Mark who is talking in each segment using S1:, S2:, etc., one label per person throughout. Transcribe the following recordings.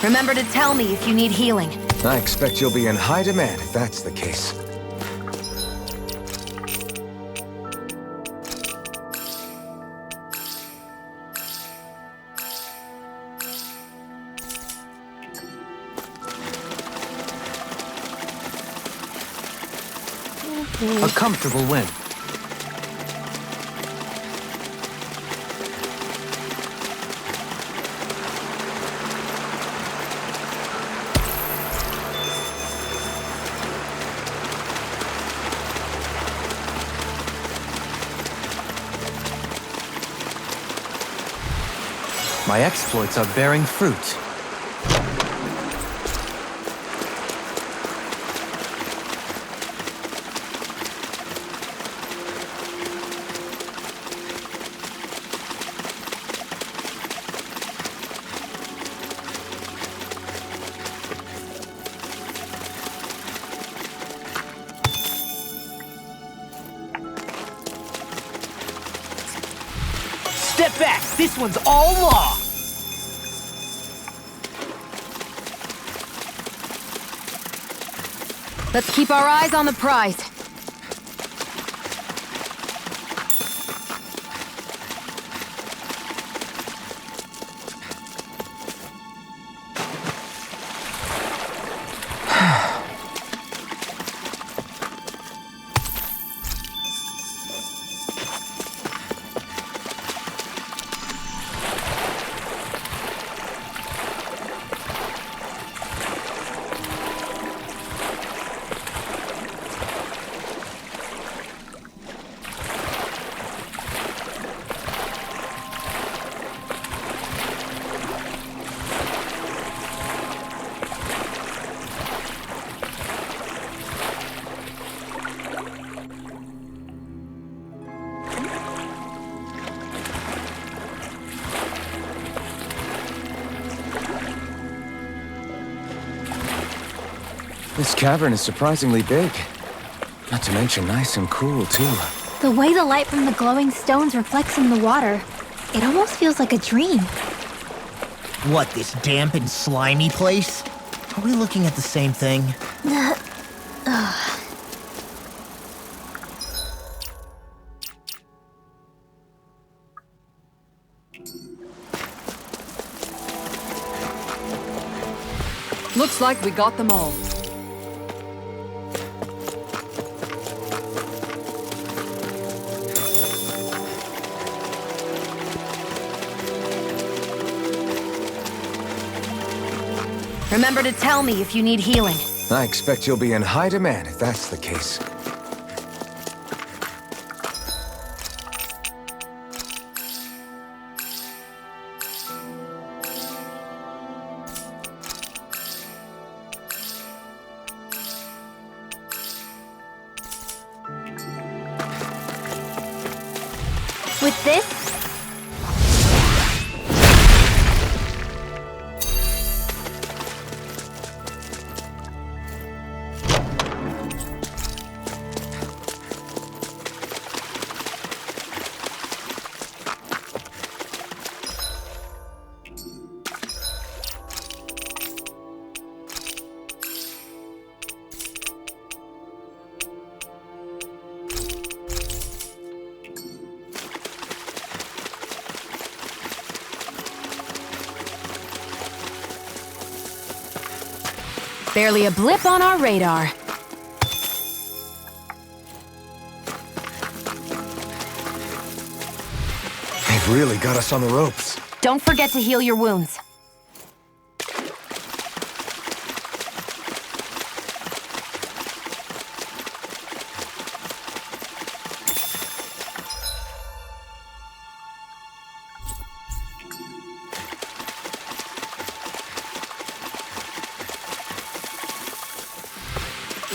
S1: Remember to tell me if you need healing.
S2: I expect you'll be in high demand if that's the case.
S3: A comfortable win. My exploits are bearing fruit.
S4: Step back! This one's all law!
S1: Let's keep our eyes on the prize.
S2: This cavern is surprisingly big. Not to mention nice and cool, too.
S5: The way the light from the glowing stones reflects in the water, it almost feels like a dream.
S4: What, this damp and slimy place? Are we looking at the same thing?
S1: Looks like we got them all. Remember to tell me if you need healing.
S2: I expect you'll be in high demand if that's the case.
S5: With this,
S1: Barely a blip on our radar.
S2: They've really got us on the ropes.
S1: Don't forget to heal your wounds.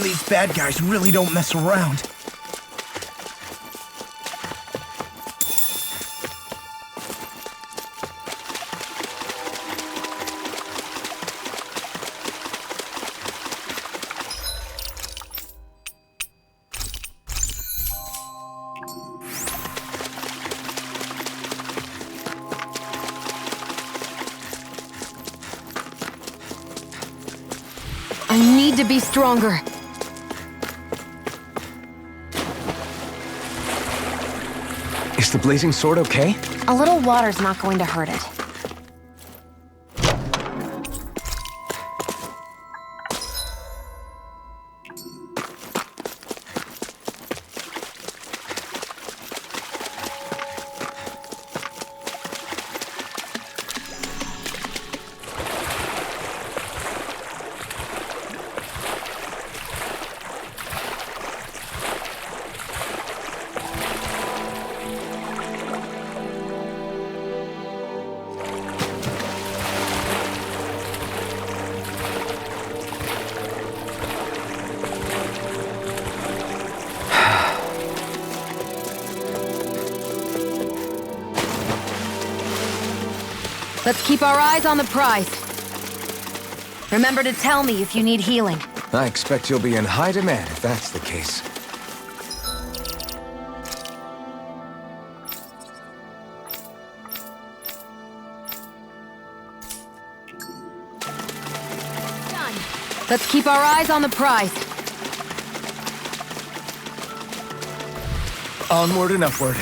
S4: These bad guys really don't mess around.
S1: I need to be stronger.
S2: Is the blazing sword okay?
S1: A little water's not going to hurt it. Let's keep our eyes on the prize. Remember to tell me if you need healing.
S2: I expect you'll be in high demand if that's the case.
S1: Done. Let's keep our eyes on the prize.
S2: Onward and upward.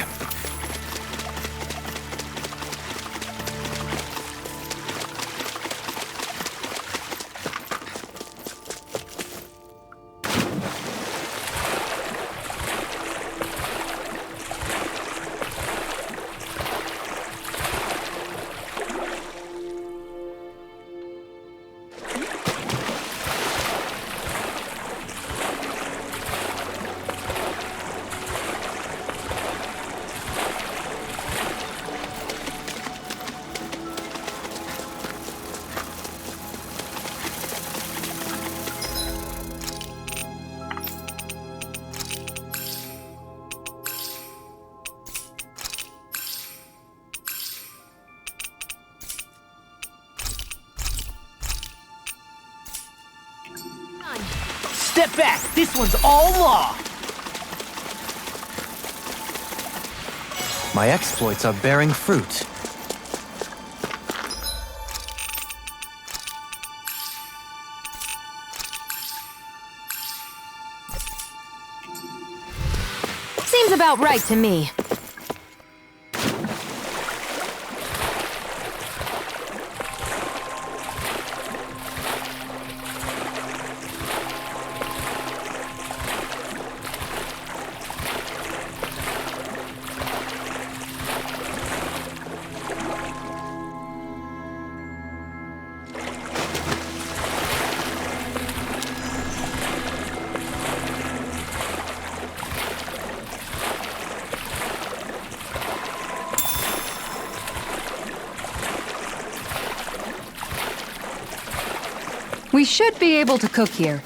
S4: Step back! This one's all law!
S3: My exploits are bearing fruit.
S1: Seems about right to me. We should be able to cook here.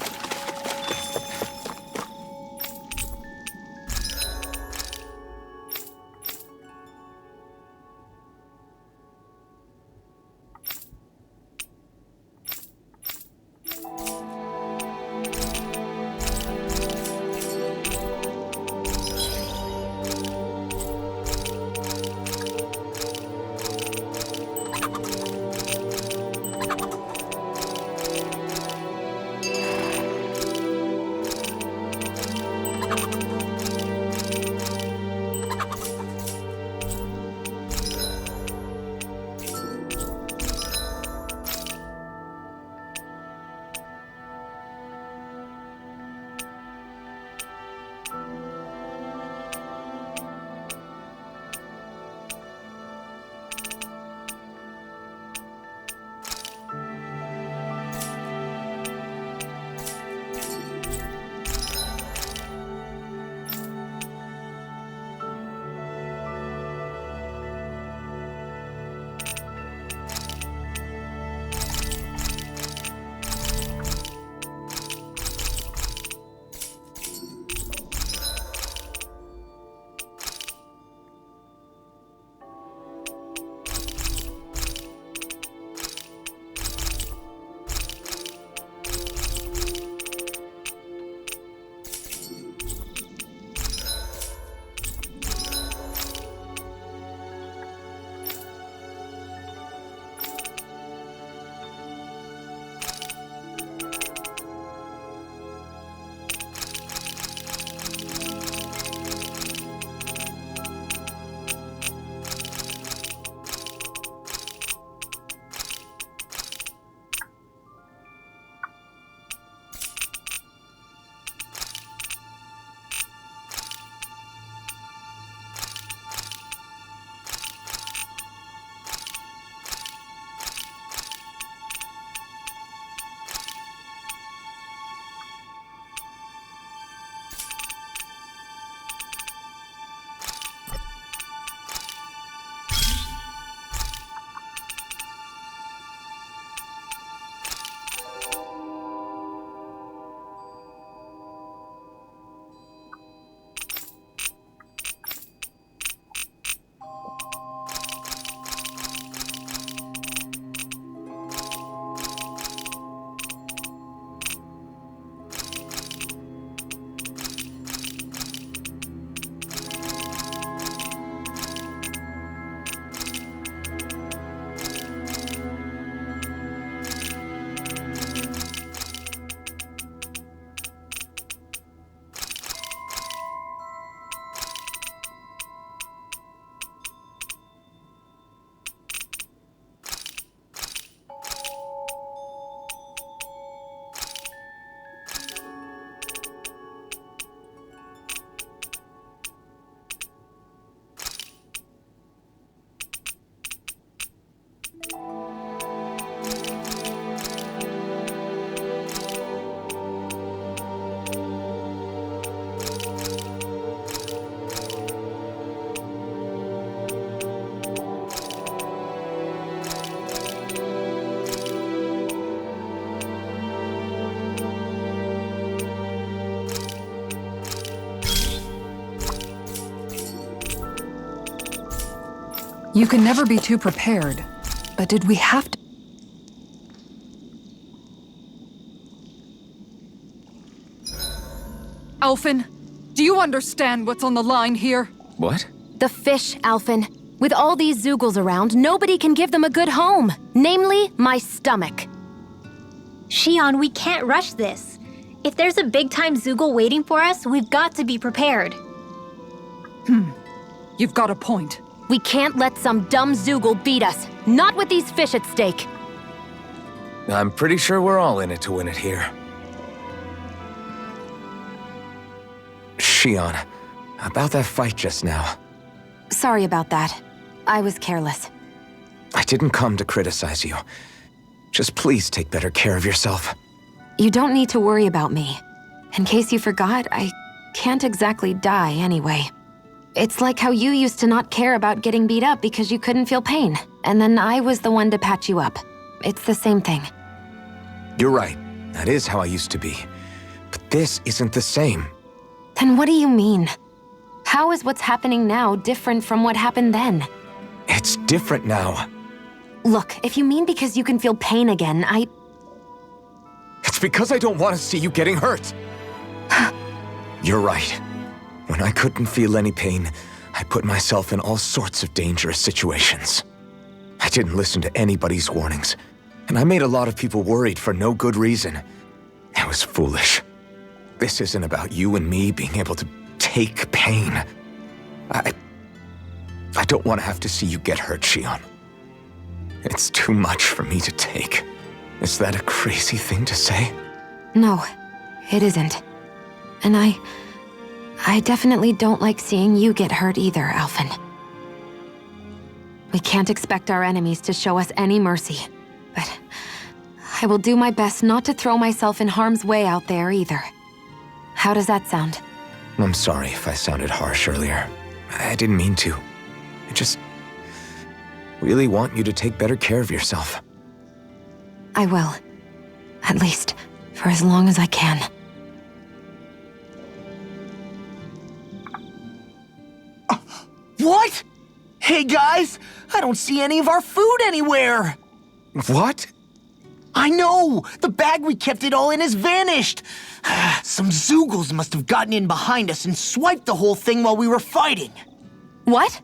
S6: You can never be too prepared. But did we have to? Alphen, do you understand what's on the line here?
S2: What?
S1: The fish, Alphen. With all these Zoogles around, nobody can give them a good home. Namely, my stomach.
S5: Shion, we can't rush this. If there's a big-time Zoogle waiting for us, we've got to be prepared.
S6: You've got a point.
S1: We can't let some dumb Zoogle beat us. Not with these fish at stake.
S2: I'm pretty sure we're all in it to win it here. Shion, about that fight just now.
S1: Sorry about that. I was careless.
S2: I didn't come to criticize you. Just please take better care of yourself.
S1: You don't need to worry about me. In case you forgot, I can't exactly die anyway. It's like how you used to not care about getting beat up because you couldn't feel pain, and then I was the one to patch you up. It's the same thing.
S2: You're right. That is how I used to be. But this isn't the same.
S1: Then what do you mean? How is what's happening now different from what happened then?
S2: It's different now.
S1: Look, if you mean because you can feel pain again,
S2: It's because I don't want to see you getting hurt. You're right. When I couldn't feel any pain, I put myself in all sorts of dangerous situations. I didn't listen to anybody's warnings, and I made a lot of people worried for no good reason. It was foolish. This isn't about you and me being able to take pain. I don't want to have to see you get hurt, Shion. It's too much for me to take. Is that a crazy thing to say?
S1: no, it isn't. And I definitely don't like seeing you get hurt either, Alphen. We can't expect our enemies to show us any mercy, but I will do my best not to throw myself in harm's way out there either. How does that sound?
S2: I'm sorry if I sounded harsh earlier. I didn't mean to. I just really want you to take better care of yourself.
S1: I will. At least, for as long as I can.
S4: What? Hey guys, I don't see any of our food anywhere.
S2: What?
S4: I know! The bag we kept it all in has vanished! Some Zoogles must have gotten in behind us and swiped the whole thing while we were fighting.
S1: What?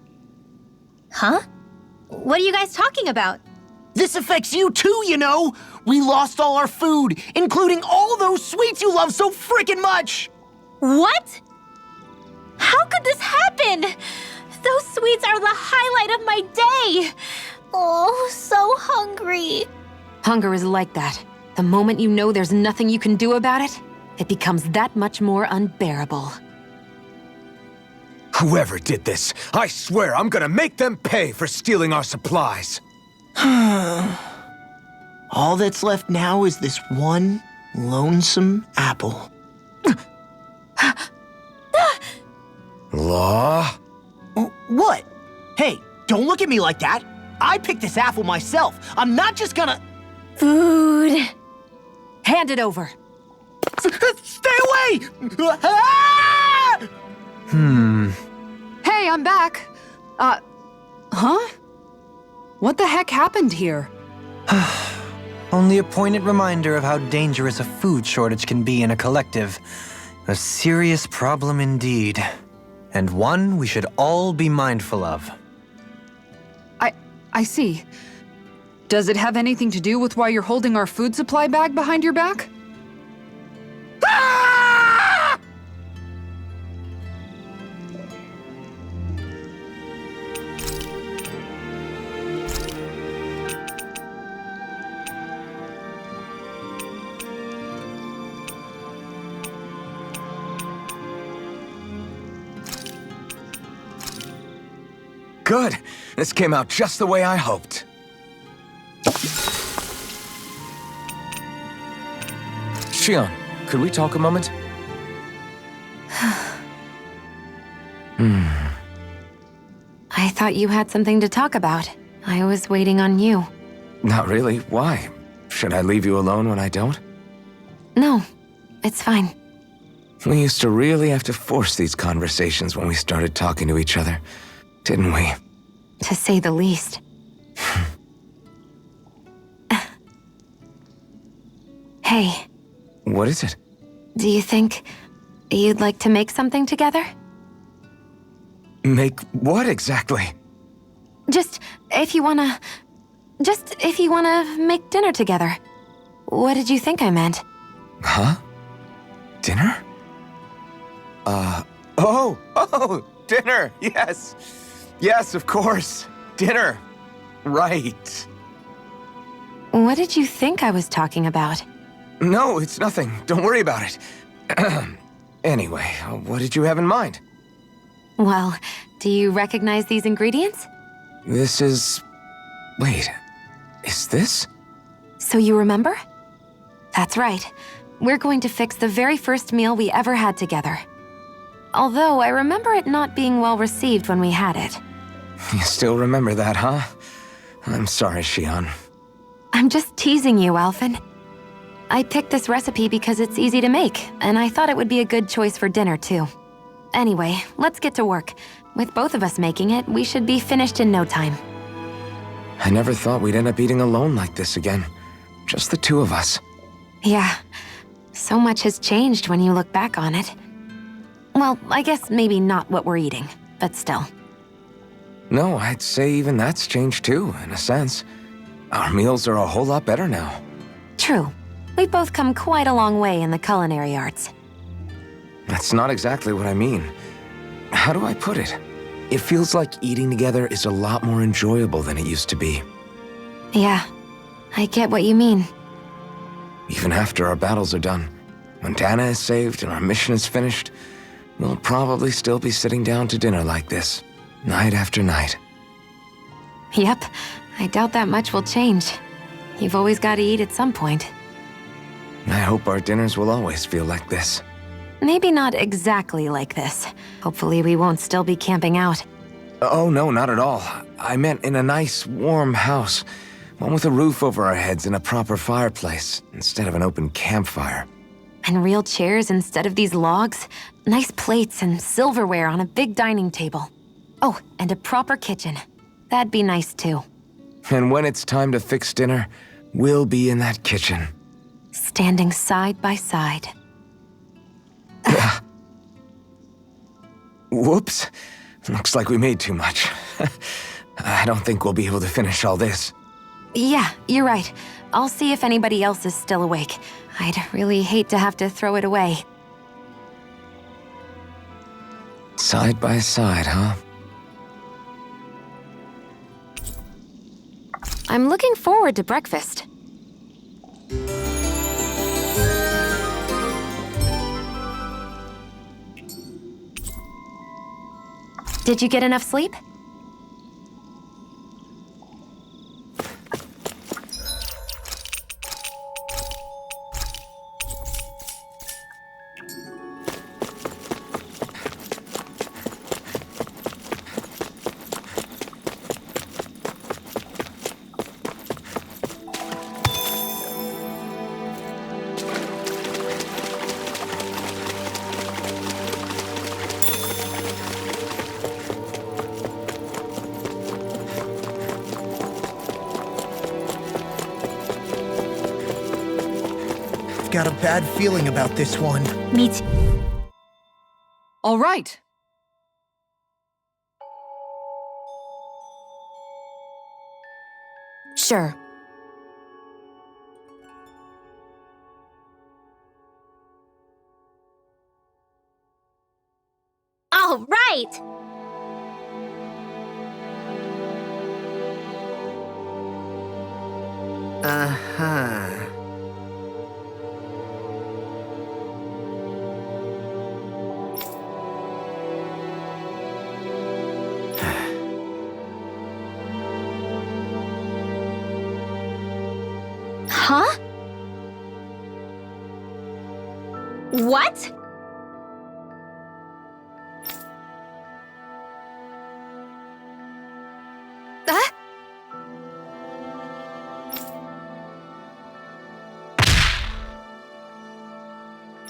S5: Huh? What are you guys talking about?
S4: This affects you too, you know! We lost all our food, including all those sweets you love so frickin' much!
S5: What? How could this happen? Those sweets are the highlight of my day! Oh, so hungry.
S1: Hunger is like that. The moment you know there's nothing you can do about it, it becomes that much more unbearable.
S2: Whoever did this, I swear I'm gonna make them pay for stealing our supplies.
S4: All that's left now is this one lonesome apple.
S2: Law?
S4: What? Hey, don't look at me like that. I picked this apple myself. I'm not just gonna...
S5: Food.
S1: Hand it over.
S4: Stay away! Ah!
S6: Hey, I'm back. Huh? What the heck happened here?
S3: Only a poignant reminder of how dangerous a food shortage can be in a collective. A serious problem indeed. And one we should all be mindful of.
S6: I see. Does it have anything to do with why you're holding our food supply bag behind your back?
S4: Ah!
S2: Good. This came out just the way I hoped. Shion, could we talk a moment?
S1: I thought you had something to talk about. I was waiting on you.
S2: Not really. Why? Should I leave you alone when I don't?
S1: No, it's fine.
S2: We used to really have to force these conversations when we started talking to each other, didn't we?
S1: to say the least. Hey,
S2: What is it?
S1: do you think you'd like to make something together?
S2: Make what exactly?
S1: Just if you wanna make dinner together. What did you think I meant?
S2: Huh? Dinner? Oh, dinner, yes. Yes, of course. Dinner. Right.
S1: What did you think I was talking about?
S2: No, it's nothing. Don't worry about it. Anyway, what did you have in mind?
S1: Well, do you recognize these ingredients?
S2: This is... Wait, is this?
S1: So you remember? That's right. We're going to fix the very first meal we ever had together. Although I remember it not being well received when we had it.
S2: You still remember that, huh? I'm sorry, Xian.
S1: I'm just teasing you, Alphen. I picked this recipe because it's easy to make, and I thought it would be a good choice for dinner, too. Anyway, let's get to work. With both of us making it, we should be finished in no time.
S2: I never thought we'd end up eating alone like this again. Just the two of us.
S1: Yeah, so much has changed when you look back on it. Well, I guess maybe not what we're eating, but still.
S2: No, I'd say even that's changed too, in a sense. Our meals are a whole lot better now.
S1: True. We've both come quite a long way in the culinary arts.
S2: That's not exactly what I mean. How do I put it? It feels like eating together is a lot more enjoyable than it used to be.
S1: Yeah, I get what you mean.
S2: Even after our battles are done, when Dana is saved and our mission is finished, we'll probably still be sitting down to dinner like this, night after night.
S1: Yep, I doubt that much will change. You've always got to eat at some point.
S2: I hope our dinners will always feel like this.
S1: Maybe not exactly like this. Hopefully we won't still be camping out.
S2: Oh, no, not at all. I meant in a nice, warm house. One with a roof over our heads and a proper fireplace, instead of an open campfire.
S1: And real chairs instead of these logs. Nice plates and silverware on a big dining table. Oh, and a proper kitchen. That'd be nice too.
S2: And when it's time to fix dinner, we'll be in that kitchen.
S1: Standing side by side.
S2: Whoops. Looks like we made too much. I don't think we'll be able to finish all this.
S1: Yeah, you're right. I'll see if anybody else is still awake. I'd really hate to have to throw it away.
S2: Side by side, huh?
S1: I'm looking forward to breakfast. Did you get enough sleep?
S4: Got a bad feeling about this one.
S5: Me too.
S6: All right.
S1: Sure.
S5: All right!
S4: Uh-huh.
S5: Huh? What?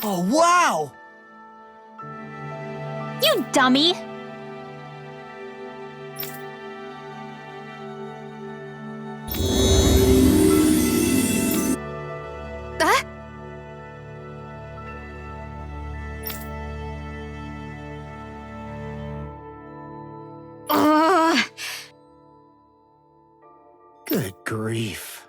S4: Oh, wow!
S5: You dummy!
S4: Good grief.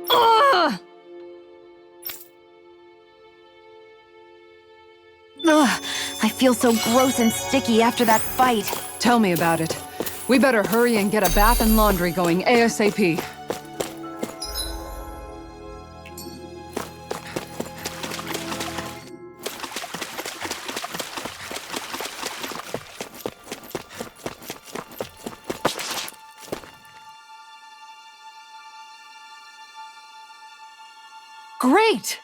S1: Ugh! Ugh, I feel so gross and sticky after that fight.
S6: Tell me about it. We better hurry and get a bath and laundry going ASAP. Great!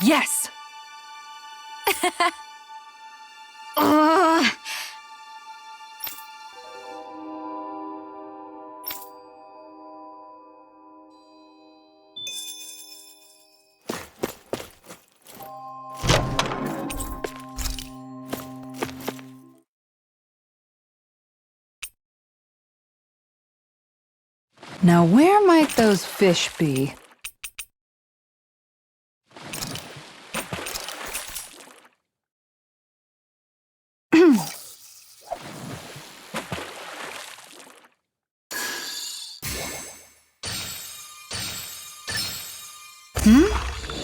S6: Yes!
S1: Ugh.
S6: Now where might those fish be?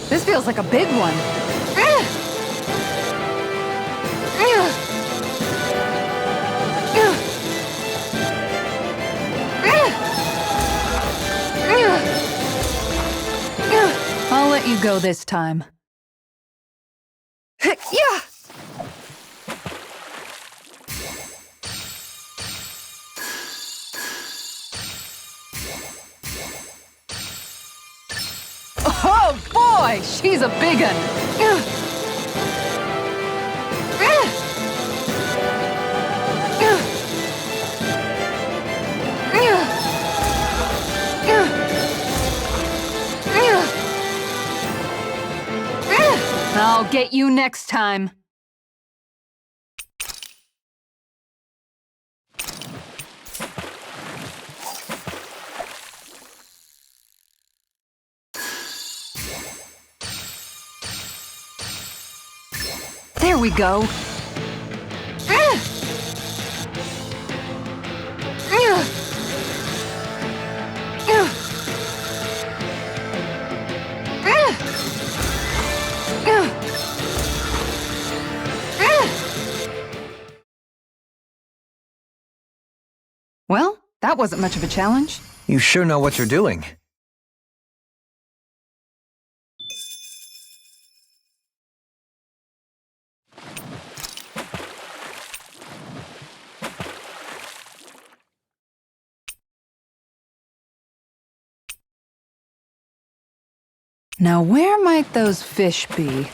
S6: This feels like a big one. I'll let you go this time. Yeah! Oh boy, she's a big one. I'll get you next time. There we go. Well, that wasn't much of a challenge.
S3: You sure know what you're doing.
S6: Now where might those fish be?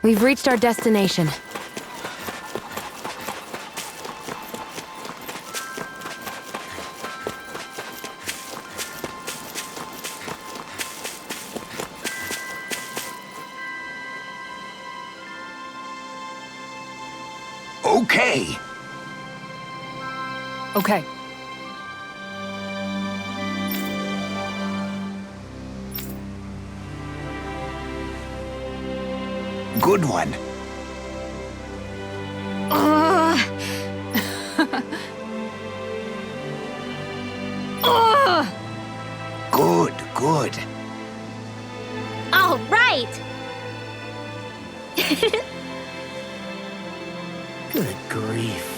S1: We've reached our destination.
S4: Okay.
S6: Okay.
S4: Good one.
S1: Ugh. Ugh.
S4: Good, good.
S5: All right!
S4: Good grief.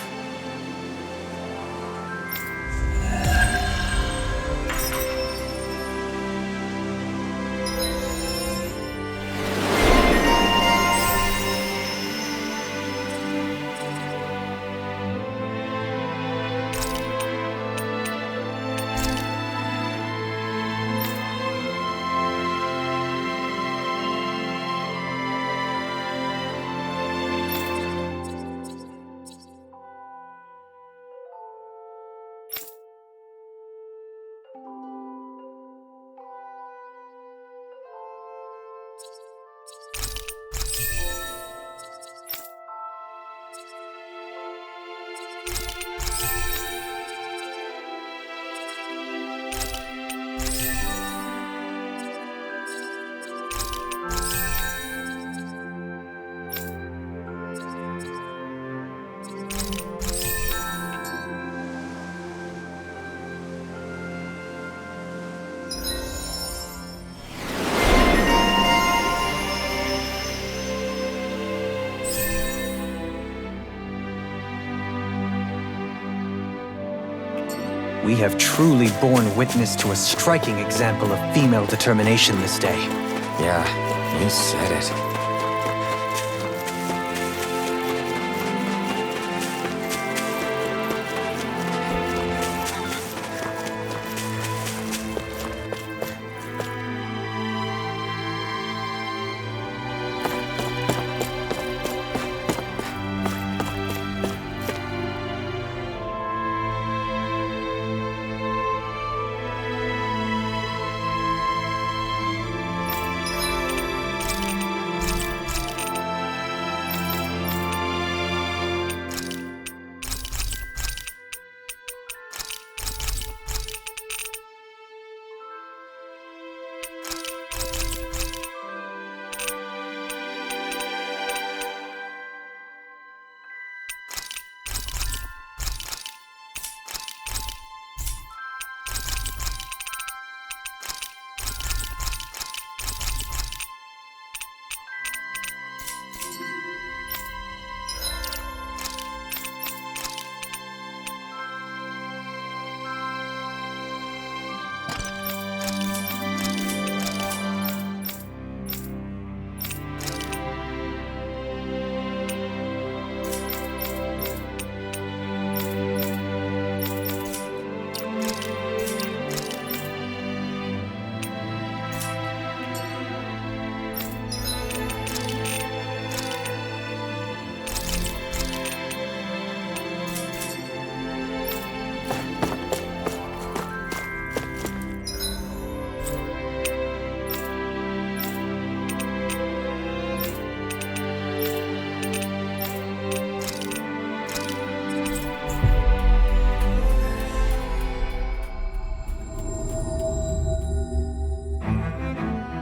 S3: We have truly borne witness to a striking example of female determination this day.
S2: Yeah, you said it.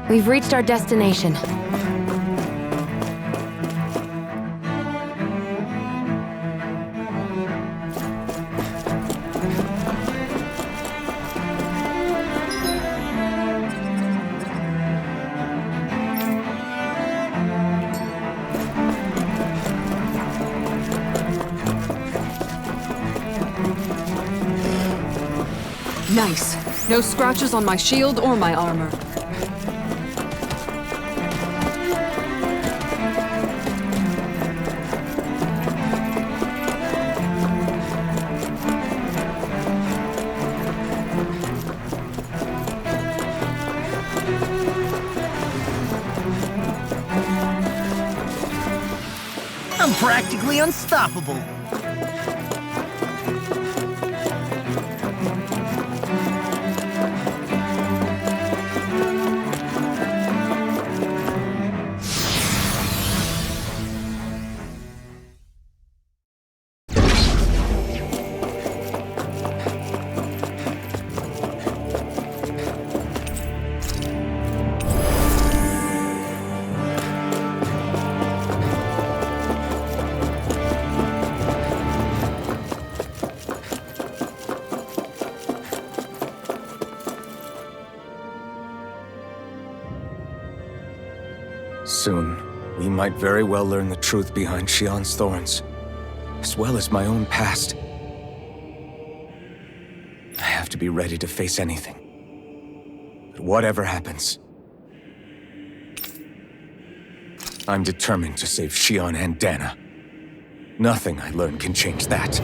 S1: We've reached our destination.
S6: Nice. No scratches on my shield or my armor.
S4: I'm practically unstoppable.
S2: Soon, we might very well learn the truth behind Shion's thorns, as well as my own past. I have to be ready to face anything. But whatever happens, I'm determined to save Shion and Dana. Nothing I learn can change that.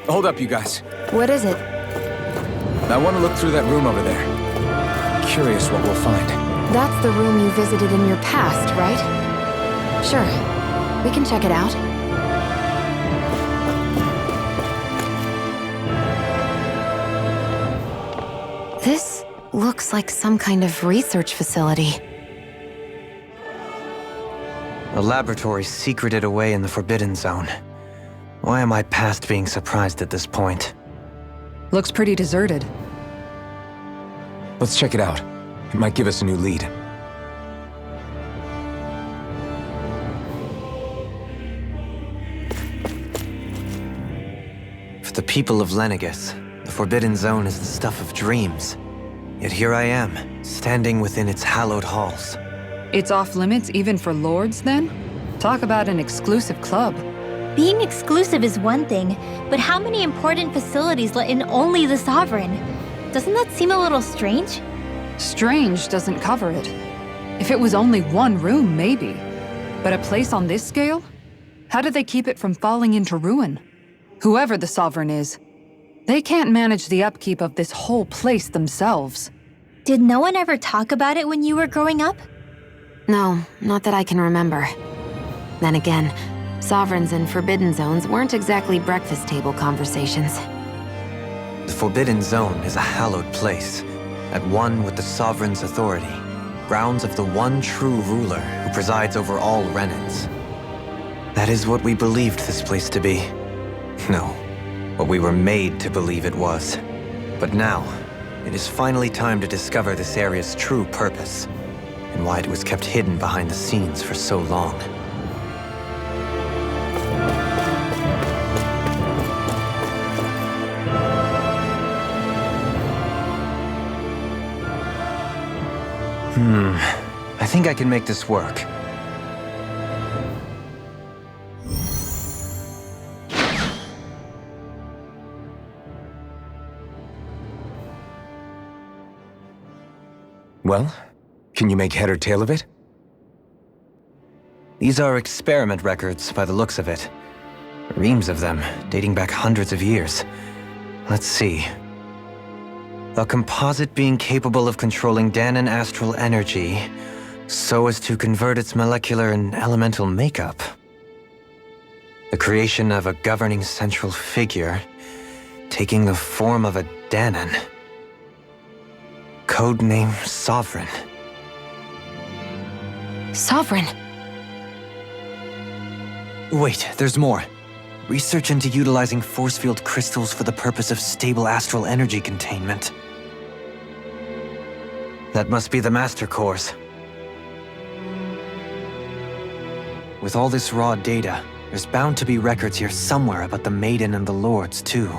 S2: Hold up, you guys.
S1: What is it?
S2: I want to look through that room over there. Curious what we'll find.
S1: That's the room you visited in your past, right? Sure. We can check it out. This looks like some kind of research facility.
S3: A laboratory secreted away in the Forbidden Zone. Why am I past being surprised at this point?
S6: Looks pretty deserted.
S2: Let's check it out. It might give us a new lead.
S3: For the people of Lenegus, the Forbidden Zone is the stuff of dreams. Yet here I am, standing within its hallowed halls.
S6: It's off limits even for lords, then? Talk about an exclusive club.
S5: Being exclusive is one thing, but how many important facilities let in only the Sovereign? Doesn't that seem a little strange?
S6: Strange doesn't cover it. If it was only one room, maybe. But a place on this scale? How do they keep it from falling into ruin? Whoever the Sovereign is, they can't manage the upkeep of this whole place themselves.
S5: Did no one ever talk about it when you were growing up?
S1: No, not that I can remember. Then again, Sovereigns and Forbidden Zones weren't exactly breakfast table conversations.
S3: The Forbidden Zone is a hallowed place, at one with the Sovereign's authority, grounds of the one true ruler who presides over all Renans. That is what we believed this place to be. No, what we were made to believe it was. But now, it is finally time to discover this area's true purpose, and why it was kept hidden behind the scenes for so long. I think I can make this work.
S2: Well, can you make head or tail of it?
S3: These are experiment records by the looks of it. Reams of them, dating back hundreds of years. Let's see. A composite being capable of controlling Danan astral energy so as to convert its molecular and elemental makeup. The creation of a governing central figure, taking the form of a Danan. Codename Sovereign.
S1: Sovereign!
S3: Wait, there's more. Research into utilizing force field crystals for the purpose of stable astral energy containment. That must be the Master Cores. With all this raw data, there's bound to be records here somewhere about the Maiden and the Lords, too.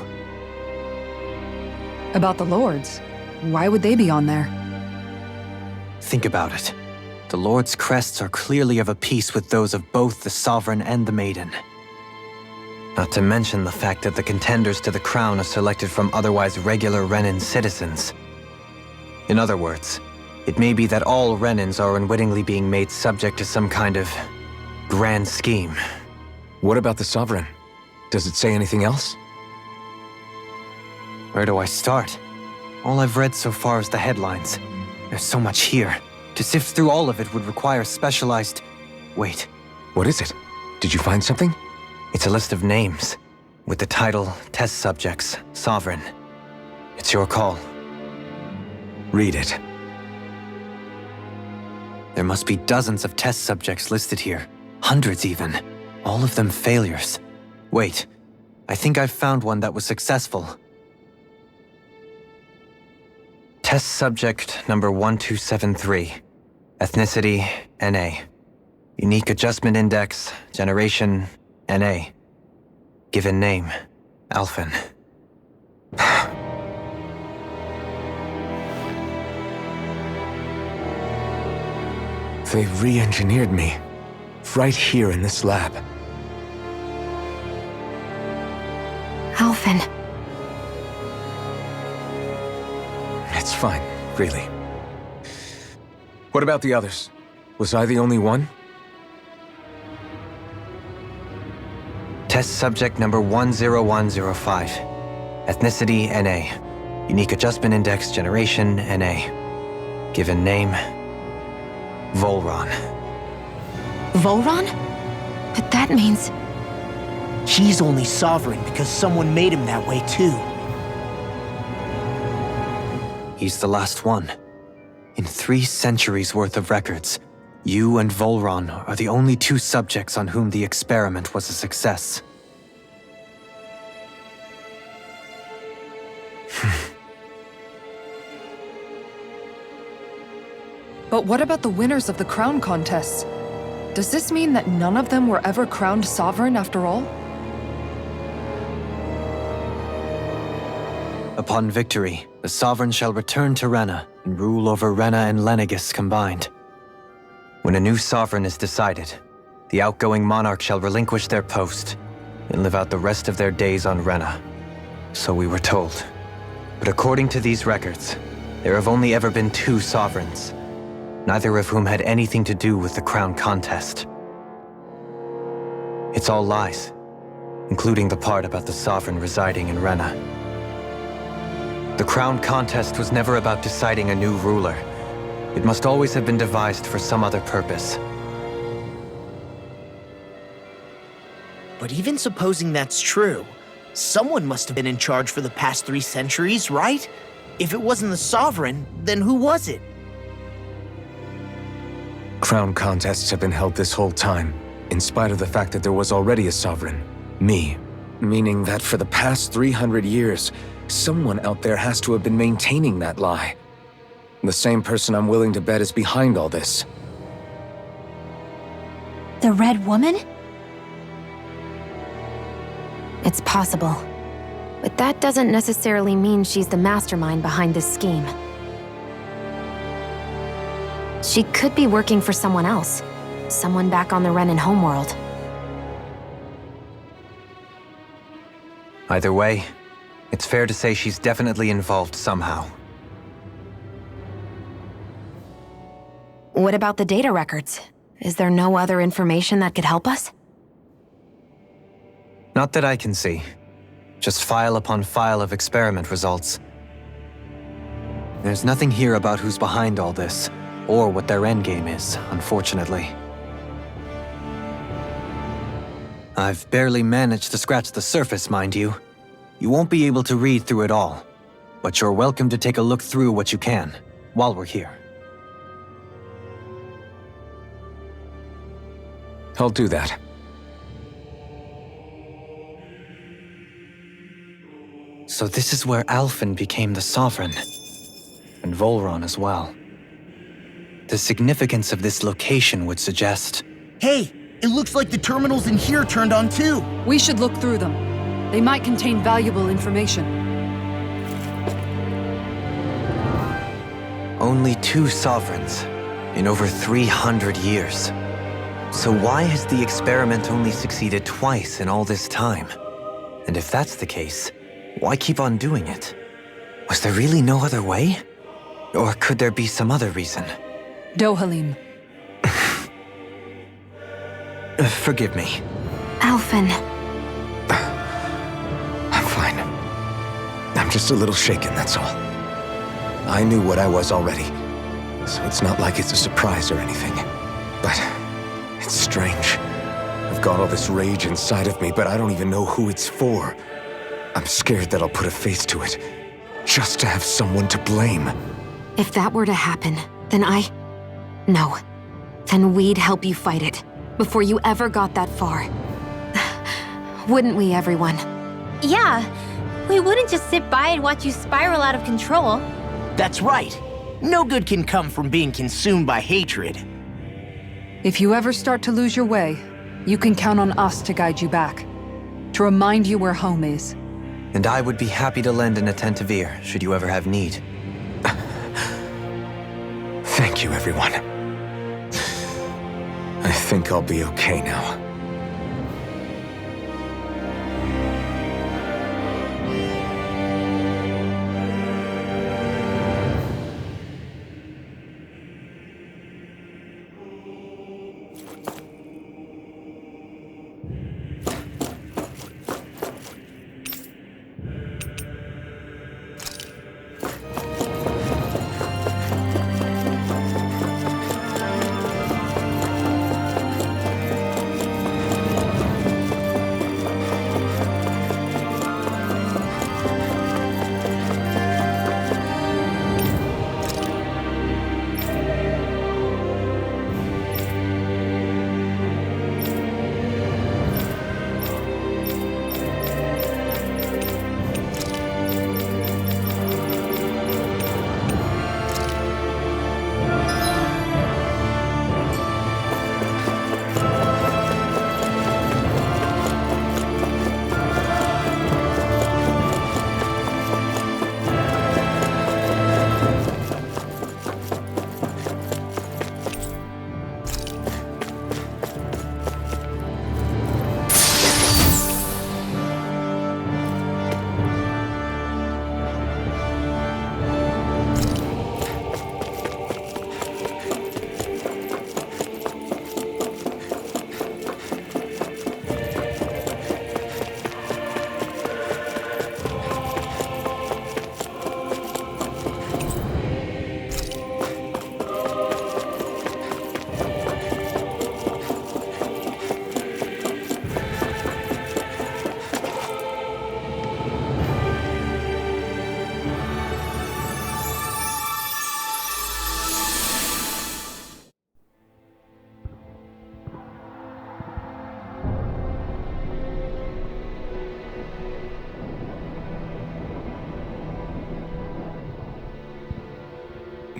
S6: About the lords? Why would they be on there?
S3: Think about it. The Lord's crests are clearly of a piece with those of both the Sovereign and the Maiden. Not to mention the fact that the contenders to the crown are selected from otherwise regular Renan citizens. In other words, it may be that all Renans are unwittingly being made subject to some kind of grand scheme.
S2: What about the Sovereign? Does it say anything else?
S3: Where do I start? All I've read so far is the headlines. There's so much here. To sift through all of it would require specialized... Wait.
S2: What is it? Did you find something?
S3: It's a list of names, with the title Test Subjects, Sovereign. It's your call.
S2: Read it.
S3: There must be dozens of test subjects listed here. Hundreds even. All of them failures. Wait, I think I've found one that was successful. Test subject number 1273. Ethnicity, NA. Unique adjustment index, generation, NA. Given name, Alphen.
S2: They re-engineered me. Right here in this lab.
S1: Alphen.
S2: It's fine, really. What about the others? Was I the only one?
S3: Test subject number 10105. Ethnicity, NA. Unique adjustment index, generation, NA. Given name, Volron.
S1: Volron? But that means...
S4: He's only Sovereign because someone made him that way too.
S3: He's the last one. In 3 centuries worth of records, you and Volron are the only 2 subjects on whom the experiment was a success.
S6: But what about the winners of the crown contests? Does this mean that none of them were ever crowned sovereign after all?
S3: Upon victory, the sovereign shall return to Rena and rule over Rena and Lenegis combined. When a new sovereign is decided, the outgoing monarch shall relinquish their post and live out the rest of their days on Rena. So we were told. But according to these records, there have only ever been 2 sovereigns, neither of whom had anything to do with the crown contest. It's all lies, including the part about the sovereign residing in Rena. The crown contest was never about deciding a new ruler. It must always have been devised for some other purpose.
S4: But even supposing that's true, someone must have been in charge for the past 3 centuries, right? If it wasn't the sovereign, then who was it?
S2: Crown contests have been held this whole time, in spite of the fact that there was already a sovereign. Me. Meaning that for the past 300 years, someone out there has to have been maintaining that lie. The same person I'm willing to bet is behind all this.
S5: The Red Woman?
S1: It's possible. But that doesn't necessarily mean she's the mastermind behind this scheme. She could be working for someone else. Someone back on the Renan homeworld.
S3: Either way, it's fair to say she's definitely involved somehow.
S1: What about the data records? Is there no other information that could help us?
S3: Not that I can see. Just file upon file of experiment results. There's nothing here about who's behind all this, or what their endgame is, unfortunately. I've barely managed to scratch the surface, mind you. You won't be able to read through it all, but you're welcome to take a look through what you can, while we're here.
S2: I'll do that.
S3: So this is where Alphen became the Sovereign, and Volron as well. The significance of this location would suggest...
S4: Hey, it looks like the terminals in here turned on too.
S6: We should look through them. They might contain valuable information.
S3: Only 2 sovereigns in over 300 years. So why has the experiment only succeeded twice in all this time? And if that's the case, why keep on doing it? Was there really no other way? Or could there be some other reason?
S6: Dohalim.
S3: Forgive me.
S1: Alphen.
S2: I'm fine. I'm just a little shaken, that's all. I knew what I was already, so it's not like it's a surprise or anything. But it's strange. I've got all this rage inside of me, but I don't even know who it's for. I'm scared that I'll put a face to it, just to have someone to blame.
S1: If that were to happen, then No. Then we'd help you fight it, before you ever got that far. Wouldn't we, everyone?
S5: Yeah, we wouldn't just sit by and watch you spiral out of control.
S4: That's right. No good can come from being consumed by hatred.
S6: If you ever start to lose your way, you can count on us to guide you back. To remind you where home is.
S3: And I would be happy to lend an attentive ear, should you ever have need.
S2: Thank you, everyone. I think I'll be okay now.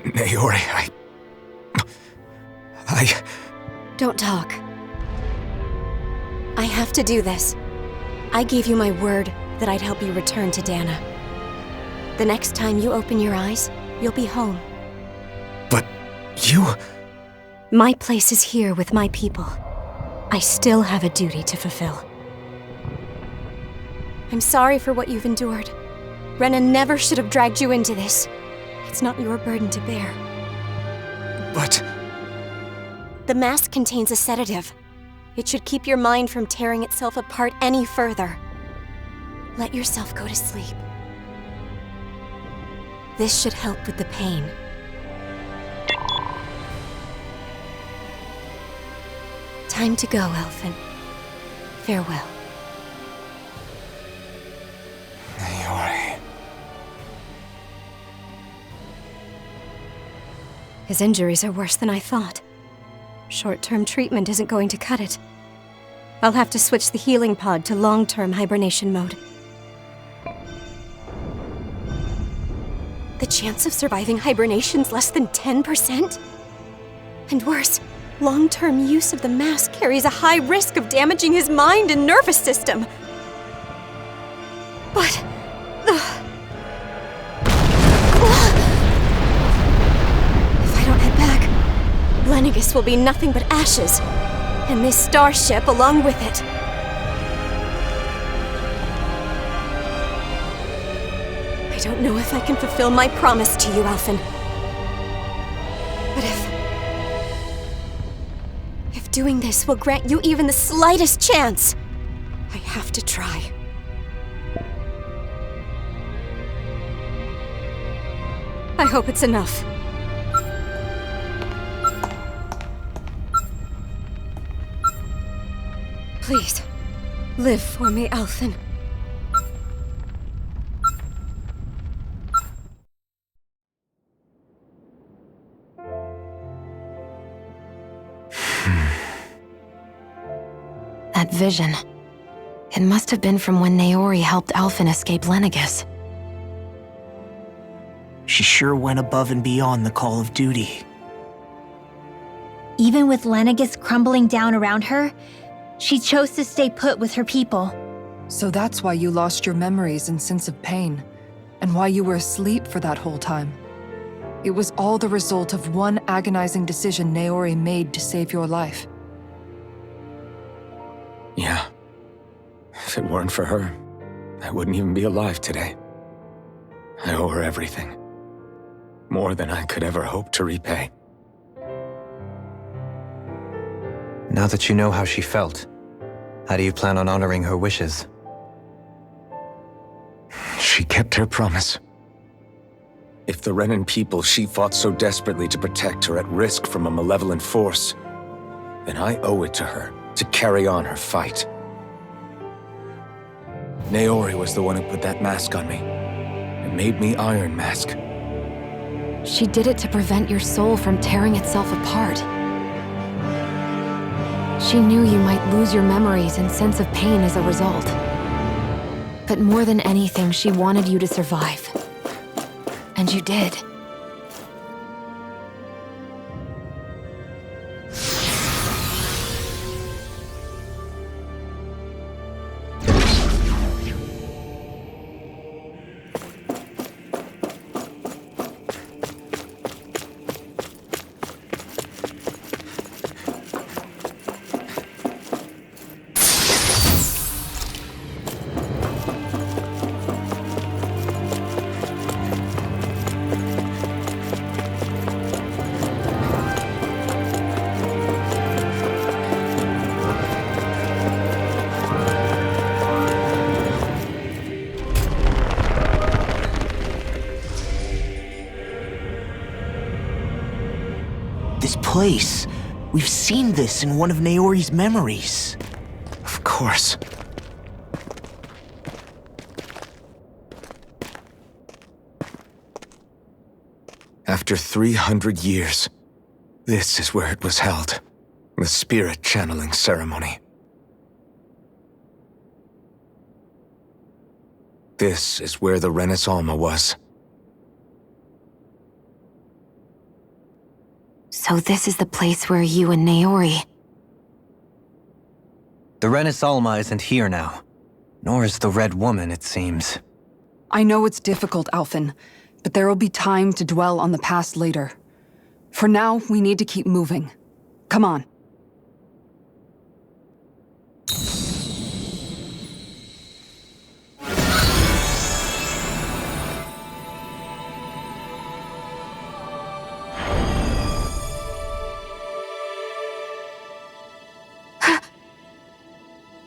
S2: Naori,
S7: Don't talk. I have to do this. I gave you my word that I'd help you return to Dana. The next time you open your eyes, you'll be home.
S2: But you...
S7: My place is here with my people. I still have a duty to fulfill. I'm sorry for what you've endured. Renan never should have dragged you into this. It's not your burden to bear.
S2: But...
S7: The mask contains a sedative. It should keep your mind from tearing itself apart any further. Let yourself go to sleep. This should help with the pain. Time to go, Elfin. Farewell.
S2: Naori...
S7: His injuries are worse than I thought. Short-term treatment isn't going to cut it. I'll have to switch the healing pod to long-term hibernation mode. The chance of surviving hibernation's less than 10%? And worse, long-term use of the mask carries a high risk of damaging his mind and nervous system. But... If I don't head back, Lenegis will be nothing but ashes, and this starship along with it. I don't know if I can fulfill my promise to you, Alphen. But if doing this will grant you even the slightest chance, I have to try. I hope it's enough. Please, live for me, Alphen.
S1: That vision. It must have been from when Naori helped Alphen escape Lenegis.
S4: She sure went above and beyond the call of duty.
S5: Even with Lenegis crumbling down around her, she chose to stay put with her people.
S6: So that's why you lost your memories and sense of pain, and why you were asleep for that whole time. It was all the result of one agonizing decision Naori made to save your life.
S2: Yeah. If it weren't for her, I wouldn't even be alive today. I owe her everything. More than I could ever hope to repay.
S3: Now that you know how she felt, how do you plan on honoring her wishes?
S2: She kept her promise. If the Renan people she fought so desperately to protect are at risk from a malevolent force, then I owe it to her to carry on her fight. Naori was the one who put that mask on me, and made me Iron Mask.
S1: She did it to prevent your soul from tearing itself apart. She knew you might lose your memories and sense of pain as a result. But more than anything, she wanted you to survive. And you did.
S4: This place. We've seen this in one of Naori's memories.
S2: Of course. After 300 years, this is where it was held. The spirit channeling ceremony. This is where the Renis Alma was.
S1: So this is the place where you and Naori...
S3: The Renis Alma isn't here now. Nor is the Red Woman, it seems.
S6: I know it's difficult, Alphen, but there will be time to dwell on the past later. For now, we need to keep moving. Come on.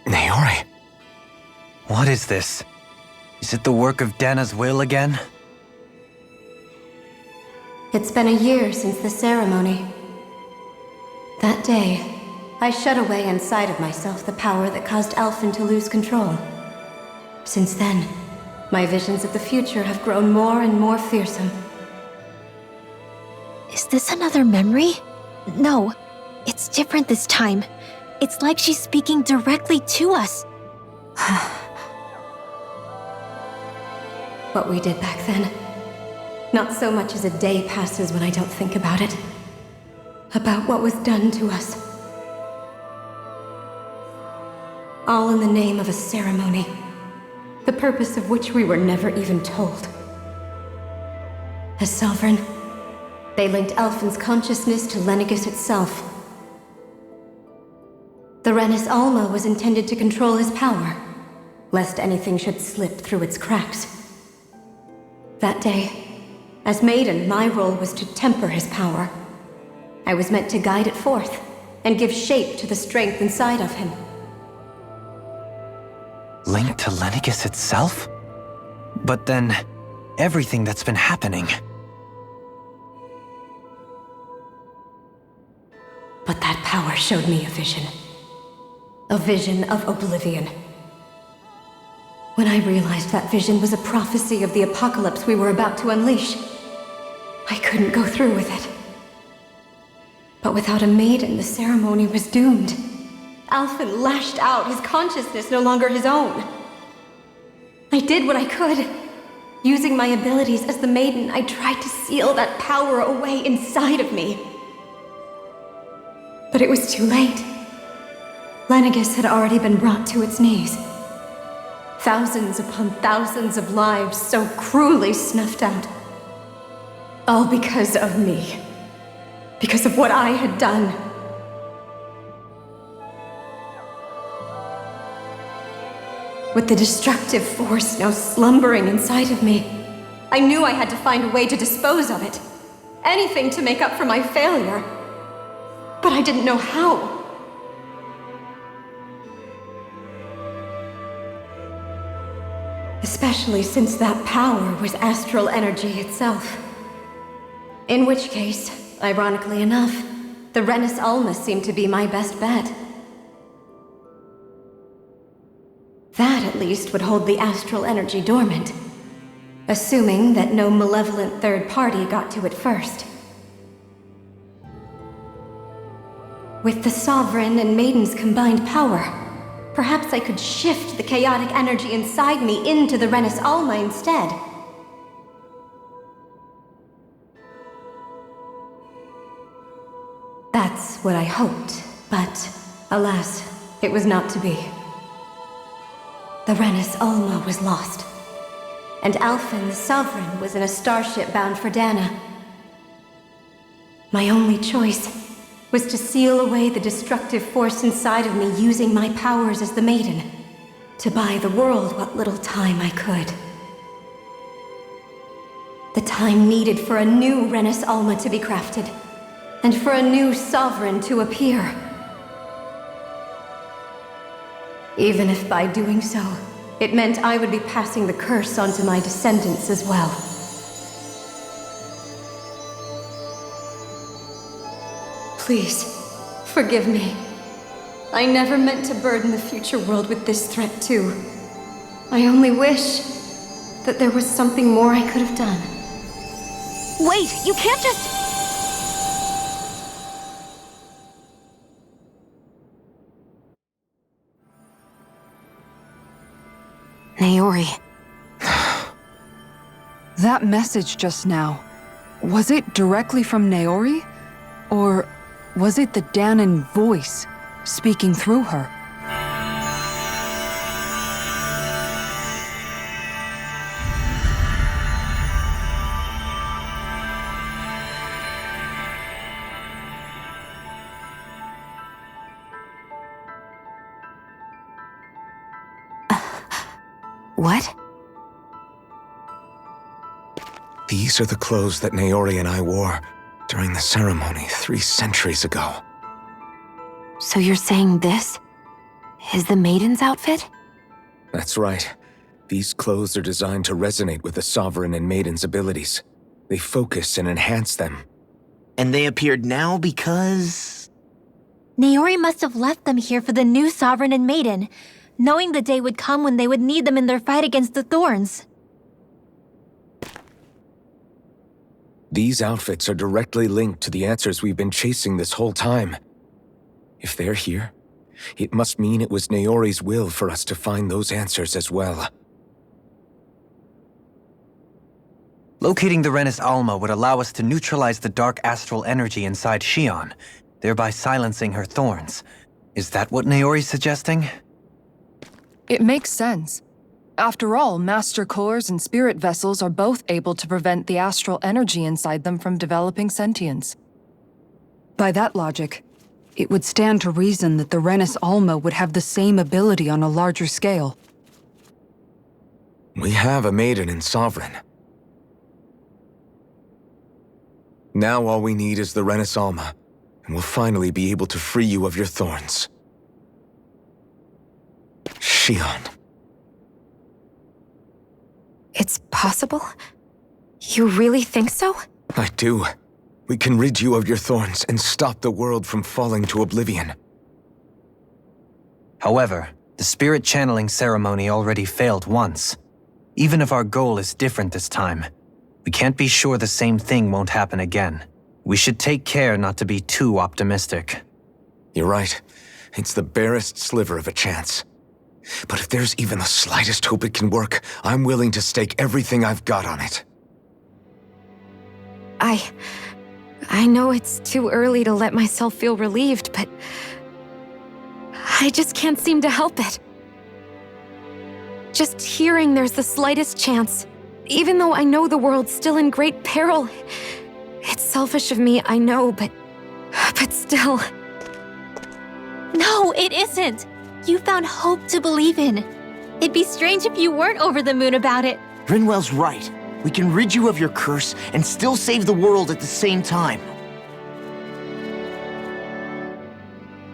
S2: Naori.
S3: What is this? Is it the work of Dana's will again?
S8: It's been a year since the ceremony. That day, I shut away inside of myself the power that caused Alphen to lose control. Since then, my visions of the future have grown more and more fearsome.
S5: Is this another memory? No, it's different this time. It's like she's speaking directly to us.
S8: What we did back then. Not so much as a day passes when I don't think about it. About what was done to us. All in the name of a ceremony. The purpose of which we were never even told. As Sovereign, they linked Alphen's consciousness to Lenegis itself. The Renis Alma was intended to control his power, lest anything should slip through its cracks. That day, as Maiden, my role was to temper his power. I was meant to guide it forth, and give shape to the strength inside of him.
S3: Linked to Lenegis itself? But then, everything that's been happening...
S8: But that power showed me a vision. A vision of oblivion. When I realized that vision was a prophecy of the apocalypse we were about to unleash, I couldn't go through with it. But without a maiden, the ceremony was doomed. Alphen lashed out, his consciousness no longer his own. I did what I could. Using my abilities as the maiden, I tried to seal that power away inside of me. But it was too late. Lenegis had already been brought to its knees. Thousands upon thousands of lives so cruelly snuffed out. All because of me. Because of what I had done. With the destructive force now slumbering inside of me, I knew I had to find a way to dispose of it. Anything to make up for my failure. But I didn't know how. Especially since that power was astral energy itself. In which case, ironically enough, the Renis Alma seemed to be my best bet. That, at least, would hold the astral energy dormant. Assuming that no malevolent third party got to it first. With the Sovereign and Maiden's combined power, perhaps I could shift the chaotic energy inside me into the Renis Alma instead. That's what I hoped, but alas, it was not to be. The Renis Alma was lost, and Alphen the Sovereign was in a starship bound for Dana. My only choice was to seal away the destructive force inside of me using my powers as the Maiden, to buy the world what little time I could. The time needed for a new Renis Alma to be crafted, and for a new Sovereign to appear. Even if by doing so, it meant I would be passing the curse on to my descendants as well. Please, forgive me. I never meant to burden the future world with this threat too. I only wish that there was something more I could have done.
S5: Wait, you can't just...
S1: Naori.
S6: That message just now, was it directly from Naori? Or was it the Danon voice speaking through her?
S1: What?
S2: These are the clothes that Naori and I wore during the ceremony 3 centuries ago.
S1: So you're saying this is the Maiden's outfit?
S2: That's right. These clothes are designed to resonate with the Sovereign and Maiden's abilities. They focus and enhance them.
S4: And they appeared now because...
S5: Naori must have left them here for the new Sovereign and Maiden, knowing the day would come when they would need them in their fight against the Thorns.
S2: These outfits are directly linked to the answers we've been chasing this whole time. If they're here, it must mean it was Naori's will for us to find those answers as well.
S3: Locating the Renis Alma would allow us to neutralize the dark astral energy inside Shion, thereby silencing her thorns. Is that what Naori's suggesting?
S6: It makes sense. After all, Master Cores and Spirit Vessels are both able to prevent the astral energy inside them from developing sentience. By that logic, it would stand to reason that the Renis Alma would have the same ability on a larger scale.
S2: We have a Maiden and Sovereign. Now all we need is the Renis Alma, and we'll finally be able to free you of your thorns. Shion.
S1: It's possible? You really think so?
S2: I do. We can rid you of your thorns and stop the world from falling to oblivion.
S3: However, the spirit channeling ceremony already failed once. Even if our goal is different this time, we can't be sure the same thing won't happen again. We should take care not to be too optimistic.
S2: You're right. It's the barest sliver of a chance. But if there's even the slightest hope it can work, I'm willing to stake everything I've got on it.
S1: I know it's too early to let myself feel relieved, but I just can't seem to help it. Just hearing there's the slightest chance, even though I know the world's still in great peril. It's selfish of me, I know, but still.
S5: No, it isn't. You found hope to believe in. It'd be strange if you weren't over the moon about it.
S4: Rinwell's right. We can rid you of your curse and still save the world at the same time.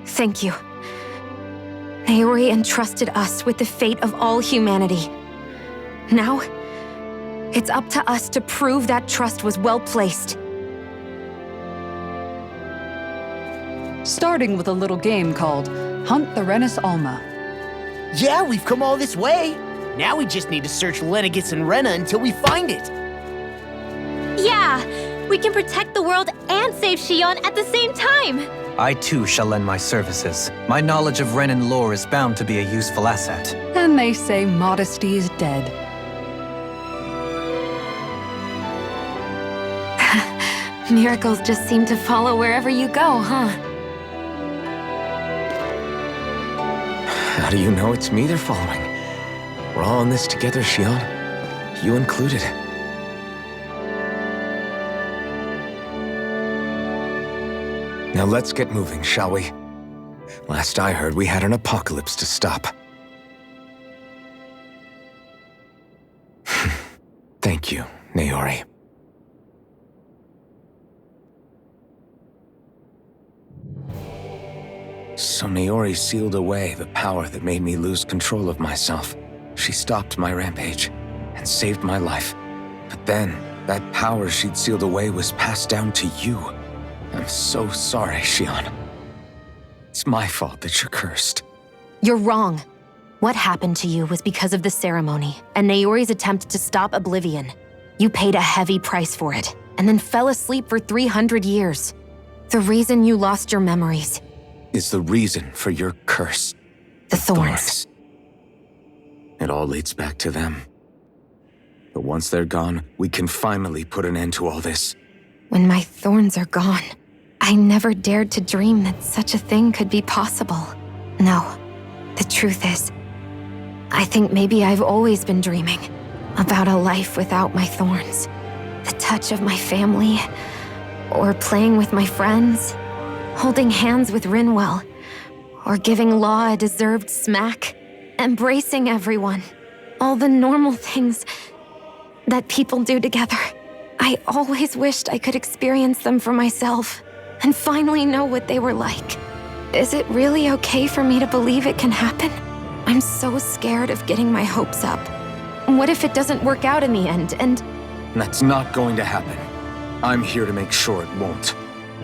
S1: Thank you. Naori entrusted us with the fate of all humanity. Now, it's up to us to prove that trust was well placed.
S6: Starting with a little game called Hunt the Renis Alma.
S4: Yeah, we've come all this way. Now we just need to search Lenegis and Rena until we find it.
S5: Yeah, we can protect the world and save Shion at the same time.
S3: I too shall lend my services. My knowledge of Renan lore is bound to be a useful asset.
S6: And they say modesty is dead.
S1: Miracles just seem to follow wherever you go, huh?
S2: How do you know it's me they're following? We're all in this together, Shion. You included. Now let's get moving, shall we? Last I heard, we had an apocalypse to stop. Thank you, Naori. So Naori sealed away the power that made me lose control of myself. She stopped my rampage and saved my life. But then, that power she'd sealed away was passed down to you. I'm so sorry, Shion. It's my fault that you're cursed.
S1: You're wrong. What happened to you was because of the ceremony and Naori's attempt to stop oblivion. You paid a heavy price for it, and then fell asleep for 300 years. The reason you lost your memories
S2: is the reason for your curse.
S1: The thorns.
S2: It all leads back to them. But once they're gone, we can finally put an end to all this.
S1: When my thorns are gone, I never dared to dream that such a thing could be possible. No, the truth is, I think maybe I've always been dreaming about a life without my thorns. The touch of my family, or playing with my friends, holding hands with Rinwell, or giving Law a deserved smack, embracing everyone. All the normal things that people do together. I always wished I could experience them for myself and finally know what they were like. Is it really okay for me to believe it can happen? I'm so scared of getting my hopes up. What if it doesn't work out in the end, and...
S2: That's not going to happen. I'm here to make sure it won't.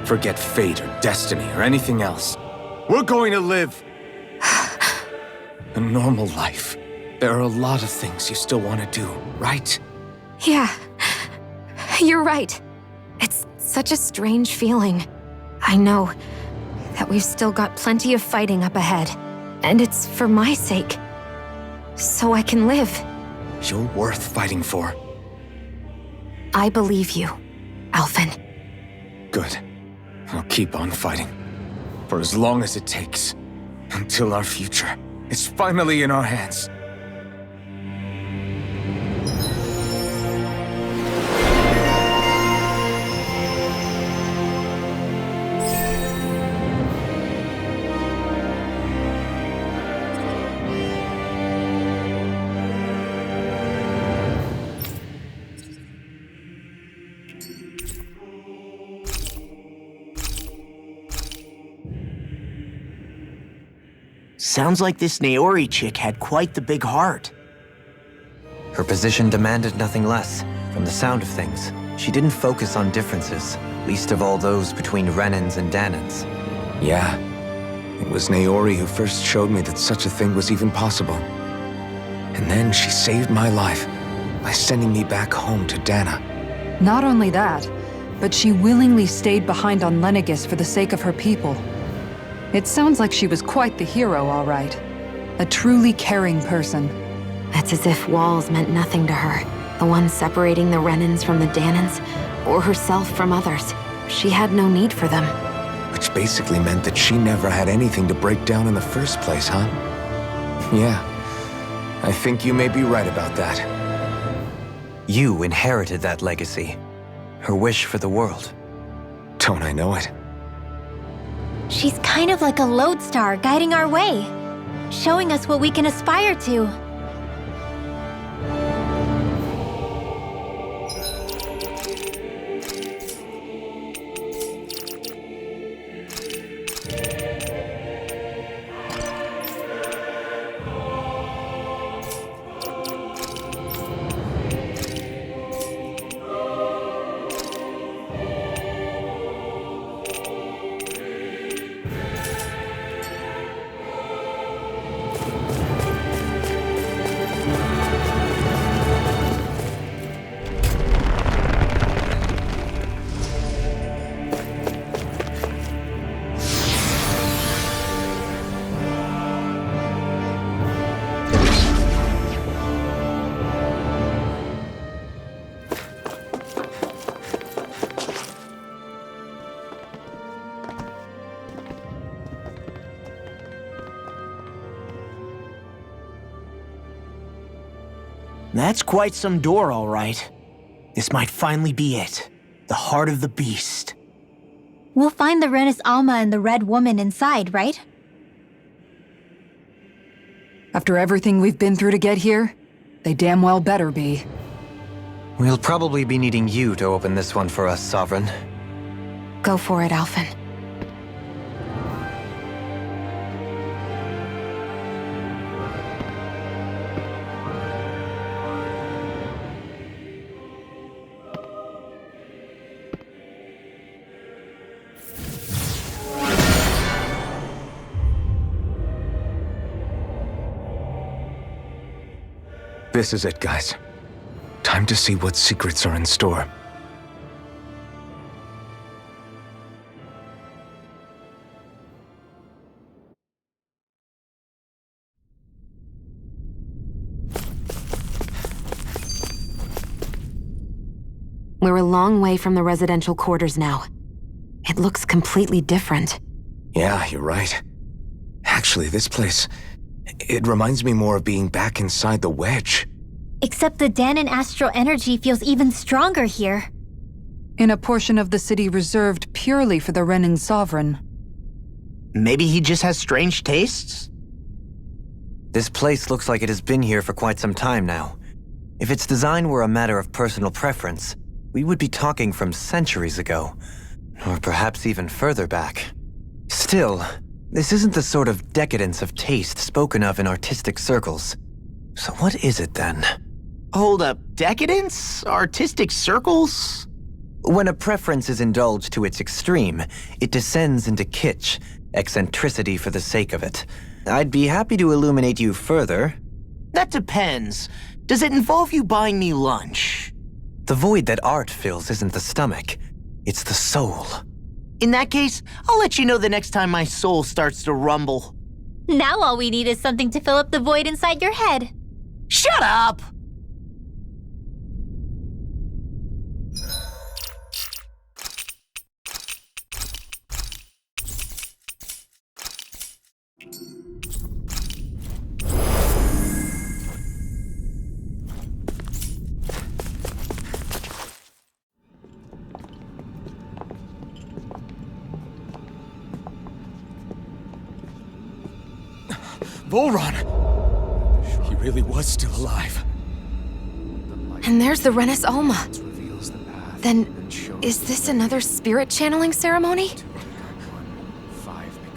S2: Forget fate or destiny or anything else. We're going to live a normal life. There are a lot of things you still want to do, right?
S1: Yeah, you're right. It's such a strange feeling. I know that we've still got plenty of fighting up ahead, and it's for my sake, so I can live.
S2: You're worth fighting for.
S1: I believe you, Alphen.
S2: Good. I'll keep on fighting. For as long as it takes. Until our future is finally in our hands.
S4: Sounds like this Naori chick had quite the big heart.
S3: Her position demanded nothing less. From the sound of things, she didn't focus on differences, least of all those between Renans and Danans.
S2: Yeah. It was Naori who first showed me that such a thing was even possible. And then she saved my life by sending me back home to Dana.
S6: Not only that, but she willingly stayed behind on Lenegis for the sake of her people. It sounds like she was quite the hero, all right. A truly caring person.
S1: It's as if walls meant nothing to her. The ones separating the Renans from the Danans, or herself from others. She had no need for them.
S2: Which basically meant that she never had anything to break down in the first place, huh? Yeah. I think you may be right about that.
S3: You inherited that legacy. Her wish for the world.
S2: Don't I know it?
S5: She's kind of like a lodestar guiding our way, showing us what we can aspire to.
S4: That's quite some door, all right. This might finally be it. The heart of the beast.
S5: We'll find the Renis Alma and the Red Woman inside, right?
S6: After everything we've been through to get here, they damn well better be.
S3: We'll probably be needing you to open this one for us, Sovereign.
S1: Go for it, Alphen.
S2: This is it, guys. Time to see what secrets are in store.
S1: We're a long way from the residential quarters now. It looks completely different.
S2: Yeah, you're right. Actually, this place, it reminds me more of being back inside the wedge.
S5: Except the Danon astral energy feels even stronger here.
S6: In a portion of the city reserved purely for the Renin Sovereign.
S4: Maybe he just has strange tastes?
S3: This place looks like it has been here for quite some time now. If its design were a matter of personal preference, we would be talking from centuries ago. Or perhaps even further back. Still, this isn't the sort of decadence of taste spoken of in artistic circles. So what is it then?
S4: Hold up, decadence? Artistic circles?
S3: When a preference is indulged to its extreme, it descends into kitsch, eccentricity for the sake of it. I'd be happy to illuminate you further.
S4: That depends. Does it involve you buying me lunch?
S3: The void that art fills isn't the stomach, it's the soul.
S4: In that case, I'll let you know the next time my soul starts to rumble.
S5: Now all we need is something to fill up the void inside your head.
S4: Shut up!
S2: Volron! He really was still alive.
S1: And there's the Renis Alma. Then, is this another spirit channeling ceremony?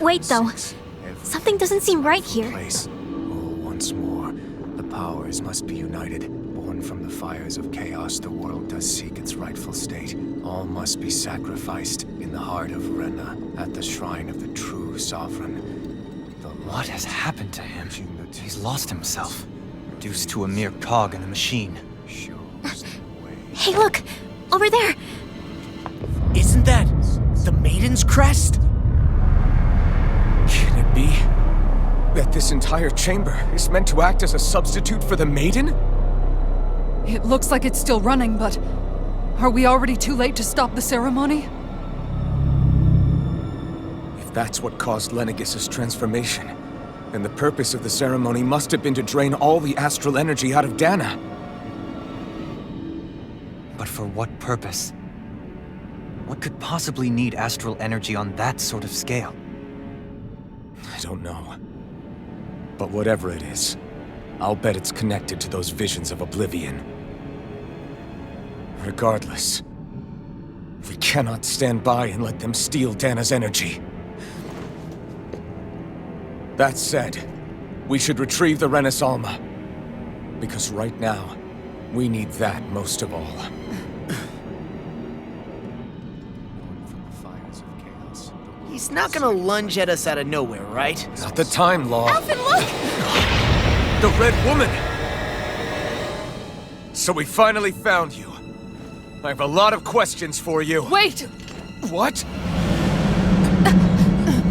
S5: Wait, though. Something doesn't seem right here.
S9: Once more, the powers must be united. Born from the fires of chaos, the world does seek its rightful state. All must be sacrificed in the heart of Rena, at the shrine of the true sovereign.
S3: What has happened to him? He's lost himself, reduced to a mere cog in the machine.
S5: Hey, look! Over there!
S4: Isn't that the Maiden's crest?
S2: Can it be that this entire chamber is meant to act as a substitute for the Maiden?
S6: It looks like it's still running, but are we already too late to stop the ceremony?
S2: If that's what caused Lenegis' transformation, then the purpose of the ceremony must have been to drain all the astral energy out of Dana.
S3: But for what purpose? What could possibly need astral energy on that sort of scale?
S2: I don't know. But whatever it is, I'll bet it's connected to those visions of oblivion. Regardless, we cannot stand by and let them steal Dana's energy. That said, we should retrieve the Renis Alma. Because right now, we need that most of all.
S4: He's not gonna lunge at us out of nowhere, right?
S2: Not the time, Law.
S5: Alphen, look!
S2: The Red Woman! So we finally found you. I have a lot of questions for you.
S6: Wait!
S2: What?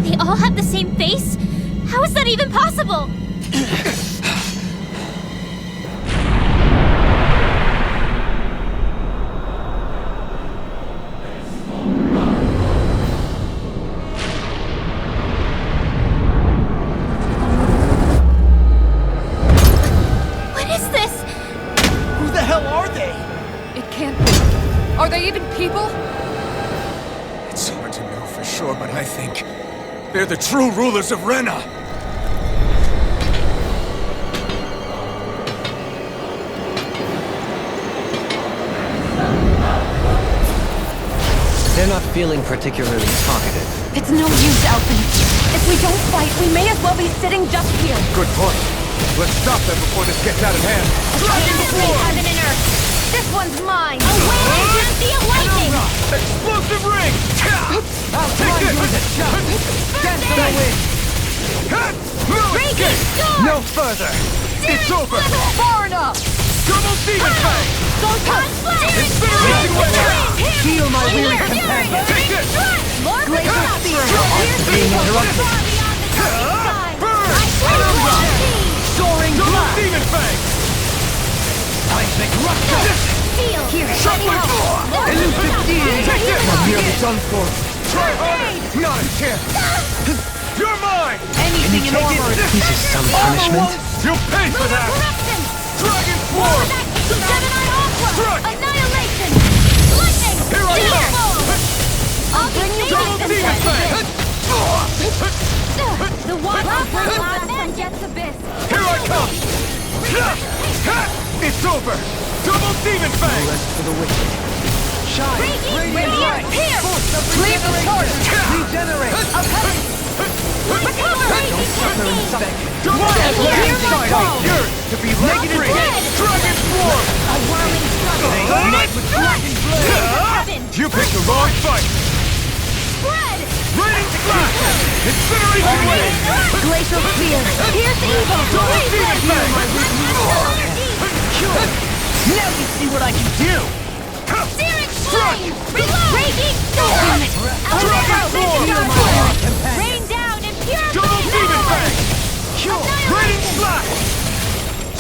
S5: They all have the same face? How is that even possible? What is this?
S4: Who the hell are they?
S6: It can't be. Are they even people?
S2: It's hard to know for sure, but I think they're the true rulers of Rena.
S3: They're not feeling particularly talkative.
S1: It's no use, Alphen. If we don't fight, we may as well be sitting just here.
S2: Good point. Let's stop them before this gets out of hand.
S1: Heaven and earth. This one's mine.
S5: Away from the lightning!
S2: Explosive ring!
S3: I'll try you with a shot! Dance on the wind!
S5: Break it!
S3: No further!
S2: It's over!
S6: Far enough!
S2: Double demon fang!
S3: Incineration weapon! Heal my weary companion!
S2: Take this!
S3: Glacier spear! Being interrupted! Soaring
S2: Double
S3: blast!
S2: demon fang!
S3: Seismic rupture!
S5: Here,
S2: Sharply!
S3: Elusive steel!
S2: I'm nearly done for. Try harder! Not a chance! You're mine!
S3: Anything in armor! This is some punishment.
S2: You'll pay for that!
S5: Corruption!
S2: Dragon Swarm!
S5: Gemini Aqua!
S2: Strike!
S5: Annihilation! Lightning!
S2: Here I come!
S5: I'll bring you
S2: Double
S5: back
S2: Demon Fang!
S5: The water blast from Jet's abyss!
S2: Here I come! It's over! Double Demon Fang!
S3: For the wicked. Shine!
S5: Radiant light! Here!
S3: Leave the torch! Regenerate!
S5: Recover!
S3: Suffer in second.
S2: Double
S5: Here my call!
S2: Yours to be negative Dragon Swarm!
S5: A whirling struggle! Heaven!
S2: You picked the wrong fight!
S5: Spread!
S2: Raining Splash! Incineration Wave!
S5: Glacial Spear! Pierce evil!
S2: Double Demon Fang!
S4: Now you see what I can do!
S5: Searing flame! Raging storm!
S2: Dragon Swarm!
S5: Rain down and purify
S2: Double Demon Fang!
S5: Annihilation!
S2: Raining Slash!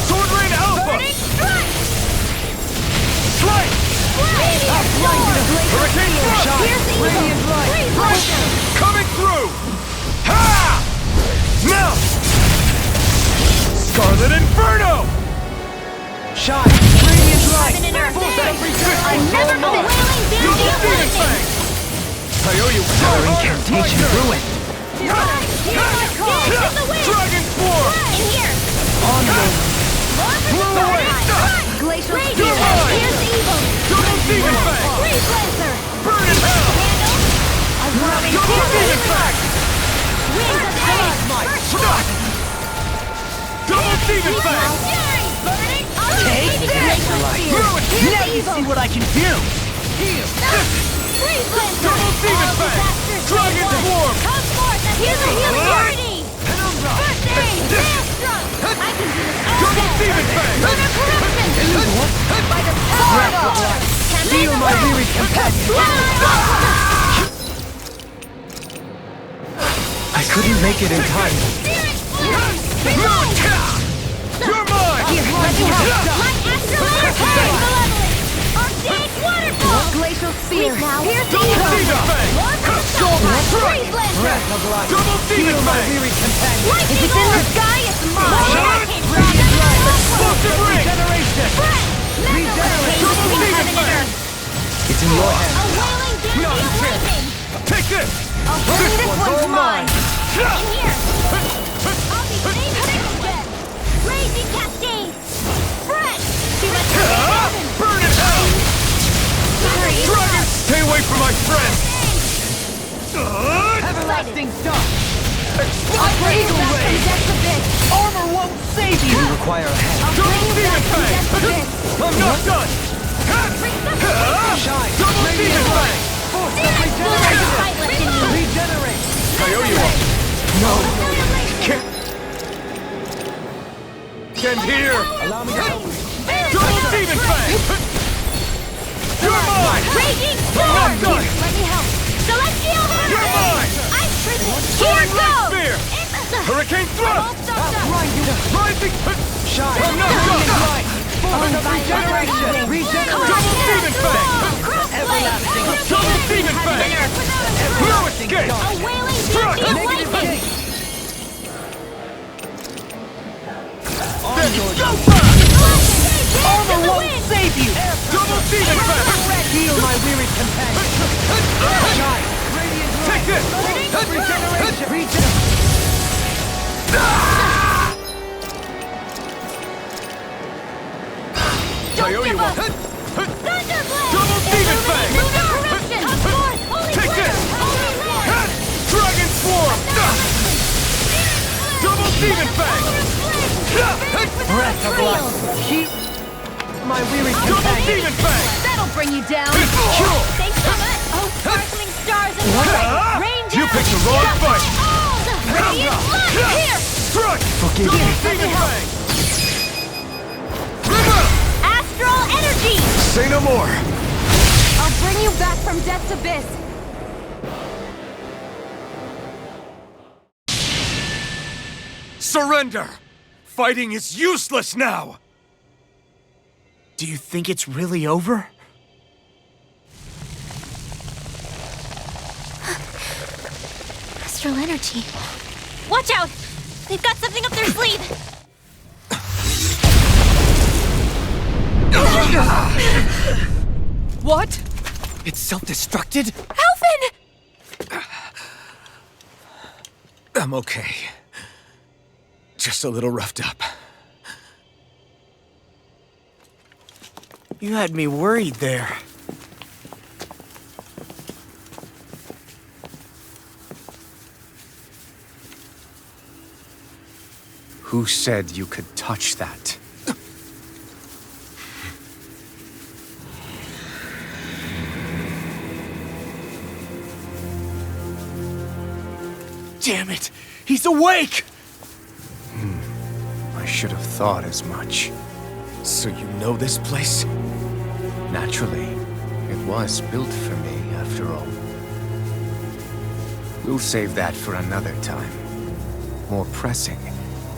S2: Sword Rain Alpha!
S5: Burning strike!
S2: Strike!
S5: Radiant storm!
S2: Hurricane Thrust!
S5: Pierce evil! Freeze lightning!
S2: Coming through! Ha! Now! Scarlet Inferno!
S3: Shine! Radiant light!
S5: Heaven and earth!
S2: Resistance!
S5: I'm never a wailing banshee
S2: Double
S5: of
S2: Demon
S5: lightning!
S2: Fang! I owe you
S3: Our incantation ruined.
S5: Hear my call! Get the wind!
S2: Dragon Swarm!
S5: In here!
S3: Onward!
S2: Blow away!
S5: Glacial
S2: You're
S5: Spear!
S2: mine!
S5: Pierce evil!
S2: Double Demon Fang!
S5: Freeze Lancer!
S2: Burn in hell!
S5: A whirling
S2: Double Demon
S5: storm!
S2: Fang!
S5: Winds of hell!
S2: Double Demon Fang!
S5: Fury! Burning!
S4: Take
S5: this!
S4: Now you see what I can do!
S5: Freeze Lancer!
S2: Double Demon
S5: All
S2: Fang!
S5: disasters
S2: Dragon
S5: made one.
S2: Swarm!
S5: Come forth and hear the healing journey! First aid! Maelstrom! I can do this all
S2: Double
S5: day!
S2: Demon Fang!
S5: Lunar corruption! By the power of all!
S3: Feel my weary companion! I couldn't make it in time.
S2: You're mine!
S5: My astral attack! Malevolent! Archaic waterfall!
S6: Glacial Spear!
S5: Pierce
S2: Double
S5: evil!
S2: Demon Fang!
S5: Freeze Lancer!
S3: Breath of life!
S2: Double Demon
S3: Feel my
S2: Fang!
S3: weary companion!
S5: Lightning
S6: If it's in the sky, it's mine!
S5: Hurricane
S3: Radiant light!
S2: Explosive Ring!
S3: Regeneration!
S2: Double Demon Fang!
S3: It's in your hands.
S5: A wailing banshee of lightning!
S2: Take this!
S5: This one's mine! In
S2: Ha!
S5: here! I'll be safe again! Raging cascade! Spread! To the heaven!
S2: Burn in hell! Dragon! Stay away from my friend!
S3: Everlasting dust!
S2: Eagle Ray!
S4: Armor won't save you!
S3: We require a hand.
S2: Double Demon Fang! I'm not done!
S3: Shine!
S2: Double Demon Fang!
S3: Regenerate!
S2: I owe you one. No! Can't hear!
S3: Allow me to help you.
S2: Double Demon Fang! You're mine!
S5: Raging
S2: I'm
S5: storm!
S2: not done!
S5: Let me help! Celestial
S2: You're
S5: Hurricane!
S2: mine!
S5: Ice prison!
S2: Sword
S5: Here
S2: Red
S5: goes!
S2: Spear! Hurricane Thrust! Rising!
S3: Shine!
S2: I'm not done!
S3: Light! Force of regeneration!
S2: Double Demon Fang!
S5: Crossblade!
S2: Double Demon Fang! No escape!
S5: A wailing
S2: Struck!
S5: banshee of lightning!
S2: Then go back!
S4: Armor won't save you!
S2: Double Demon Fang!
S3: Heal my weary companion! Shine! Radiant light!
S2: Take this!
S3: Regeneration! Regeneration!
S2: I owe you one!
S5: Thunderblade!
S2: Double Demon Fang!
S5: Lunar corruption! Come forth! Holy
S2: Take
S5: flare!
S2: this!
S5: Holy flare!
S2: Dragon Swarm! Double Demon Fang!
S3: Breath of life! Keep my weary
S2: Double
S3: companion!
S2: Demon Fang!
S5: That'll bring you down!
S2: Cool!
S5: Thanks so much! Oh, sparkling stars and light! Rain down!
S2: You picked the wrong fight!
S5: Radiant flood! Here!
S2: Strike!
S3: Forgive me!
S2: Double Demon Fang!
S5: Astral energy!
S2: Say no more!
S5: I'll bring you back from death's abyss!
S2: Surrender! Fighting is useless now!
S4: Do you think it's really over?
S5: ancestral energy. Watch out! They've got something up their sleeve!
S6: What?
S3: It's self-destructed?
S5: Alvin!
S2: I'm okay. Just a little roughed up.
S4: You had me worried there.
S9: Who said you could touch that?
S4: Damn it! He's awake!
S9: I should have thought as much.
S2: So you know this place?
S9: Naturally, it was built for me, after all. We'll save that for another time. More pressing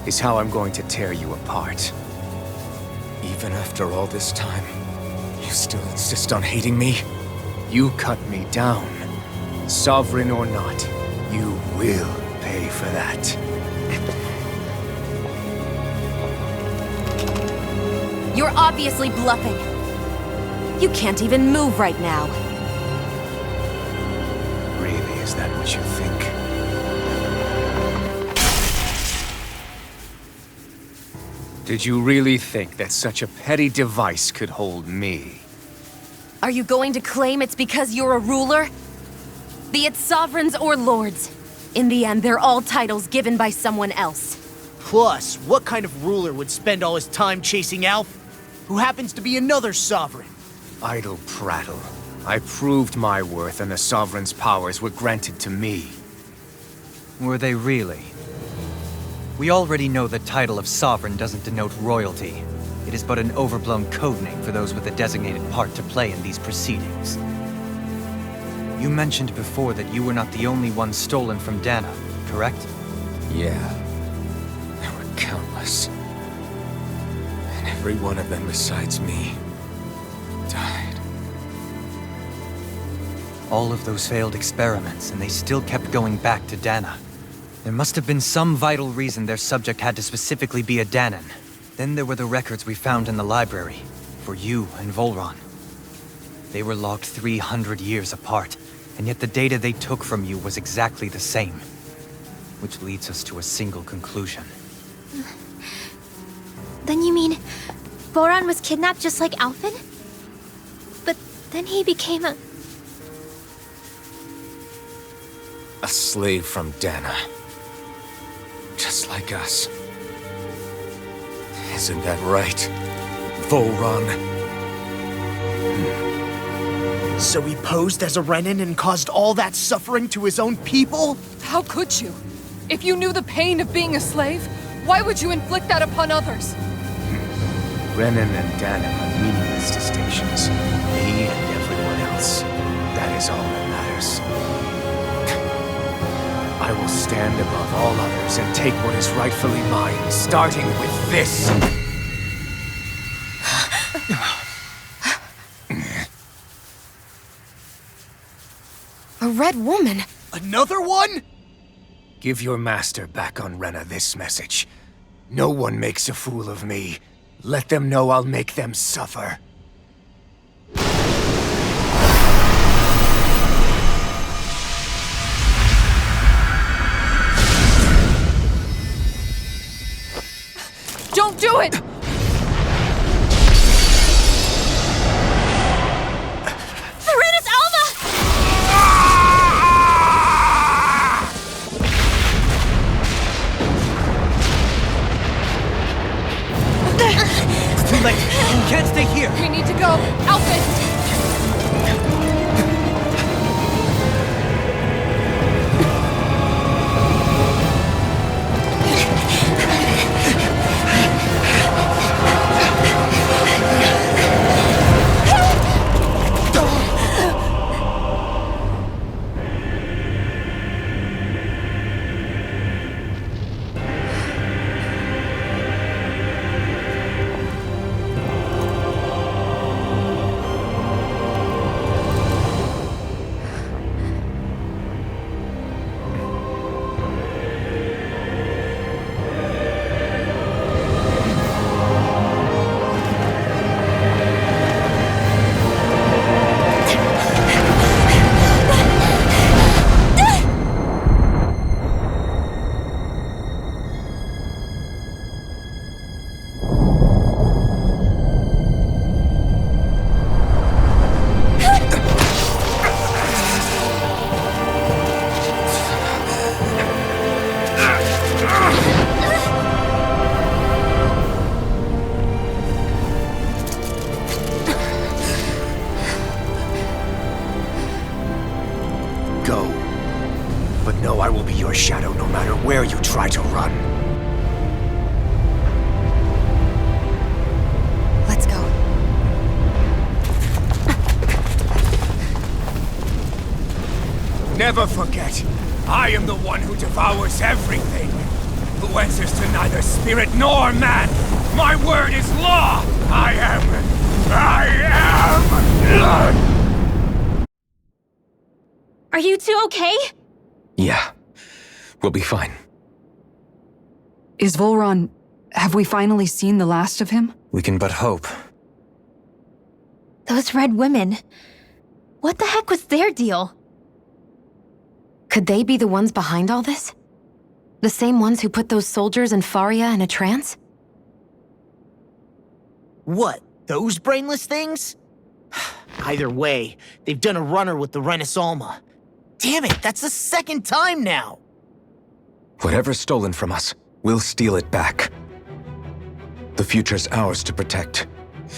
S9: is how I'm going to tear you apart.
S2: Even after all this time, you still insist on hating me?
S9: You cut me down. Sovereign or not, you will pay for that.
S7: You're obviously bluffing. You can't even move right now.
S9: Really, is that what you think? Did you really think that such a petty device could hold me?
S7: Are you going to claim it's because you're a ruler? Be it sovereigns or lords. In the end, they're all titles given by someone else.
S4: Plus, what kind of ruler would spend all his time chasing Alf, who happens to be another sovereign?
S9: Idle prattle. I proved my worth and the Sovereign's powers were granted to me.
S3: Were they really? We already know the title of Sovereign doesn't denote royalty. It is but an overblown codename for those with a designated part to play in these proceedings. You mentioned before that you were not the only one stolen from Dana, correct?
S2: Yeah. There were countless. And every one of them besides me died.
S3: All of those failed experiments, and they still kept going back to Dana. There must have been some vital reason their subject had to specifically be a Danan. Then there were the records we found in the library, for you and Volron. They were logged 300 years apart, and yet the data they took from you was exactly the same. Which leads us to a single conclusion.
S5: Then you mean Boron was kidnapped just like Alvin? But then he became a
S2: slave from Dana. Just like us. Isn't that right, Volron?
S4: So he posed as a Renin and caused all that suffering to his own people?
S6: How could you? If you knew the pain of being a slave, why would you inflict that upon others?
S9: Renin and Dana are meaningless distinctions. Me and everyone else. That is all that matters. I will stand above all others and take what is rightfully mine, starting with this.
S7: A red woman?
S4: Another one?
S9: Give your master back on Renna this message. No one makes a fool of me. Let them know I'll make them suffer.
S6: Don't do it!
S5: Serenus Alva!
S3: It's too late! You can't stay here!
S6: We need to go! Alvin!
S9: your shadow no matter where you try to run.
S8: Let's go.
S9: Never forget, I am the one who devours everything. Who answers to neither spirit nor man. My word is law! I am...
S5: Are you two okay?
S2: Yeah, we'll be fine.
S6: Is Volron... have we finally seen the last of him?
S3: We can but hope.
S5: Those red women. What the heck was their deal?
S1: Could they be the ones behind all this? The same ones who put those soldiers in Faria in a trance?
S4: What, those brainless things? Either way, they've done a runner with the Renaissalma. Damn it, that's the second time now!
S2: Whatever's stolen from us, we'll steal it back. The future's ours to protect.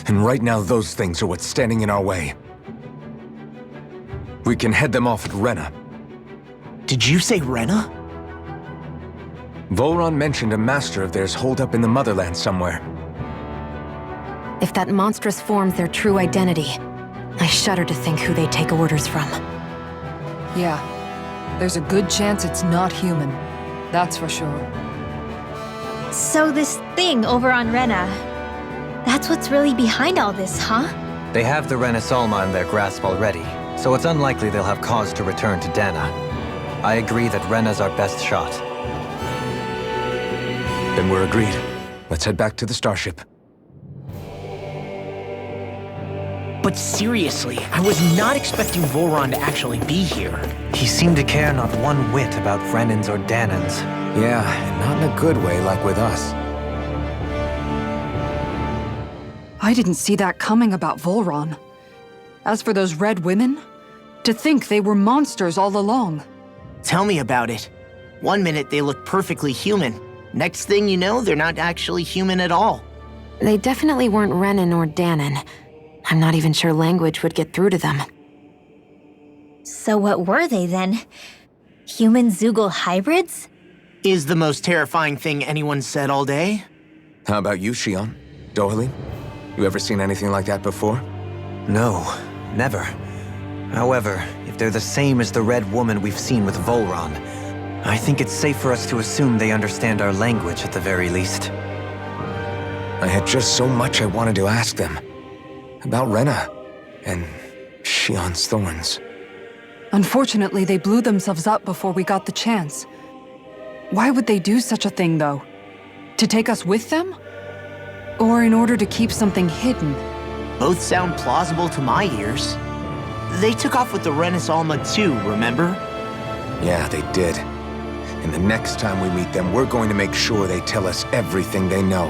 S2: And right now, those things are what's standing in our way. We can head them off at Rena.
S4: Did you say Rena?
S2: Volron mentioned a master of theirs holed up in the motherland somewhere.
S1: If that monstrous form's their true identity, I shudder to think who they take orders from.
S6: Yeah. There's a good chance it's not human. That's for sure.
S5: So this thing over on Rena, that's what's really behind all this, huh?
S3: They have the Renaissalma in their grasp already, so it's unlikely they'll have cause to return to Dana. I agree that Rena's our best shot.
S2: Then we're agreed. Let's head back to the starship.
S4: But seriously, I was not expecting Volron to actually be here.
S3: He seemed to care not one whit about Brennan's or Danan's.
S2: Yeah, and not in a good way like with us.
S6: I didn't see that coming about Volron. As for those red women, to think they were monsters all along.
S4: Tell me about it. One minute they look perfectly human. Next thing you know, they're not actually human at all.
S1: They definitely weren't Renan or Danon. I'm not even sure language would get through to them.
S5: So what were they then? Human Zoogle hybrids?
S4: Is the most terrifying thing anyone said all day?
S2: How about you, Shion? Dohalim? You ever seen anything like that before?
S3: No, never. However, if they're the same as the red woman we've seen with Volron, I think it's safe for us to assume they understand our language at the very least.
S2: I had just so much I wanted to ask them. About Rena, and Shion's thorns.
S6: Unfortunately, they blew themselves up before we got the chance. Why would they do such a thing, though? To take us with them? Or in order to keep something hidden?
S4: Both sound plausible to my ears. They took off with the Renaissalma too, remember?
S2: Yeah, they did. And the next time we meet them, we're going to make sure they tell us everything they know.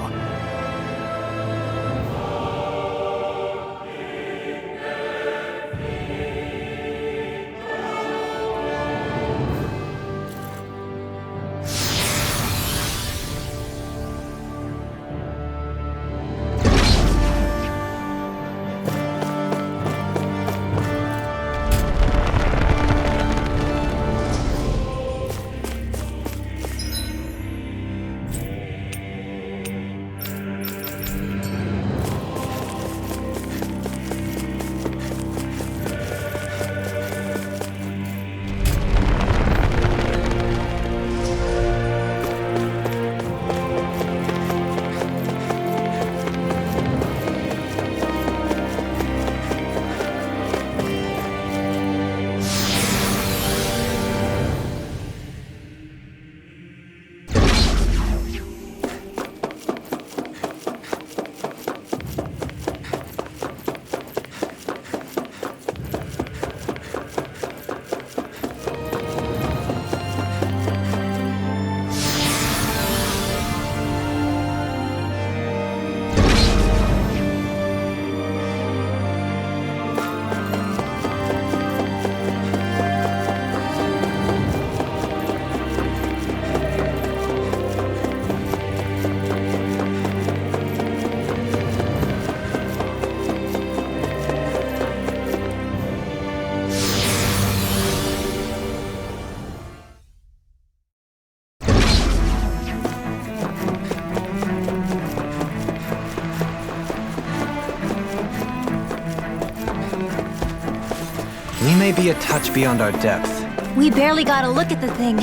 S3: may be a touch beyond our depth.
S5: We barely got a look at the thing.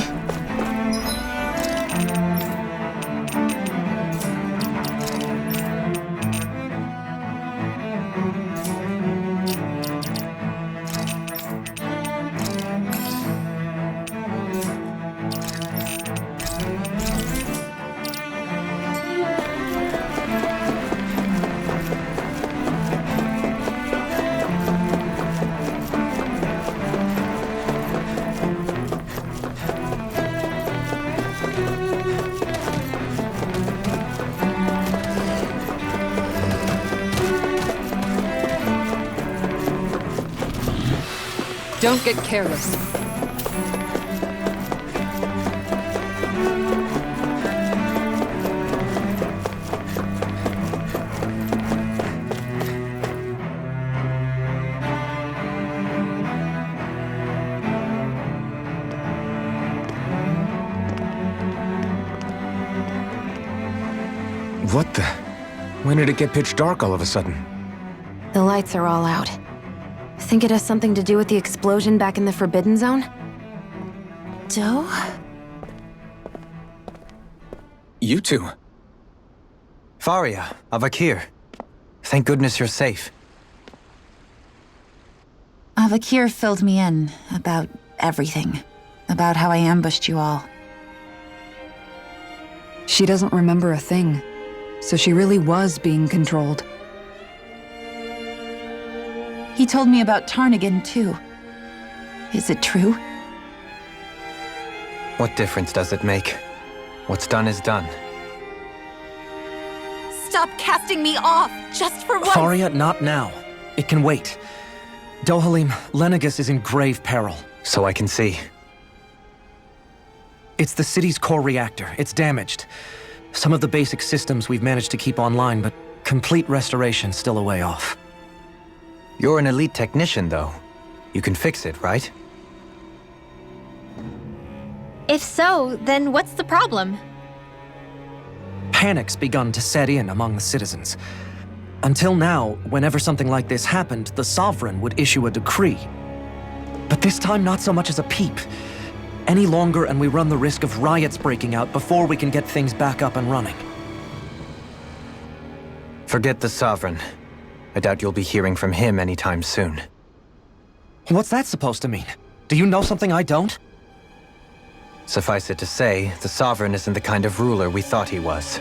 S6: Don't get careless.
S2: What the? When did it get pitch dark all of a sudden?
S1: The lights are all out. Think it has something to do with the explosion back in the Forbidden Zone?
S5: Doe?
S2: You two.
S3: Faria, Avakir. Thank goodness you're safe.
S10: Avakir filled me in about everything. About how I ambushed you all.
S6: She doesn't remember a thing, so she really was being controlled.
S10: He told me about Tarnigan, too. Is it true?
S3: What difference does it make? What's done is done.
S7: Stop casting me off, just for once!
S11: Faria, not now. It can wait. Dohalim, Lenegus is in grave peril.
S3: So I can see.
S11: It's the city's core reactor. It's damaged. Some of the basic systems we've managed to keep online, but complete restoration's still a way off.
S3: You're an elite technician, though. You can fix it, right?
S5: If so, then what's the problem?
S11: Panic's begun to set in among the citizens. Until now, whenever something like this happened, the Sovereign would issue a decree. But this time, not so much as a peep. Any longer and we run the risk of riots breaking out before we can get things back up and running.
S3: Forget the Sovereign. I doubt you'll be hearing from him anytime soon.
S11: What's that supposed to mean? Do you know something I don't?
S3: Suffice it to say, the Sovereign isn't the kind of ruler we thought he was.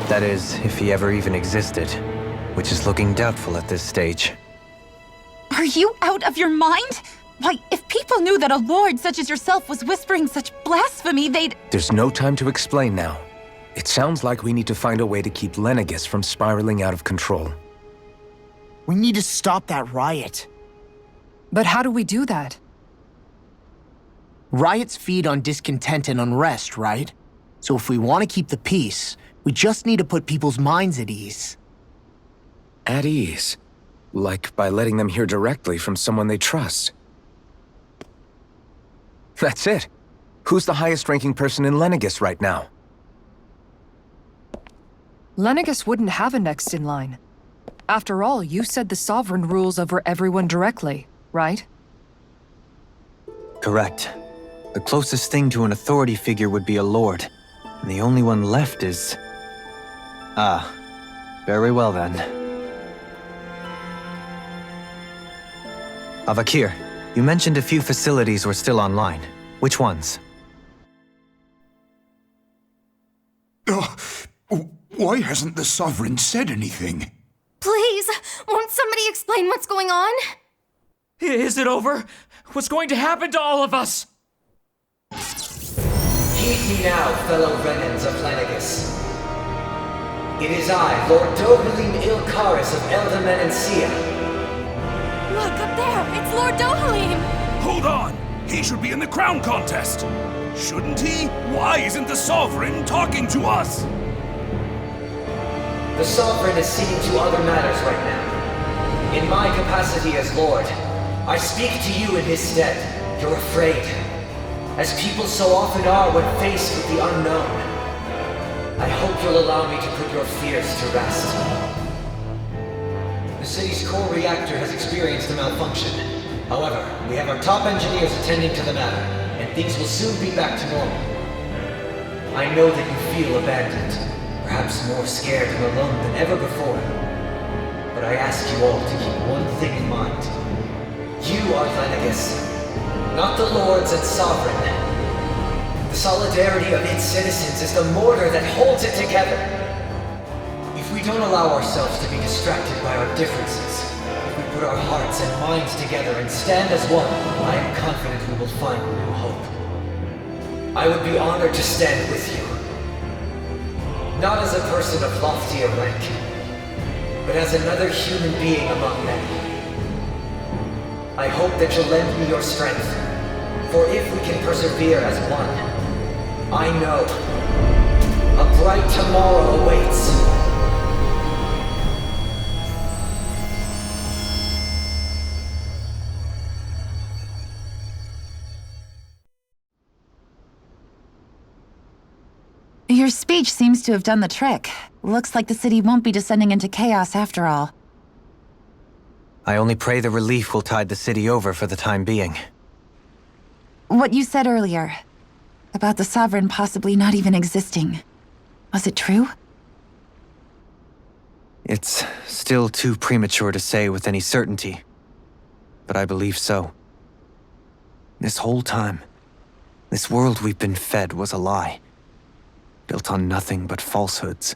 S3: That is, if he ever even existed, which is looking doubtful at this stage.
S10: Are you out of your mind? Why, if people knew that a lord such as yourself was whispering such blasphemy, they'd—
S2: There's no time to explain now. It sounds like we need to find a way to keep Lenegus from spiraling out of control.
S4: We need to stop that riot.
S6: But how do we do that?
S4: Riots feed on discontent and unrest, right? So if we want to keep the peace, we just need to put people's minds at ease.
S2: At ease? Like by letting them hear directly from someone they trust. That's it. Who's the highest-ranking person in Lenegus right now?
S6: Lenegus wouldn't have a next in line. After all, you said the Sovereign rules over everyone directly, right?
S3: Correct. The closest thing to an authority figure would be a lord. And the only one left is... Ah, very well then. Avakir, you mentioned a few facilities were still online. Which ones?
S12: Why hasn't the Sovereign said anything?
S7: Please, won't somebody explain what's going on?
S13: Is it over? What's going to happen to all of us?
S14: Heed me now, fellow Renans of Lenegus. It is I, Lord Dohalim Ilkaris of Elda Menancia.
S7: Look, up there! It's Lord Dohalim!
S12: Hold on! He should be in the crown contest! Shouldn't he? Why isn't the Sovereign talking to us?
S14: The Sovereign is seeing to other matters right now. In my capacity as Lord, I speak to you in his stead. You're afraid, as people so often are when faced with the unknown. I hope you'll allow me to put your fears to rest. The city's core reactor has experienced a malfunction. However, we have our top engineers attending to the matter, and things will soon be back to normal. I know that you feel abandoned, perhaps more scared and alone than ever before. But I ask you all to keep one thing in mind. You are Lenegus, not the Lords and Sovereign. The solidarity of its citizens is the mortar that holds it together. If we don't allow ourselves to be distracted by our differences, if we put our hearts and minds together and stand as one, I am confident we will find new hope. I would be honored to stand with you. Not as a person of loftier rank, but as another human being among many. I hope that you'll lend me your strength, for if we can persevere as one, I know a bright tomorrow awaits.
S10: Your speech seems to have done the trick. Looks like the city won't be descending into chaos after all.
S3: I only pray the relief will tide the city over for the time being.
S10: What you said earlier, about the Sovereign possibly not even existing, was it true?
S3: It's still too premature to say with any certainty, but I believe so. This whole time, this world we've been fed was a lie, built on nothing but falsehoods.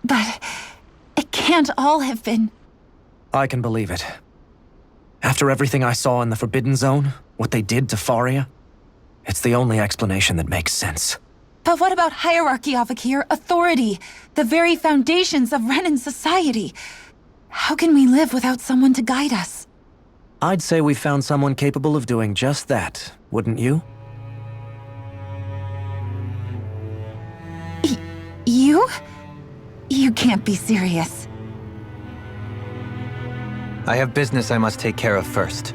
S10: But it can't all have been...
S11: I can believe it. After everything I saw in the Forbidden Zone, what they did to Faria, it's the only explanation that makes sense.
S10: But what about hierarchy, Avakir? Authority? The very foundations of Renan society? How can we live without someone to guide us?
S11: I'd say we found someone capable of doing just that, wouldn't you?
S10: You? You can't be serious.
S3: I have business I must take care of first.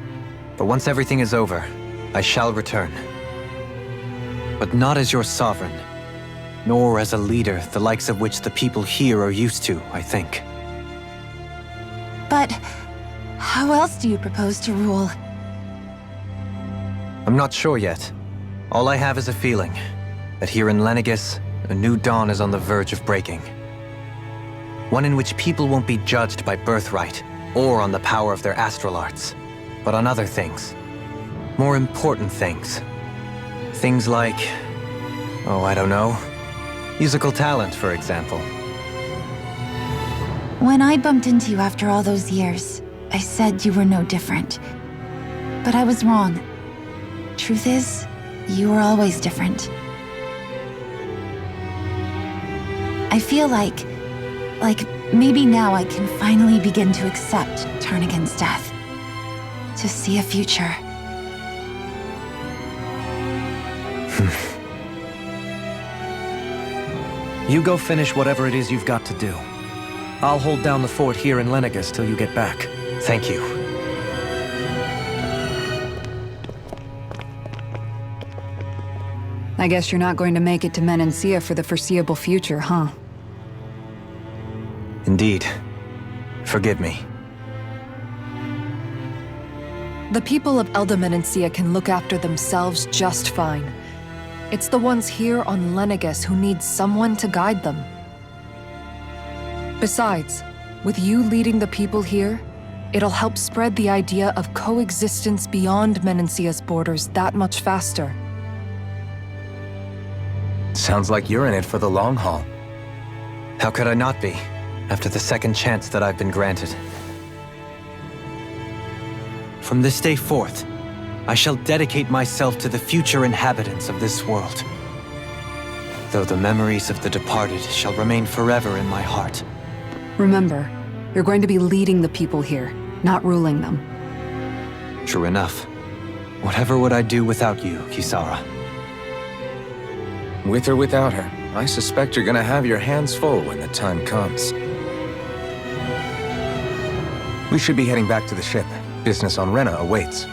S3: But once everything is over, I shall return. But not as your sovereign, nor as a leader the likes of which the people here are used to, I think.
S10: But how else do you propose to rule?
S3: I'm not sure yet. All I have is a feeling that here in Lenegus, a new dawn is on the verge of breaking. One in which people won't be judged by birthright or on the power of their astral arts, but on other things. More important things. Things like, oh, I don't know, musical talent, for example.
S10: When I bumped into you after all those years, I said you were no different. But I was wrong. Truth is, you were always different. I feel like maybe now I can finally begin to accept Turnagain's death. To see a future.
S11: You go finish whatever it is you've got to do. I'll hold down the fort here in Lenegus till you get back.
S3: Thank you.
S6: I guess you're not going to make it to Menancia for the foreseeable future, huh?
S3: Indeed. Forgive me.
S15: The people of Elda Menancia can look after themselves just fine. It's the ones here on Lenegus who need someone to guide them. Besides, with you leading the people here, it'll help spread the idea of coexistence beyond Menancia's borders that much faster.
S2: Sounds like you're in it for the long haul.
S3: How could I not be, after the second chance that I've been granted? From this day forth, I shall dedicate myself to the future inhabitants of this world. Though the memories of the departed shall remain forever in my heart.
S6: Remember, you're going to be leading the people here, not ruling them.
S3: True enough. Whatever would I do without you, Kisara?
S2: With or without her, I suspect you're gonna have your hands full when the time comes. We should be heading back to the ship. Business on Rena awaits.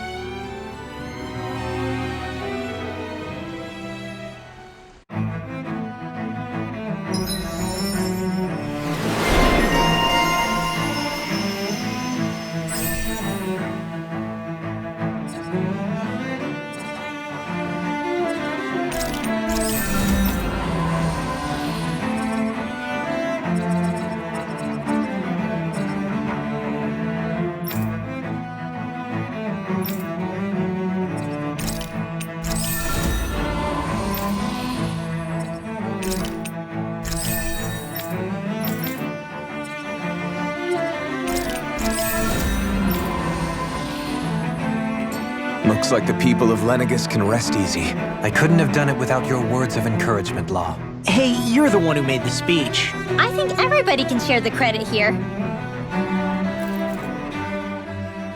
S2: Looks like the people of Lenegus can rest easy.
S3: I couldn't have done it without your words of encouragement, Law.
S4: Hey, you're the one who made the speech.
S5: I think everybody can share the credit here.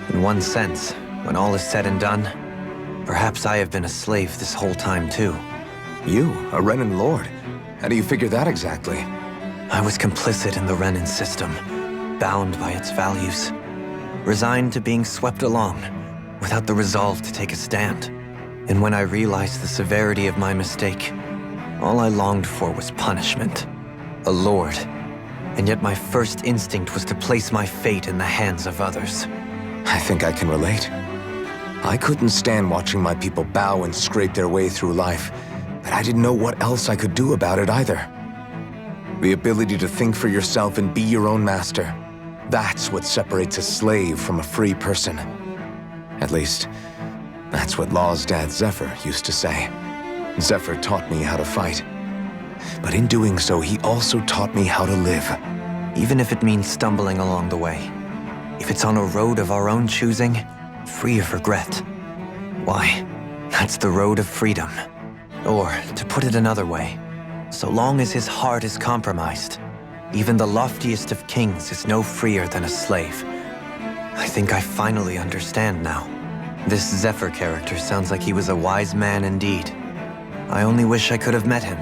S3: In one sense, when all is said and done, perhaps I have been a slave this whole time too.
S2: You, a Renan Lord? How do you figure that exactly?
S3: I was complicit in the Renan system, bound by its values, resigned to being swept along, without the resolve to take a stand. And when I realized the severity of my mistake, all I longed for was punishment. A lord. And yet my first instinct was to place my fate in the hands of others.
S2: I think I can relate. I couldn't stand watching my people bow and scrape their way through life, but I didn't know what else I could do about it either. The ability to think for yourself and be your own master. That's what separates a slave from a free person. At least, that's what Law's dad Zephyr used to say. Zephyr taught me how to fight. But in doing so, he also taught me how to live.
S3: Even if it means stumbling along the way. If it's on a road of our own choosing, free of regret. Why, that's the road of freedom. Or, to put it another way, so long as his heart is compromised, even the loftiest of kings is no freer than a slave. I think I finally understand now. This Zephyr character sounds like he was a wise man indeed. I only wish I could have met him.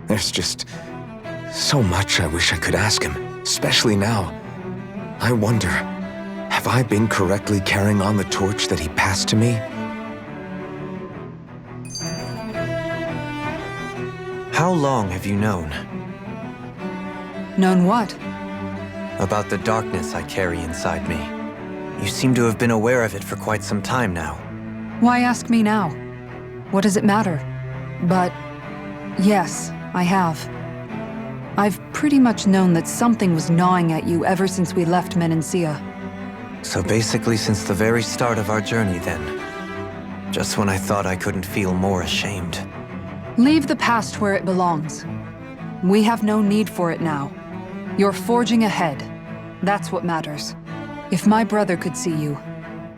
S2: There's just so much I wish I could ask him, especially now. I wonder, have I been correctly carrying on the torch that he passed to me?
S3: How long have you known?
S6: Known what?
S3: About the darkness I carry inside me. You seem to have been aware of it for quite some time now.
S6: Why ask me now? What does it matter? But yes, I have. I've pretty much known that something was gnawing at you ever since we left Menancia.
S3: So basically since the very start of our journey then. Just when I thought I couldn't feel more ashamed.
S6: Leave the past where it belongs. We have no need for it now. You're forging ahead. That's what matters. If my brother could see you,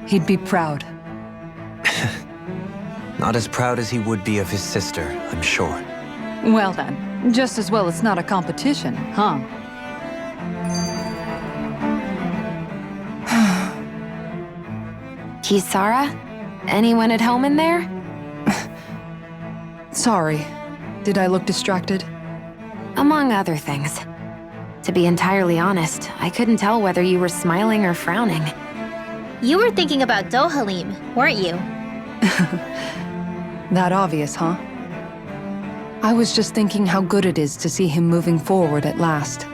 S6: he'd be proud.
S3: Not as proud as he would be of his sister, I'm sure.
S6: Well then, just as well it's not a competition, huh?
S1: Kisara? Anyone at home in there?
S6: Sorry. Did I look distracted?
S1: Among other things. To be entirely honest, I couldn't tell whether you were smiling or frowning.
S5: You were thinking about Dohalim, weren't you?
S6: That obvious, huh? I was just thinking how good it is to see him moving forward at last.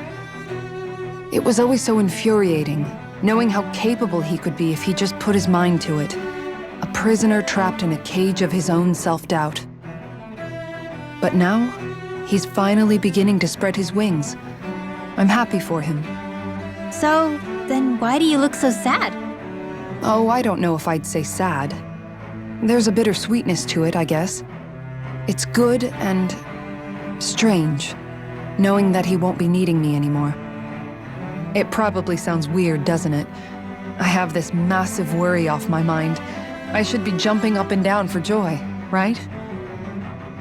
S6: It was always so infuriating, knowing how capable he could be if he just put his mind to it. A prisoner trapped in a cage of his own self-doubt. But now, he's finally beginning to spread his wings. I'm happy for him.
S5: So, then why do you look so sad?
S6: Oh, I don't know if I'd say sad. There's a bittersweetness to it, I guess. It's good and strange, knowing that he won't be needing me anymore. It probably sounds weird, doesn't it? I have this massive worry off my mind. I should be jumping up and down for joy, right?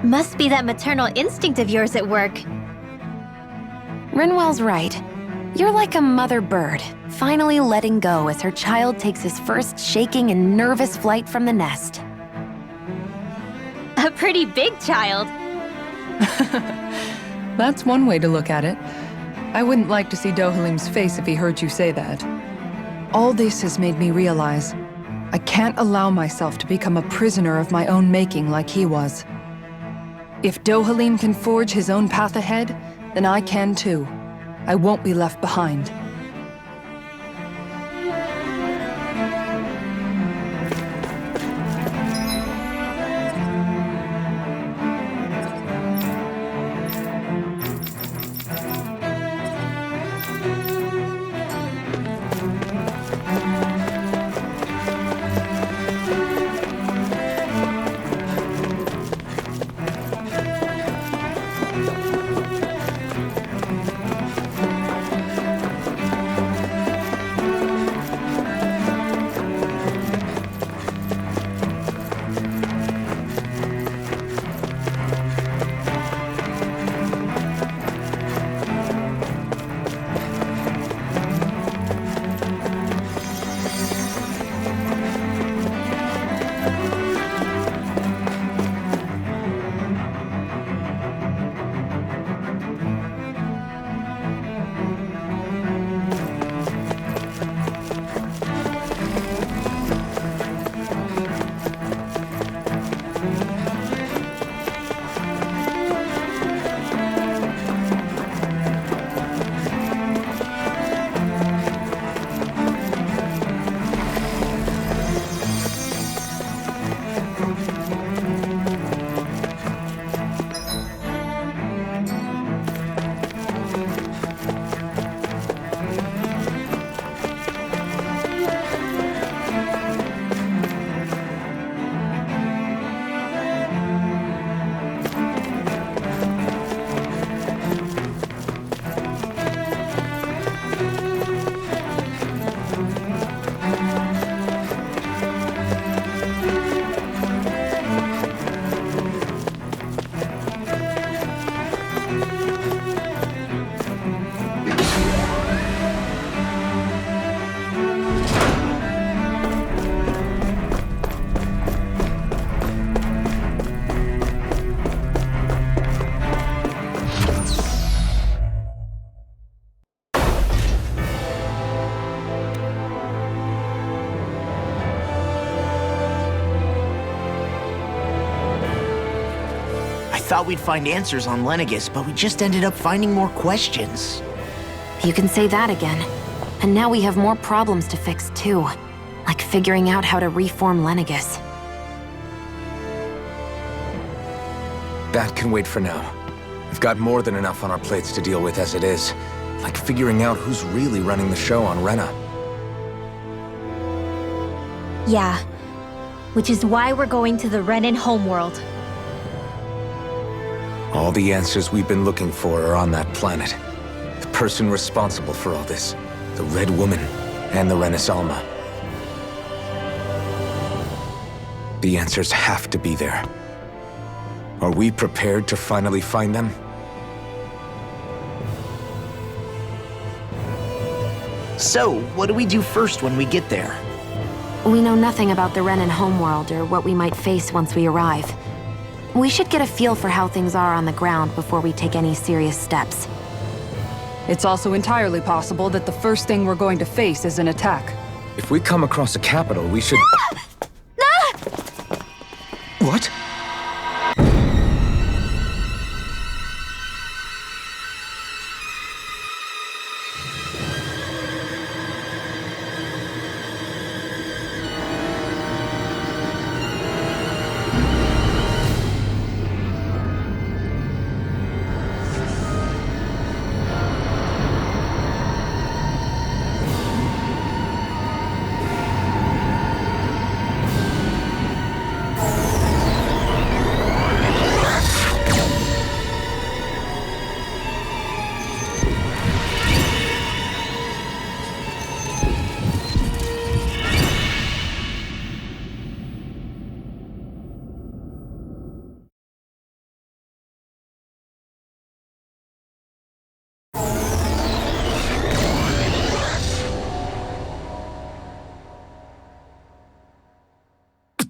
S5: Must be that maternal instinct of yours at work.
S1: Rinwell's right. You're like a mother bird, finally letting go as her child takes his first shaking and nervous flight from the nest.
S5: A pretty big child.
S6: That's one way to look at it. I wouldn't like to see Dohalim's face if he heard you say that. All this has made me realize I can't allow myself to become a prisoner of my own making like he was. If Dohalim can forge his own path ahead, then I can too. I won't be left behind.
S4: thought we'd find answers on Lenegis, but we just ended up finding more questions.
S1: You can say that again. And now we have more problems to fix, too. Like figuring out how to reform Lenegis.
S2: That can wait for now. We've got more than enough on our plates to deal with as it is. Like figuring out who's really running the show on Rena.
S5: Yeah. Which is why we're going to the Renan homeworld.
S2: All the answers we've been looking for are on that planet. The person responsible for all this. The Red Woman and the Renaissance. The answers have to be there. Are we prepared to finally find them?
S4: So, what do we do first when we get there?
S1: We know nothing about the Renan homeworld or what we might face once we arrive. We should get a feel for how things are on the ground before we take any serious steps.
S6: It's also entirely possible that the first thing we're going to face is an attack.
S2: If we come across a capital, we should... What?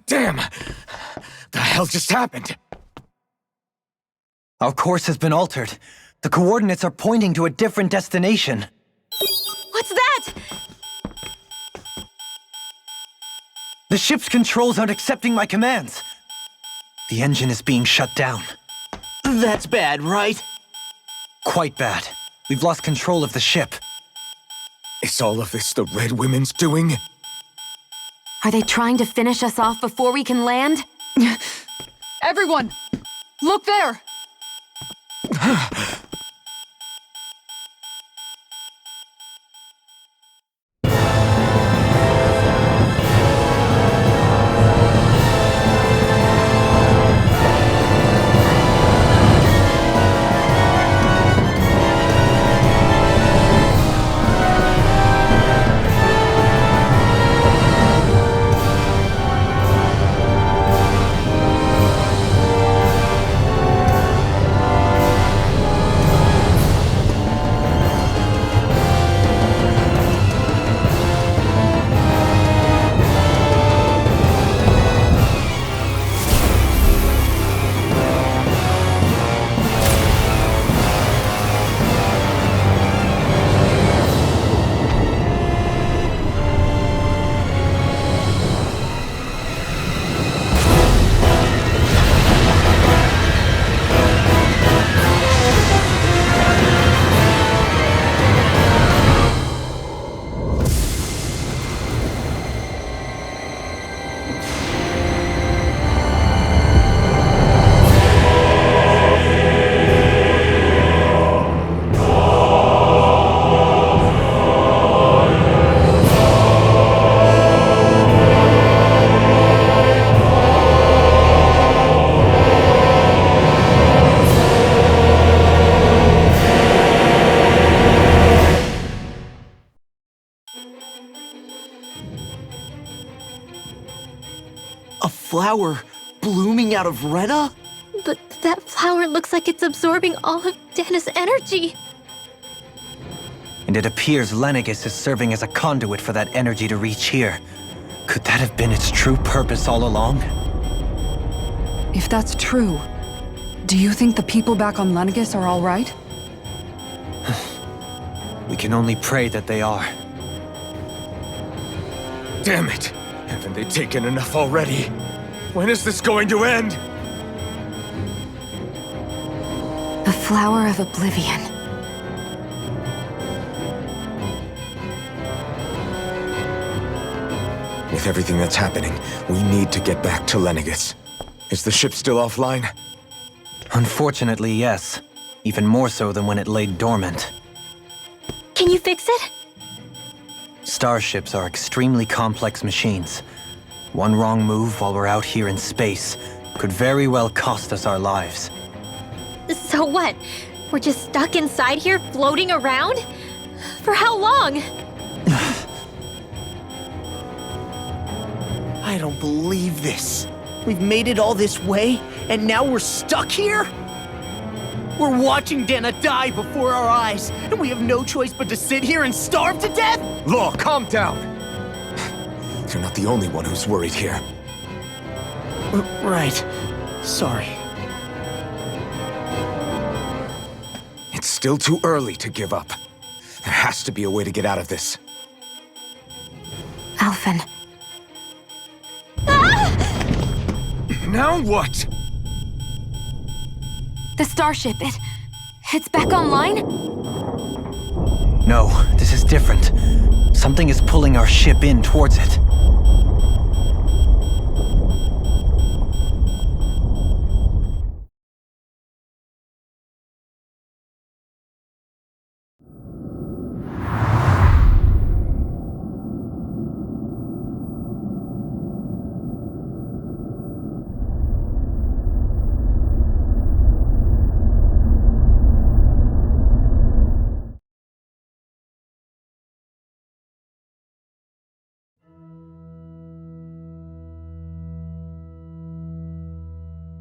S2: Damn! The hell just happened?
S3: Our course has been altered. The coordinates are pointing to a different destination.
S5: What's that?
S3: The ship's controls aren't accepting my commands. The engine is being shut down.
S4: That's bad, right?
S3: Quite bad. We've lost control of the ship.
S2: Is all of this the Red Women's doing?
S1: Are they trying to finish us off before we can land?
S6: Everyone! Look there!
S4: A flower blooming out of Rena?
S5: But that flower looks like it's absorbing all of Dana's energy.
S3: And it appears Lenegis is serving as a conduit for that energy to reach here. Could that have been its true purpose all along?
S6: If that's true, do you think the people back on Lenegis are all right?
S3: We can only pray that they are.
S2: Damn it! Haven't they taken enough already? When is this going to end?
S1: Flower of Oblivion.
S2: With everything that's happening, we need to get back to Lenegis. Is the ship still offline?
S3: Unfortunately, yes. Even more so than when it lay dormant.
S5: Can you fix it?
S3: Starships are extremely complex machines. One wrong move while we're out here in space could very well cost us our lives.
S5: So what? We're just stuck inside here, floating around? For how long?
S4: I don't believe this. We've made it all this way, and now we're stuck here? We're watching Dana die before our eyes, and we have no choice but to sit here and starve to death?
S2: Law, calm down! You're not the only one who's worried here.
S4: Right. Sorry.
S2: It's still too early to give up. There has to be a way to get out of this.
S1: Alphen.
S2: Now what?
S1: The starship, it's back online?
S3: No, this is different. Something is pulling our ship in towards it.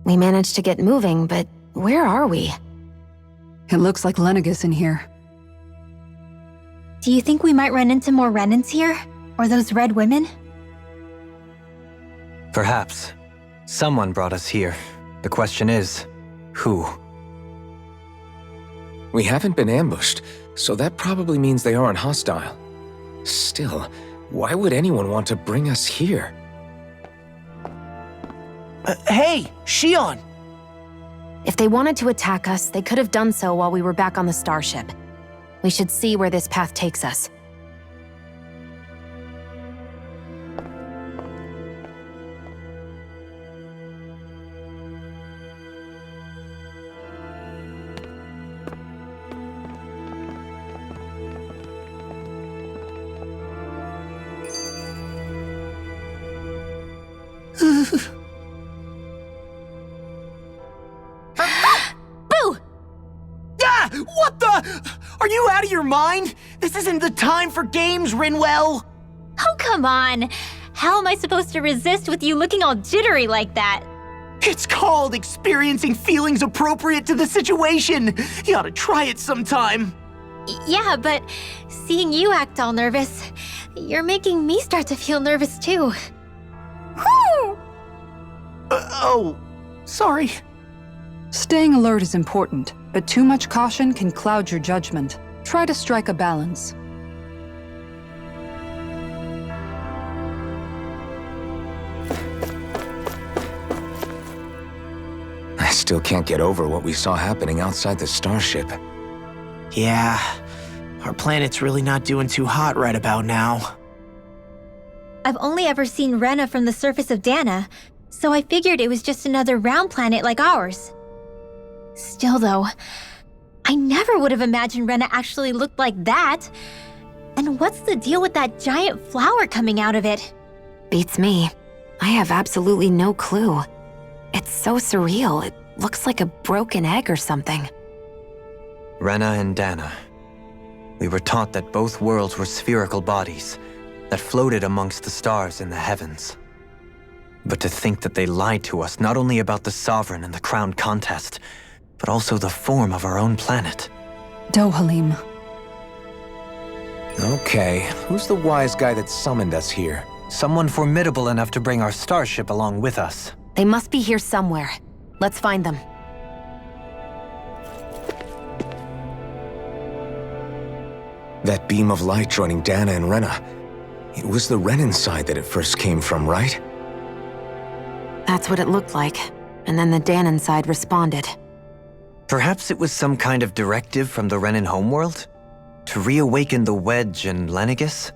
S1: We managed to get moving, but where are we?
S6: It looks like Lenegis in here.
S5: Do you think we might run into more Renans here? Or those red women?
S3: Perhaps. Someone brought us here. The question is, who?
S2: We haven't been ambushed, so that probably means they aren't hostile. Still, why would anyone want to bring us here?
S4: Hey, Shion!
S1: If they wanted to attack us, they could have done so while we were back on the starship. We should see where this path takes us.
S5: Boo!
S4: Ah! What the? Are you out of your mind? This isn't the time for games, Rinwell!
S5: Oh, come on. How am I supposed to resist with you looking all jittery like that?
S4: It's called experiencing feelings appropriate to the situation. You ought to try it sometime.
S5: Yeah, but seeing you act all nervous, you're making me start to feel nervous too.
S4: Oh, sorry.
S6: Staying alert is important, but too much caution can cloud your judgment. Try to strike a balance.
S2: I still can't get over what we saw happening outside the starship.
S4: Yeah, our planet's really not doing too hot right about now.
S5: I've only ever seen Rena from the surface of Dana, so I figured it was just another round planet like ours. Still though, I never would have imagined Rena actually looked like that. And what's the deal with that giant flower coming out of it?
S1: Beats me. I have absolutely no clue. It's so surreal. It looks like a broken egg or something.
S3: Rena and Dana. We were taught that both worlds were spherical bodies that floated amongst the stars in the heavens. But to think that they lied to us not only about the Sovereign and the Crown contest, but also the form of our own planet.
S6: Dohalim.
S2: Okay, who's the wise guy that summoned us here?
S3: Someone formidable enough to bring our starship along with us.
S1: They must be here somewhere. Let's find them.
S2: That beam of light joining Dana and Rena. It was the Renan side that it first came from, right?
S1: That's what it looked like. And then the Danon side responded.
S3: Perhaps it was some kind of directive from the Renan homeworld? To reawaken the Wedge and Lenegus?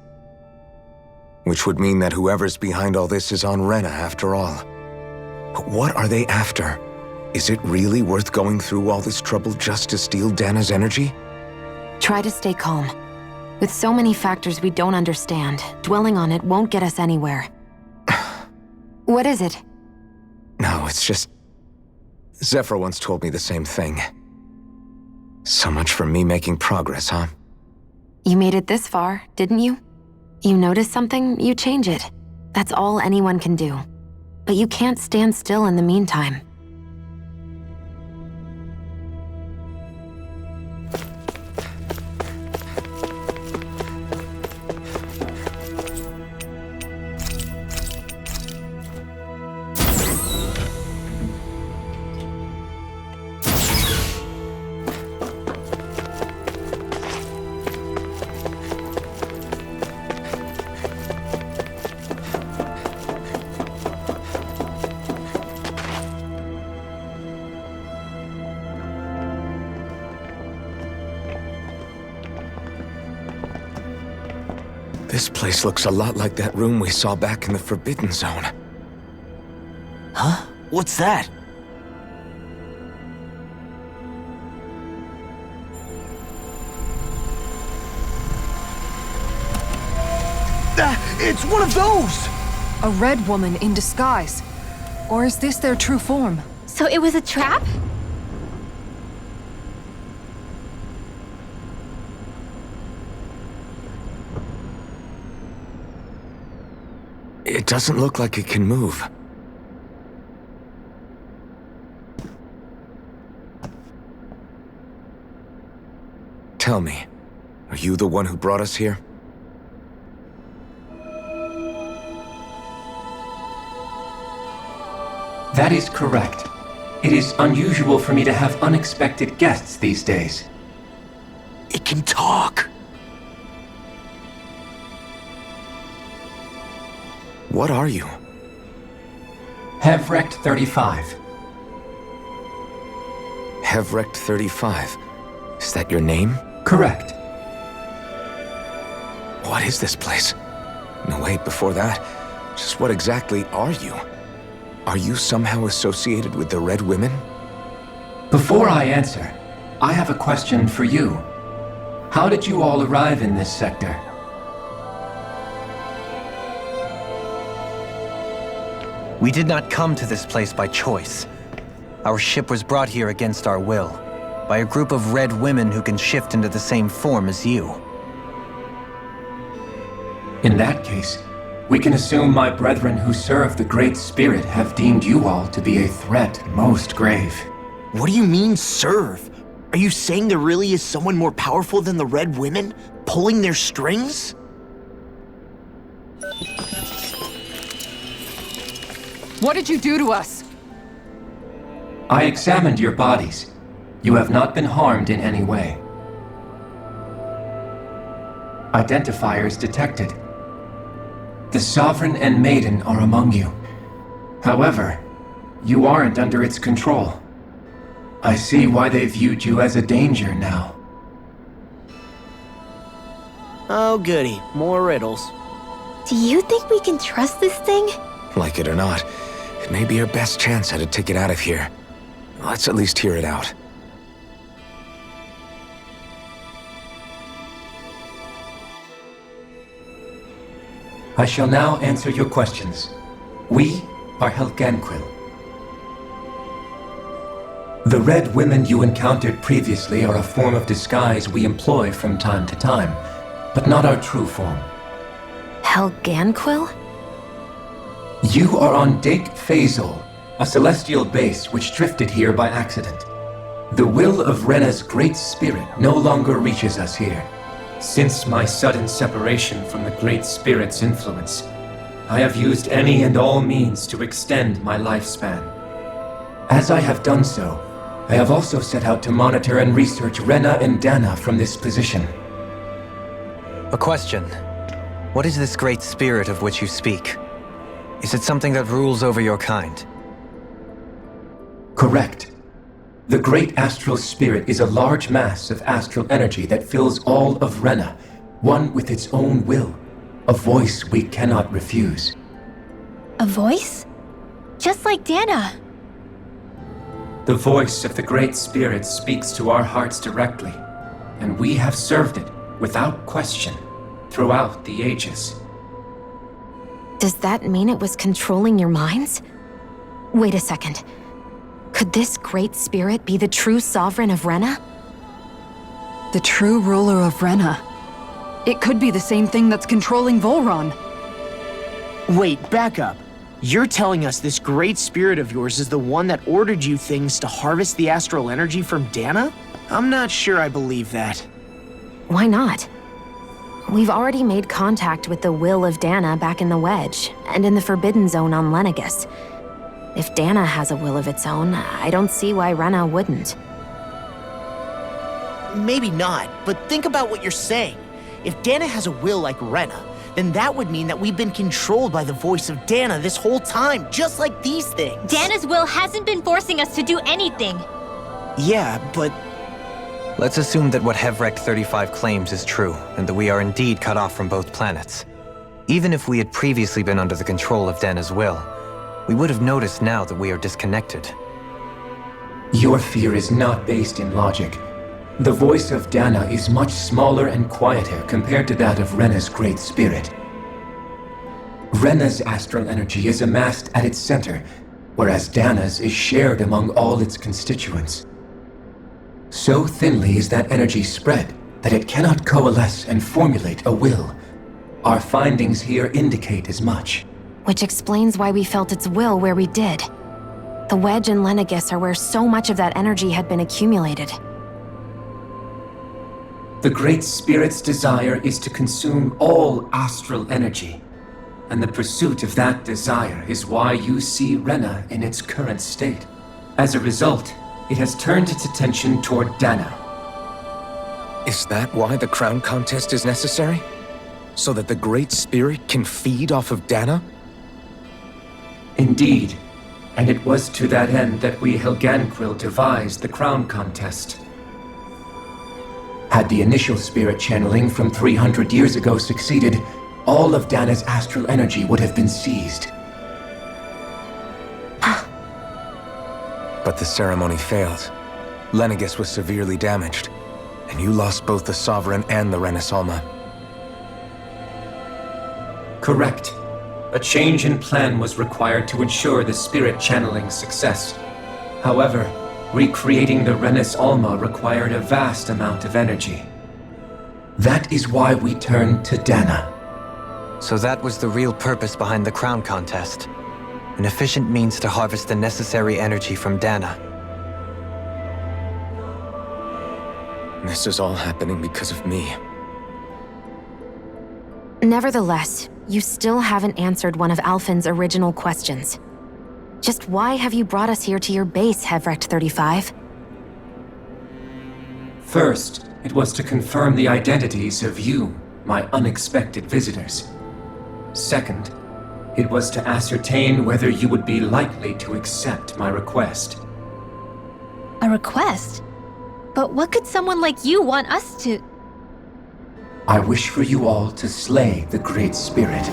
S2: Which would mean that whoever's behind all this is on Rena after all. But what are they after? Is it really worth going through all this trouble just to steal Dana's energy?
S1: Try to stay calm. With so many factors we don't understand, dwelling on it won't get us anywhere. What is it?
S2: No, it's just... Zephyr once told me the same thing. So much for me making progress, huh?
S1: You made it this far, didn't you? You notice something, you change it. That's all anyone can do. But you can't stand still in the meantime.
S2: This place looks a lot like that room we saw back in the Forbidden Zone.
S4: Huh? What's that? It's one of those!
S15: A red woman in disguise. Or is this their true form?
S5: So it was a trap?
S2: It doesn't look like it can move. Tell me, are you the one who brought us here?
S16: That is correct. It is unusual for me to have unexpected guests these days.
S4: It can talk.
S2: What are you?
S16: Hevrect 35.
S2: Hevrect 35. Is that your name?
S16: Correct.
S2: What is this place? No, wait, before that, just what exactly are you? Are you somehow associated with the Red Women?
S16: Before I answer, I have a question for you. How did you all arrive in this sector?
S3: We did not come to this place by choice. Our ship was brought here against our will, by a group of red women who can shift into the same form as you.
S16: In that case, we can assume my brethren who serve the Great Spirit have deemed you all to be a threat most grave.
S4: What do you mean, serve? Are you saying there really is someone more powerful than the Red Women, pulling their strings?
S6: What did you do to us?
S16: I examined your bodies. You have not been harmed in any way. Identifiers detected. The Sovereign and Maiden are among you. However, you aren't under its control. I see why they viewed you as a danger now.
S4: Oh goody, more riddles.
S5: Do you think we can trust this thing?
S2: Like it or not, it may be our best chance at a ticket out of here. Let's at least hear it out.
S16: I shall now answer your questions. We are Helganquil. The Red Women you encountered previously are a form of disguise we employ from time to time, but not our true form.
S1: Helganquil?
S16: You are on Dake Phasol, a celestial base which drifted here by accident. The will of Rena's Great Spirit no longer reaches us here. Since my sudden separation from the Great Spirit's influence, I have used any and all means to extend my lifespan. As I have done so, I have also set out to monitor and research Rena and Dana from this position.
S3: A question. What is this Great Spirit of which you speak? Is it something that rules over your kind?
S16: Correct. The great astral spirit is a large mass of astral energy that fills all of Rena, one with its own will, a voice we cannot refuse.
S5: A voice? Just like Dana.
S16: The voice of the Great Spirit speaks to our hearts directly, and we have served it without question throughout the ages.
S1: Does that mean it was controlling your minds? Wait a second. Could this Great Spirit be the true sovereign of Rena?
S6: The true ruler of Rena. It could be the same thing that's controlling Volron.
S4: Wait, back up. You're telling us this great spirit of yours is the one that ordered you things to harvest the astral energy from Dana? I'm not sure I believe that.
S1: Why not? We've already made contact with the will of Dana back in the Wedge, and in the Forbidden Zone on Lenegus. If Dana has a will of its own, I don't see why Rena wouldn't.
S4: Maybe not, but think about what you're saying. If Dana has a will like Rena, then that would mean that we've been controlled by the voice of Dana this whole time, just like these things.
S5: Dana's will hasn't been forcing us to do anything.
S4: Yeah, but...
S3: Let's assume that what Hevrect 35 claims is true, and that we are indeed cut off from both planets. Even if we had previously been under the control of Dana's will, we would have noticed now that we are disconnected.
S16: Your fear is not based in logic. The voice of Dana is much smaller and quieter compared to that of Rena's Great Spirit. Rena's astral energy is amassed at its center, whereas Dana's is shared among all its constituents. So thinly is that energy spread that it cannot coalesce and formulate a will. Our findings here indicate as much.
S1: Which explains why we felt its will where we did. The Wedge and Lenegus are where so much of that energy had been accumulated.
S16: The Great Spirit's desire is to consume all astral energy, and the pursuit of that desire is why you see Rena in its current state. As a result, it has turned its attention toward Dana.
S2: Is that why the crown contest is necessary? So that the Great Spirit can feed off of Dana?
S16: Indeed, and it was to that end that we Helganquil devised the crown contest. Had the initial spirit channeling from 300 years ago succeeded, all of Dana's astral energy would have been seized.
S2: But the ceremony failed. Lenegus was severely damaged, and you lost both the Sovereign and the Renasalma.
S16: Correct. A change in plan was required to ensure the spirit channeling's success. However, recreating the Renis Alma required a vast amount of energy. That is why we turned to Dana.
S3: So that was the real purpose behind the crown contest. An efficient means to harvest the necessary energy from Dana.
S2: This is all happening because of me.
S1: Nevertheless, you still haven't answered one of Alphen's original questions. Just why have you brought us here to your base, Hevrect 35?
S16: First, it was to confirm the identities of you, my unexpected visitors. Second, it was to ascertain whether you would be likely to accept my request.
S5: A request? But what could someone like you want us to...
S16: I wish for you all to slay the Great Spirit.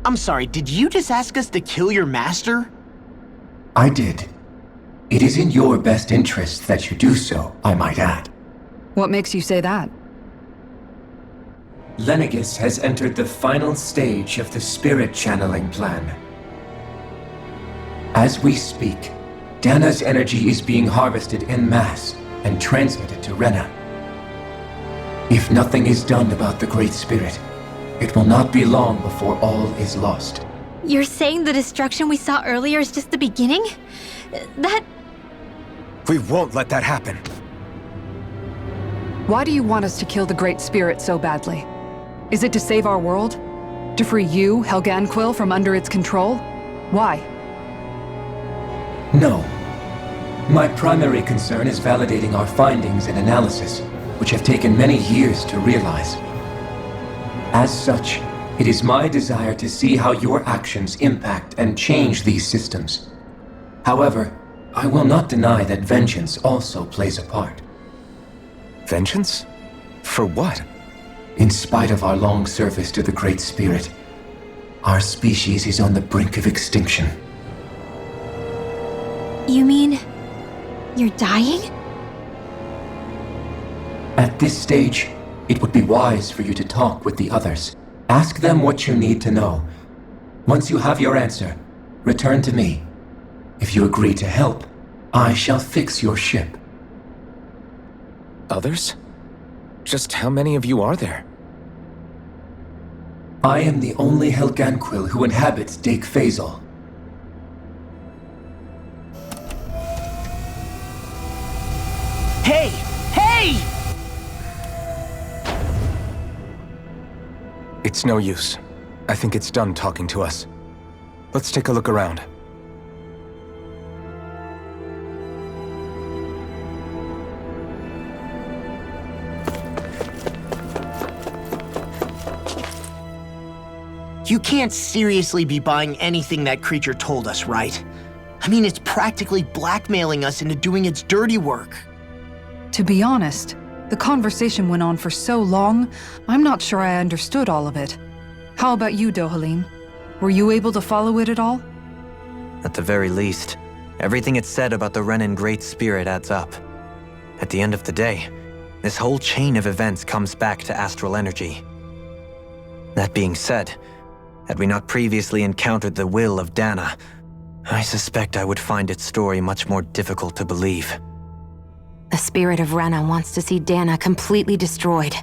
S4: I'm sorry, did you just ask us to kill your master?
S16: I did. It is in your best interest that you do so, I might add.
S6: What makes you say that?
S16: Lenegus has entered the final stage of the spirit channeling plan. As we speak, Dana's energy is being harvested en masse and transmitted to Rena. If nothing is done about the Great Spirit, it will not be long before all is lost.
S5: You're saying the destruction we saw earlier is just the beginning? That...
S2: We won't let that happen.
S6: Why do you want us to kill the Great Spirit so badly? Is it to save our world? To free you, Helganquil, from under its control? Why?
S16: No. My primary concern is validating our findings and analysis, which have taken many years to realize. As such, it is my desire to see how your actions impact and change these systems. However, I will not deny that vengeance also plays a part.
S2: Vengeance? For what?
S16: In spite of our long service to the Great Spirit, our species is on the brink of extinction.
S5: You mean you're dying?
S16: At this stage, it would be wise for you to talk with the others. Ask them what you need to know. Once you have your answer, return to me. If you agree to help, I shall fix your ship.
S2: Others? Just how many of you are there?
S16: I am the only Helganquil who inhabits Dake Phasal.
S4: Hey! Hey!
S2: It's no use. I think it's done talking to us. Let's take a look around.
S4: You can't seriously be buying anything that creature told us, right? I mean, it's practically blackmailing us into doing its dirty work.
S6: To be honest, the conversation went on for so long, I'm not sure I understood all of it. How about you, Dohalim? Were you able to follow it at all?
S3: At the very least, everything it said about the Renan Great Spirit adds up. At the end of the day, this whole chain of events comes back to astral energy. That being said, had we not previously encountered the will of Dana, I suspect I would find its story much more difficult to believe.
S1: The spirit of Rena wants to see Dana completely destroyed.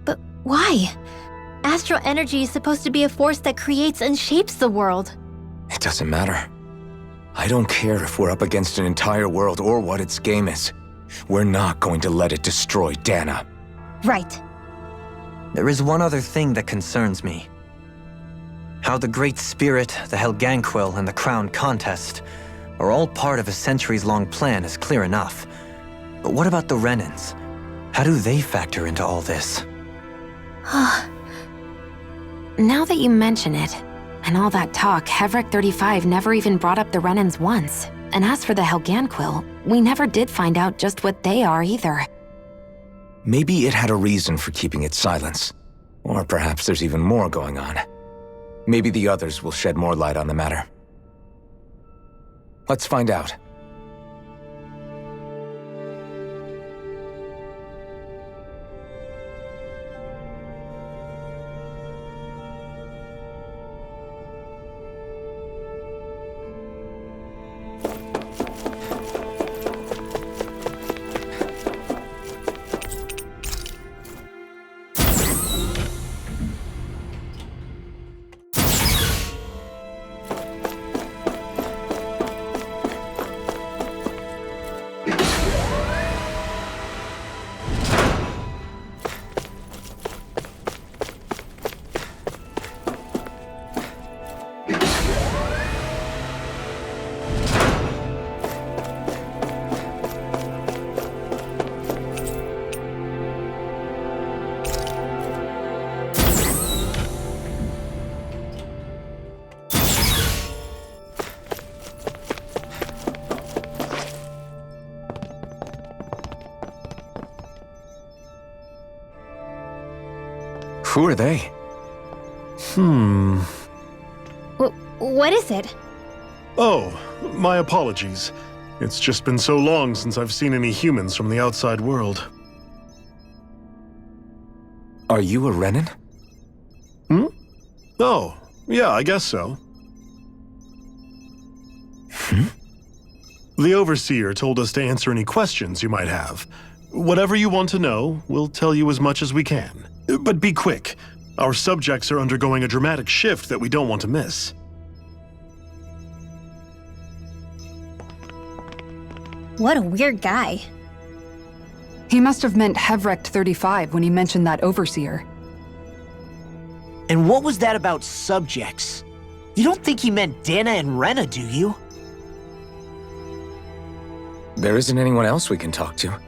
S5: But why? Astral energy is supposed to be a force that creates and shapes the world.
S2: It doesn't matter. I don't care if we're up against an entire world or what its game is. We're not going to let it destroy Dana.
S5: Right.
S3: There is one other thing that concerns me. How the Great Spirit, the Helganquil, and the Crown Contest are all part of a centuries-long plan is clear enough. But what about the Renans? How do they factor into all this?
S1: Now that you mention it, and all that talk, Hevric 35 never even brought up the Renans once. And as for the Helganquil, we never did find out just what they are either.
S2: Maybe it had a reason for keeping its silence. Or perhaps there's even more going on. Maybe the others will shed more light on the matter. Let's find out. Who are they?
S5: What is it?
S17: Oh, my apologies. It's just been so long since I've seen any humans from the outside world.
S2: Are you a Renan?
S17: Oh, yeah, I guess so. The Overseer told us to answer any questions you might have. Whatever you want to know, we'll tell you as much as we can. But be quick. Our subjects are undergoing a dramatic shift that we don't want to miss.
S5: What a weird guy.
S6: He must have meant Hevric 35 when he mentioned that Overseer.
S4: And what was that about subjects? You don't think he meant Dana and Rena, do you?
S2: There isn't anyone else we can talk to.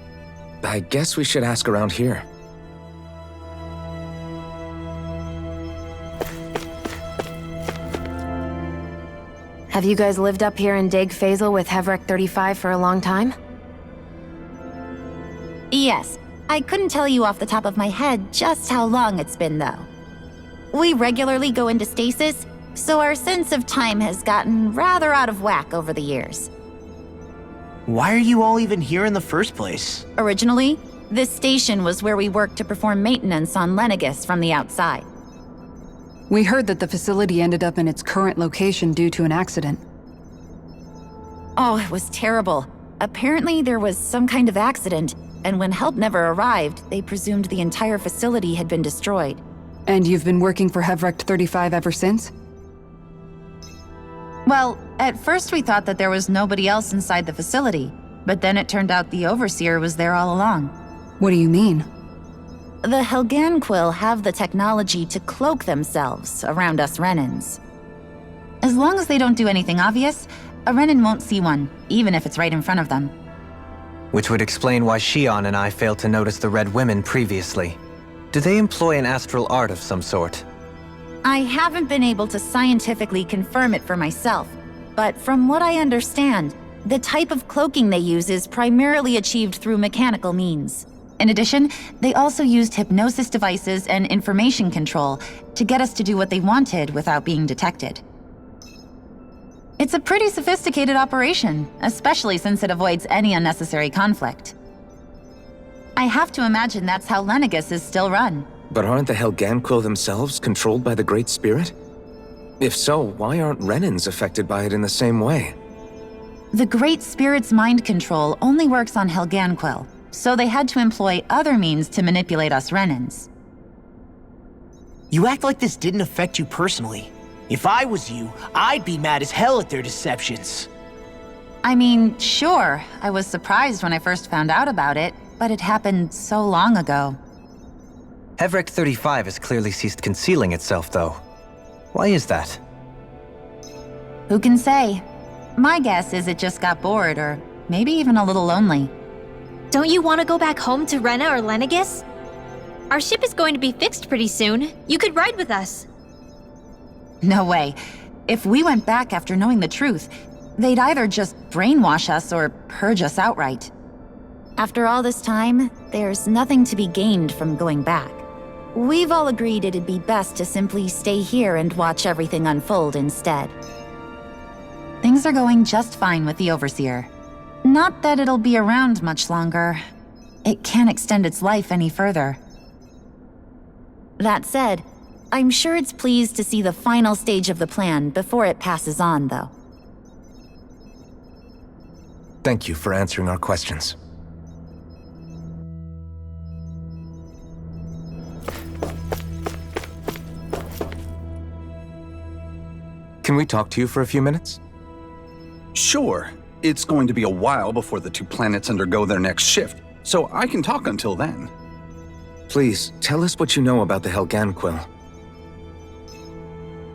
S2: I guess we should ask around here.
S1: Have you guys lived up here in Dig Faisal with Hevrek 35 for a long time?
S10: Yes. I couldn't tell you off the top of my head just how long it's been, though. We regularly go into stasis, so our sense of time has gotten rather out of whack over the years.
S4: Why are you all even here in the first place?
S10: Originally, this station was where we worked to perform maintenance on Lenegis from the outside.
S6: We heard that the facility ended up in its current location due to an accident.
S10: Oh, it was terrible. Apparently there was some kind of accident, and when help never arrived, they presumed the entire facility had been destroyed.
S6: And you've been working for Hevrek 35 ever since?
S10: Well, at first we thought that there was nobody else inside the facility, but then it turned out the Overseer was there all along.
S6: What do you mean?
S10: The Helganquil have the technology to cloak themselves around us Renans. As long as they don't do anything obvious, a Renan won't see one, even if it's right in front of them.
S3: Which would explain why Shion and I failed to notice the Red Women previously. Do they employ an astral art of some sort?
S10: I haven't been able to scientifically confirm it for myself, but from what I understand, the type of cloaking they use is primarily achieved through mechanical means. In addition, they also used hypnosis devices and information control to get us to do what they wanted without being detected. It's a pretty sophisticated operation, especially since it avoids any unnecessary conflict. I have to imagine that's how Lenegis is still run.
S2: But aren't the Helganquil themselves controlled by the Great Spirit? If so, why aren't Renans affected by it in the same way?
S10: The Great Spirit's mind control only works on Helganquil, so they had to employ other means to manipulate us Renans.
S4: You act like this didn't affect you personally. If I was you, I'd be mad as hell at their deceptions.
S10: I mean, sure, I was surprised when I first found out about it, but it happened so long ago.
S3: Hevrek 35 has clearly ceased concealing itself, though. Why is that?
S10: Who can say? My guess is it just got bored, or maybe even a little lonely.
S5: Don't you want to go back home to Rena or Lenegis? Our ship is going to be fixed pretty soon. You could ride with us.
S10: No way. If we went back after knowing the truth, they'd either just brainwash us or purge us outright. After all this time, there's nothing to be gained from going back. We've all agreed it'd be best to simply stay here and watch everything unfold instead. Things are going just fine with the Overseer. Not that it'll be around much longer. It can't extend its life any further. That said, I'm sure it's pleased to see the final stage of the plan before it passes on, though.
S2: Thank you for answering our questions. Can we talk to you for a few minutes?
S18: Sure. It's going to be a while before the two planets undergo their next shift, so I can talk until then.
S2: Please, tell us what you know about the Helganquil.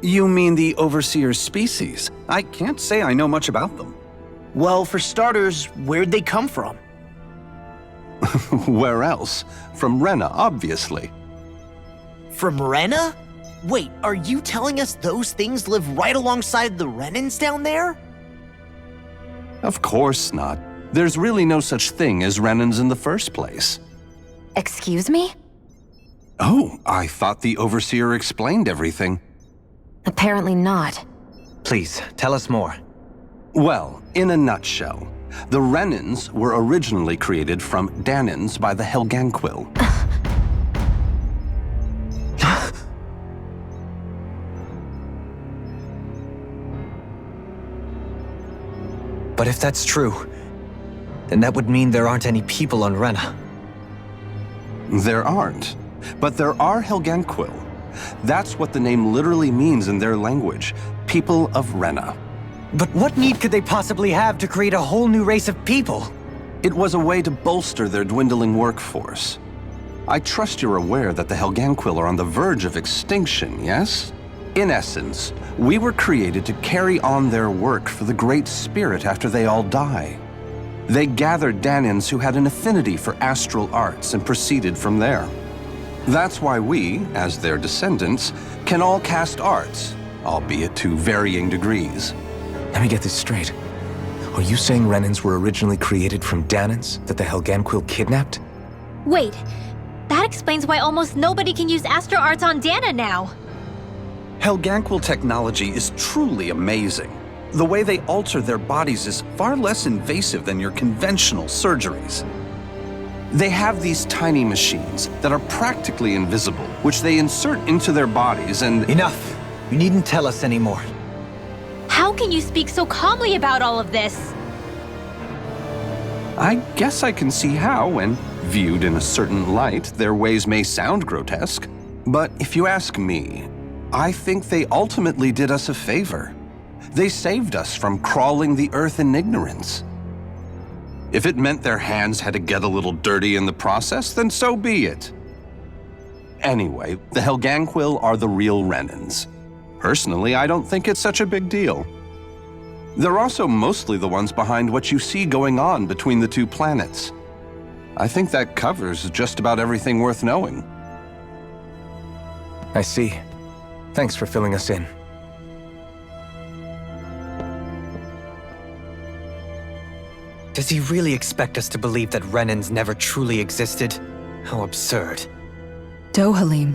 S18: You mean the Overseer's species? I can't say I know much about them.
S4: Well, for starters, where'd they come from?
S18: Where else? From Rena, obviously.
S4: From Rena? Wait, are you telling us those things live right alongside the Renans down there?
S18: Of course not. There's really no such thing as Renans in the first place.
S1: Excuse me?
S18: Oh, I thought the Overseer explained everything.
S1: Apparently not.
S3: Please, tell us more.
S18: Well, in a nutshell, the Renans were originally created from Danans by the Helganquil.
S3: But if that's true, then that would mean there aren't any people on Rena.
S18: There aren't, but there are Helganquil. That's what the name literally means in their language, people of Rena.
S3: But what need could they possibly have to create a whole new race of people?
S18: It was a way to bolster their dwindling workforce. I trust you're aware that the Helganquil are on the verge of extinction, yes? In essence, we were created to carry on their work for the Great Spirit after they all die. They gathered Danans who had an affinity for astral arts and proceeded from there. That's why we, as their descendants, can all cast arts, albeit to varying degrees.
S2: Let me get this straight. Are you saying Renans were originally created from Danans that the Helganquil kidnapped?
S5: Wait, that explains why almost nobody can use Astro Arts on Dana now.
S18: Helganquil technology is truly amazing. The way they alter their bodies is far less invasive than your conventional surgeries. They have these tiny machines that are practically invisible, which they insert into their bodies and—
S3: Enough! You needn't tell us anymore.
S5: How can you speak so calmly about all of this?
S18: I guess I can see how, when viewed in a certain light, their ways may sound grotesque. But if you ask me, I think they ultimately did us a favor. They saved us from crawling the earth in ignorance. If it meant their hands had to get a little dirty in the process, then so be it. Anyway, the Helganquil are the real Renans. Personally, I don't think it's such a big deal. They're also mostly the ones behind what you see going on between the two planets. I think that covers just about everything worth knowing.
S2: I see. Thanks for filling us in.
S3: Does he really expect us to believe that Renans never truly existed? How absurd.
S6: Dohalim.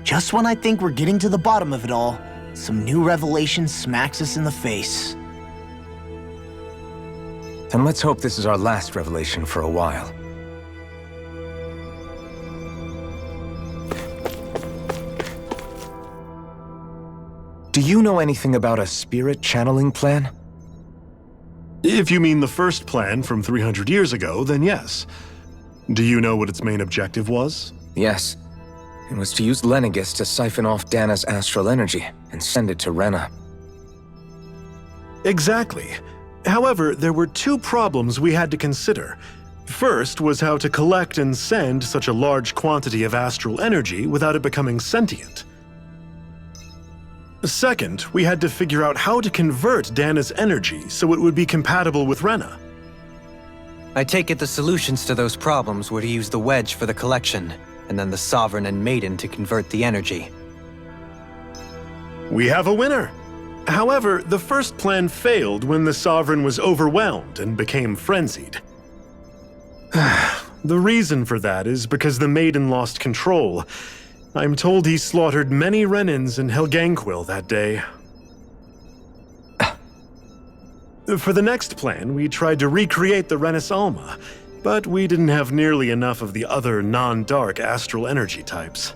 S4: Just when I think we're getting to the bottom of it all, some new revelation smacks us in the face.
S2: Then let's hope this is our last revelation for a while. Do you know anything about a spirit channeling plan?
S17: If you mean the first plan from 300 years ago, then yes. Do you know what its main objective was?
S2: Yes. It was to use Lenegis to siphon off Dana's astral energy and send it to Rena.
S17: Exactly. However, there were two problems we had to consider. First was how to collect and send such a large quantity of astral energy without it becoming sentient. Second, we had to figure out how to convert Dana's energy so it would be compatible with Rena.
S3: I take it the solutions to those problems were to use the wedge for the collection, and then the Sovereign and Maiden to convert the energy.
S17: We have a winner! However, the first plan failed when the Sovereign was overwhelmed and became frenzied. The reason for that is because the Maiden lost control. I'm told he slaughtered many Renans in Helganquil that day. For the next plan, we tried to recreate the Renis Alma, but we didn't have nearly enough of the other non-dark astral energy types.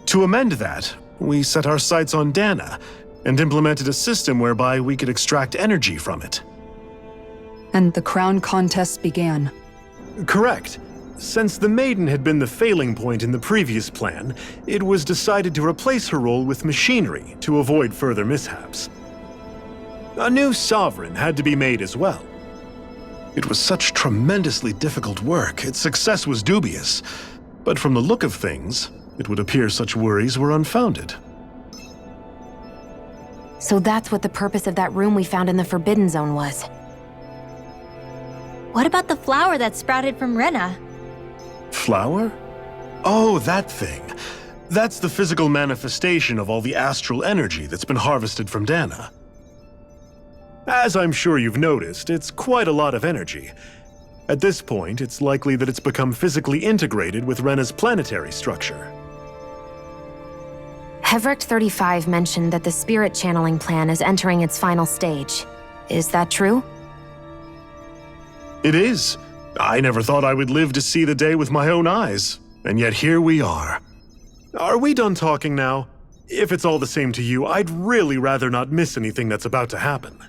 S17: To amend that, we set our sights on Dana and implemented a system whereby we could extract energy from it.
S6: And the crown contest began.
S17: Correct. Since the Maiden had been the failing point in the previous plan, it was decided to replace her role with machinery to avoid further mishaps. A new Sovereign had to be made as well. It was such tremendously difficult work, its success was dubious. But from the look of things, it would appear such worries were unfounded.
S1: So that's what the purpose of that room we found in the Forbidden Zone was.
S5: What about the flower that sprouted from Rena?
S17: Flower? Oh, that thing. That's the physical manifestation of all the astral energy that's been harvested from Dana. As I'm sure you've noticed, it's quite a lot of energy. At this point, it's likely that it's become physically integrated with Rena's planetary structure.
S1: Hevricht 35 mentioned that the spirit channeling plan is entering its final stage. Is that true?
S17: It is. I never thought I would live to see the day with my own eyes, and yet here we are. Are we done talking now? If it's all the same to you, I'd really rather not miss anything that's about to happen.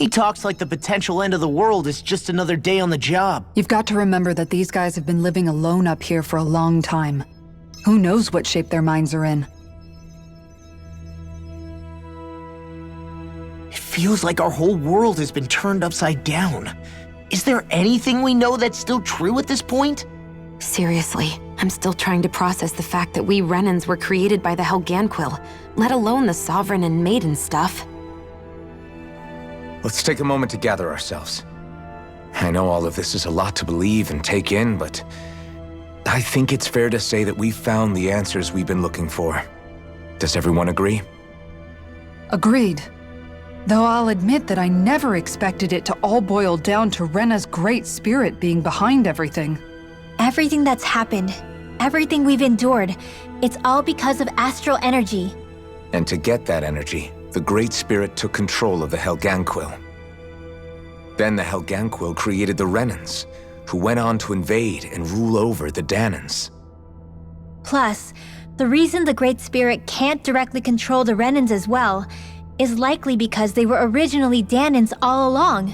S4: He talks like the potential end of the world is just another day on the job.
S6: You've got to remember that these guys have been living alone up here for a long time. Who knows what shape their minds are in?
S4: It feels like our whole world has been turned upside down. Is there anything we know that's still true at this point?
S1: Seriously, I'm still trying to process the fact that we Renans were created by the Helganquil, let alone the Sovereign and Maiden stuff.
S2: Let's take a moment to gather ourselves. I know all of this is a lot to believe and take in, but I think it's fair to say that we've found the answers we've been looking for. Does everyone agree?
S6: Agreed. Though I'll admit that I never expected it to all boil down to Rena's great spirit being behind everything.
S5: Everything that's happened, everything we've endured, it's all because of astral energy.
S2: And to get that energy, the Great Spirit took control of the Helganquil. Then the Helganquil created the Renans, who went on to invade and rule over the Danans.
S5: Plus, the reason the Great Spirit can't directly control the Renans as well is likely because they were originally Danans all along.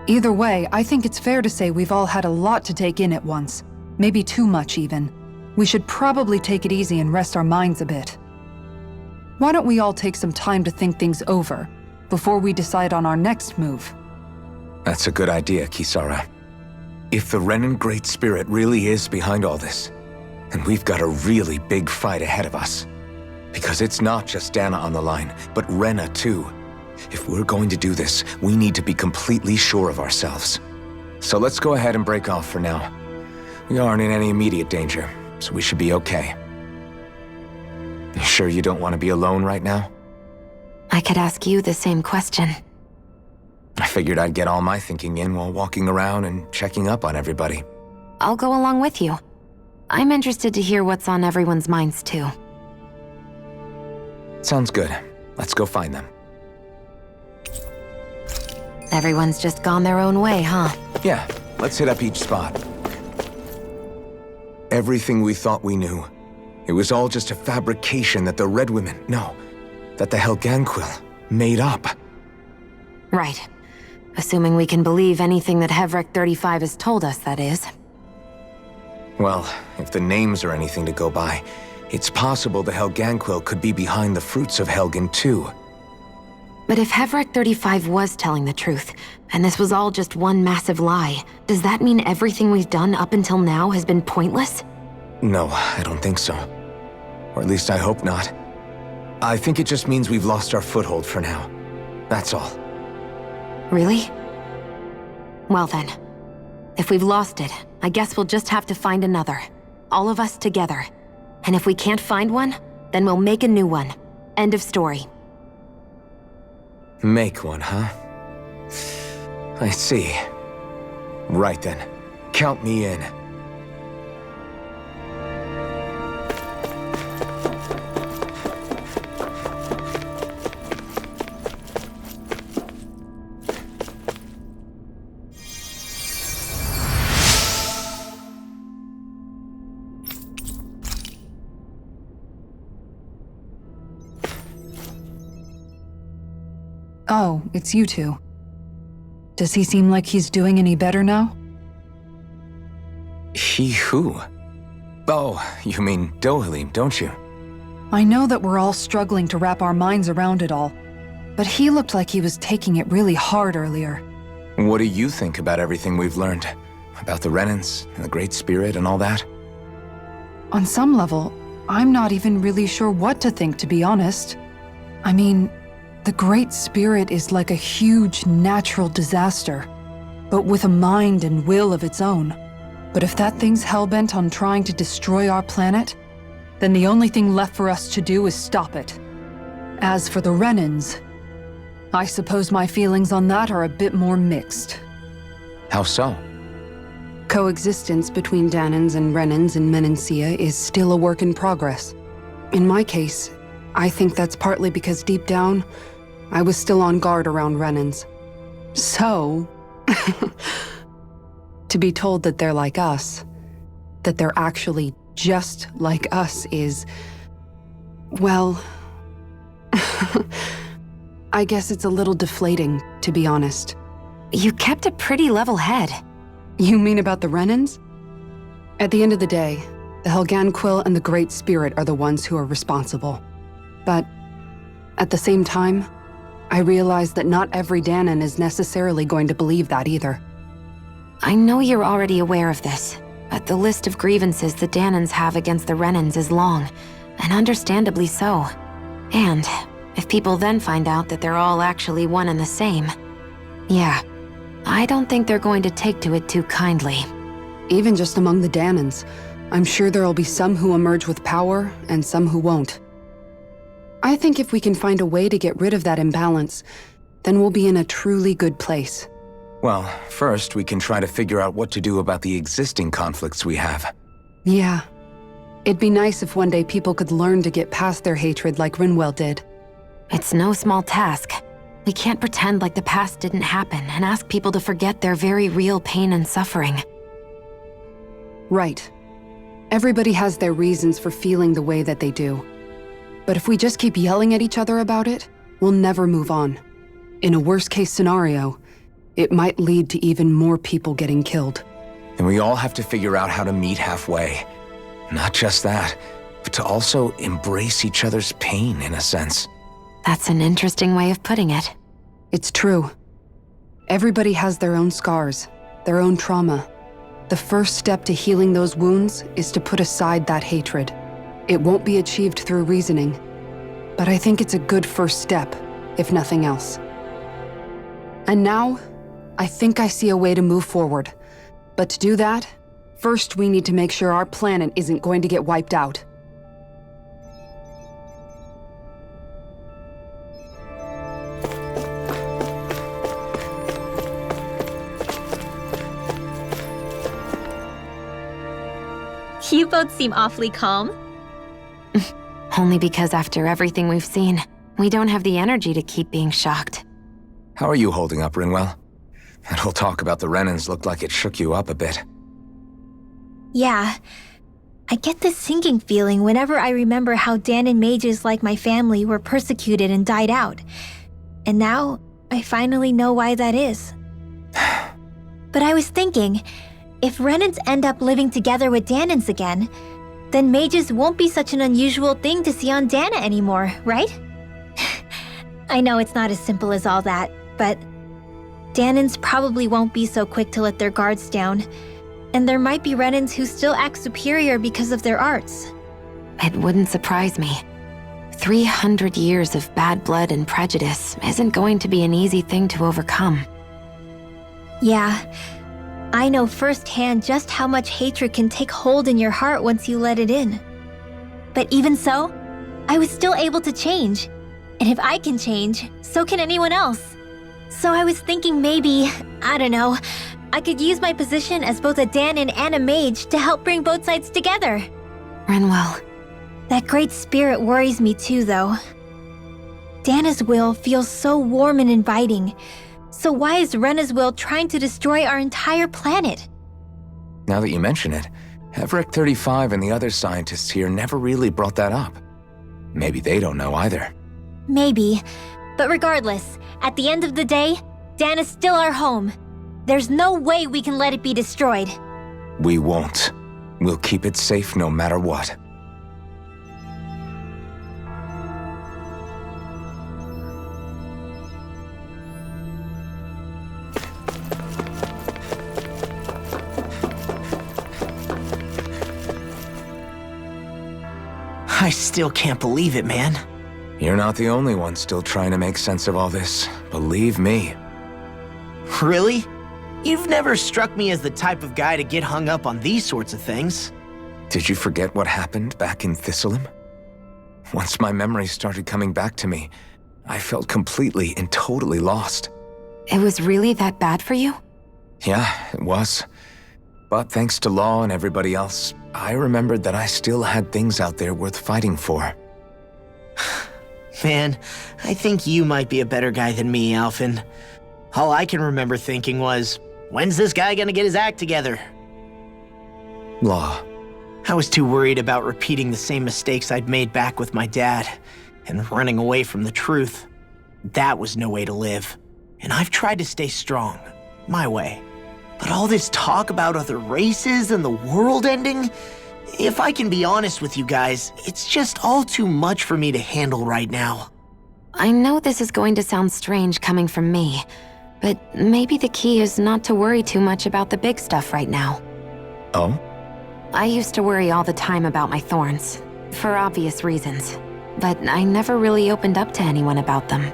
S6: Either way, I think it's fair to say we've all had a lot to take in at once. Maybe too much, even. We should probably take it easy and rest our minds a bit. Why don't we all take some time to think things over before we decide on our next move?
S2: That's a good idea, Kisara. If the Renan Great Spirit really is behind all this, then we've got a really big fight ahead of us. Because it's not just Dana on the line, but Rena too. If we're going to do this, we need to be completely sure of ourselves. So let's go ahead and break off for now. We aren't in any immediate danger, so we should be okay. You sure you don't want to be alone right now?
S1: I could ask you the same question.
S2: I figured I'd get all my thinking in while walking around and checking up on everybody.
S1: I'll go along with you. I'm interested to hear what's on everyone's minds too.
S2: Sounds good. Let's go find them.
S1: Everyone's just gone their own way, huh?
S2: Yeah, let's hit up each spot. Everything we thought we knew, it was all just a fabrication that the Red Women, no, that the Helganquil made up.
S1: Right. Assuming we can believe anything that Hevrek 35 has told us, that is.
S2: Well, if the names are anything to go by, it's possible the Helganquil could be behind the fruits of Helgen too.
S1: But if Hevrek 35 was telling the truth, and this was all just one massive lie, does that mean everything we've done up until now has been pointless?
S2: No, I don't think so. Or at least I hope not. I think it just means we've lost our foothold for now. That's all.
S1: Really? Well then, if we've lost it, I guess we'll just have to find another. All of us together. And if we can't find one, then we'll make a new one. End of story.
S2: Make one, huh? I see. Right then. Count me in.
S6: Oh, it's you two. Does he seem like he's doing any better now?
S2: He who? Oh, you mean Dohalim, don't you?
S6: I know that we're all struggling to wrap our minds around it all, but he looked like he was taking it really hard earlier.
S2: What do you think about everything we've learned? About the Renans, and the Great Spirit, and all that?
S6: On some level, I'm not even really sure what to think, to be honest. I mean, the Great Spirit is like a huge natural disaster, but with a mind and will of its own. But if that thing's hellbent on trying to destroy our planet, then the only thing left for us to do is stop it. As for the Renans, I suppose my feelings on that are a bit more mixed.
S2: How so?
S6: Coexistence between Danans and Renans in Menancia is still a work in progress. In my case, I think that's partly because deep down, I was still on guard around Renans. So, to be told that they're like us, that they're actually just like us is, well, I guess it's a little deflating, to be honest.
S1: You kept a pretty level head.
S6: You mean about the Renans? At the end of the day, the Helganquil and the Great Spirit are the ones who are responsible. But at the same time, I realize that not every Danan is necessarily going to believe that either.
S1: I know you're already aware of this, but the list of grievances the Danans have against the Renans is long, and understandably so. And if people then find out that they're all actually one and the same, yeah, I don't think they're going to take to it too kindly.
S6: Even just among the Danans, I'm sure there'll be some who emerge with power and some who won't. I think if we can find a way to get rid of that imbalance, then we'll be in a truly good place.
S2: Well, first we can try to figure out what to do about the existing conflicts we have.
S6: Yeah. It'd be nice if one day people could learn to get past their hatred like Rinwell did.
S1: It's no small task. We can't pretend like the past didn't happen and ask people to forget their very real pain and suffering.
S6: Right. Everybody has their reasons for feeling the way that they do. But if we just keep yelling at each other about it, we'll never move on. In a worst-case scenario, it might lead to even more people getting killed.
S2: And we all have to figure out how to meet halfway. Not just that, but to also embrace each other's pain, in a sense.
S1: That's an interesting way of putting it.
S6: It's true. Everybody has their own scars, their own trauma. The first step to healing those wounds is to put aside that hatred. It won't be achieved through reasoning, but I think it's a good first step, if nothing else. And now, I think I see a way to move forward. But to do that, first we need to make sure our planet isn't going to get wiped out.
S5: You both seem awfully calm.
S1: Only because after everything we've seen, we don't have the energy to keep being shocked.
S2: How are you holding up, Rinwell? That whole talk about the Renans looked like it shook you up a bit.
S5: Yeah. I get this sinking feeling whenever I remember how Dan and mages like my family were persecuted and died out. And now, I finally know why that is. But I was thinking, if Renans end up living together with Danans again, then mages won't be such an unusual thing to see on Dana anymore, right? I know it's not as simple as all that, but Danans probably won't be so quick to let their guards down, and there might be Renans who still act superior because of their arts.
S1: It wouldn't surprise me. 300 years of bad blood and prejudice isn't going to be an easy thing to overcome.
S5: Yeah, I know firsthand just how much hatred can take hold in your heart once you let it in. But even so, I was still able to change. And if I can change, so can anyone else. So I was thinking maybe, I don't know, I could use my position as both a Danan and a mage to help bring both sides together.
S1: Rinwell.
S5: That great spirit worries me too, though. Dana's will feels so warm and inviting. So why is Rena's will trying to destroy our entire planet?
S2: Now that you mention it, Everett 35 and the other scientists here never really brought that up. Maybe they don't know either.
S5: Maybe. But regardless, at the end of the day, Dan is still our home. There's no way we can let it be destroyed.
S2: We won't. We'll keep it safe no matter what.
S4: I still can't believe it, man.
S2: You're not the only one still trying to make sense of all this. Believe me.
S4: Really? You've never struck me as the type of guy to get hung up on these sorts of things.
S2: Did you forget what happened back in Thistleum? Once my memories started coming back to me, I felt completely and totally lost.
S1: It was really that bad for you?
S2: Yeah, it was. But thanks to Law and everybody else, I remembered that I still had things out there worth fighting for.
S4: Man, I think you might be a better guy than me, Alphen. All I can remember thinking was, when's this guy gonna get his act together?
S2: Law.
S4: I was too worried about repeating the same mistakes I'd made back with my dad, and running away from the truth. That was no way to live. And I've tried to stay strong, my way. But all this talk about other races and the world ending, if I can be honest with you guys, it's just all too much for me to handle right now.
S1: I know this is going to sound strange coming from me, but maybe the key is not to worry too much about the big stuff right now.
S2: Oh?
S1: I used to worry all the time about my thorns, for obvious reasons, but I never really opened up to anyone about them.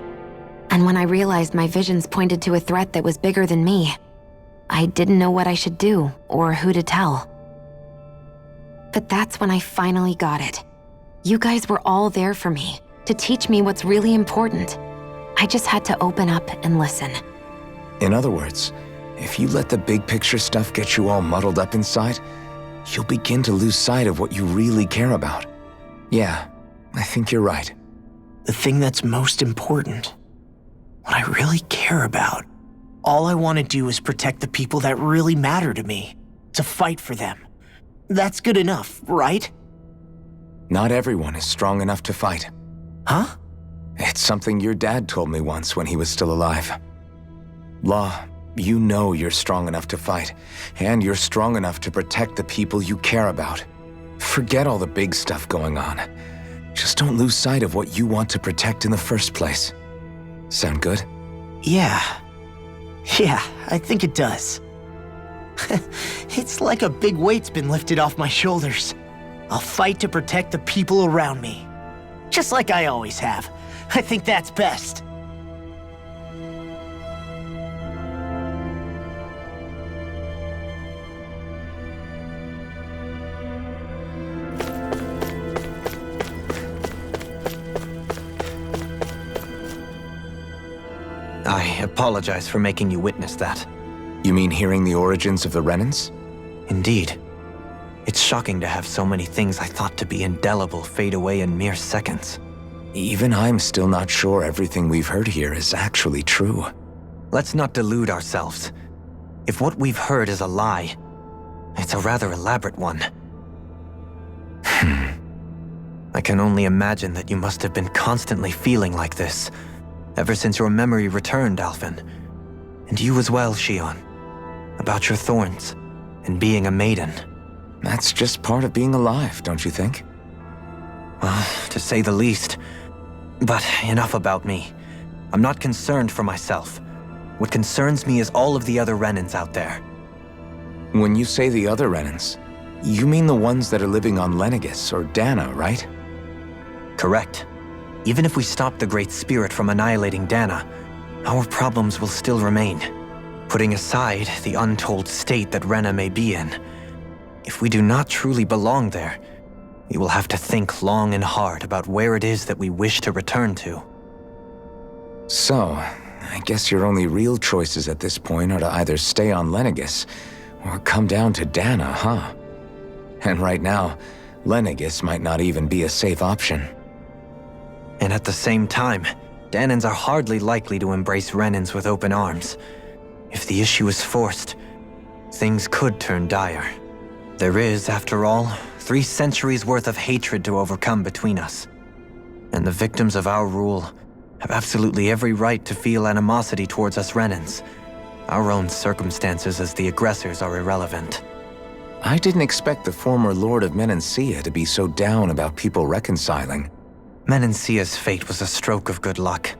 S1: And when I realized my visions pointed to a threat that was bigger than me, I didn't know what I should do or who to tell. But that's when I finally got it. You guys were all there for me, to teach me what's really important. I just had to open up and listen.
S2: In other words, if you let the big picture stuff get you all muddled up inside, you'll begin to lose sight of what you really care about. Yeah, I think you're right.
S4: The thing that's most important, what I really care about. All I want to do is protect the people that really matter to me, to fight for them. That's good enough, right?
S2: Not everyone is strong enough to fight.
S4: Huh?
S2: It's something your dad told me once when he was still alive. Law, you know you're strong enough to fight, and you're strong enough to protect the people you care about. Forget all the big stuff going on. Just don't lose sight of what you want to protect in the first place. Sound good?
S4: Yeah, I think it does. It's like a big weight's been lifted off my shoulders. I'll fight to protect the people around me. Just like I always have. I think that's best.
S3: I apologize for making you witness that.
S2: You mean hearing the origins of the Renans?
S3: Indeed. It's shocking to have so many things I thought to be indelible fade away in mere seconds.
S2: Even I'm still not sure everything we've heard here is actually true.
S3: Let's not delude ourselves. If what we've heard is a lie, it's a rather elaborate one. I can only imagine that you must have been constantly feeling like this, ever since your memory returned, Alphen. And you as well, Shion. About your thorns, and being a maiden.
S2: That's just part of being alive, don't you think?
S3: Well, to say the least. But enough about me. I'm not concerned for myself. What concerns me is all of the other Renans out there.
S2: When you say the other Renans, you mean the ones that are living on Lenegis or Dana, right?
S3: Correct. Even if we stop the Great Spirit from annihilating Dana, our problems will still remain. Putting aside the untold state that Rena may be in, if we do not truly belong there, we will have to think long and hard about where it is that we wish to return to.
S2: So, I guess your only real choices at this point are to either stay on Lenegis or come down to Dana, huh? And right now, Lenegis might not even be a safe option.
S3: And at the same time, Danans are hardly likely to embrace Renans with open arms. If the issue is forced, things could turn dire. There is, after all, 3 centuries worth of hatred to overcome between us. And the victims of our rule have absolutely every right to feel animosity towards us Renans. Our own circumstances as the aggressors are irrelevant.
S2: I didn't expect the former Lord of Menancia to be so down about people reconciling.
S3: Menancia's fate was a stroke of good luck.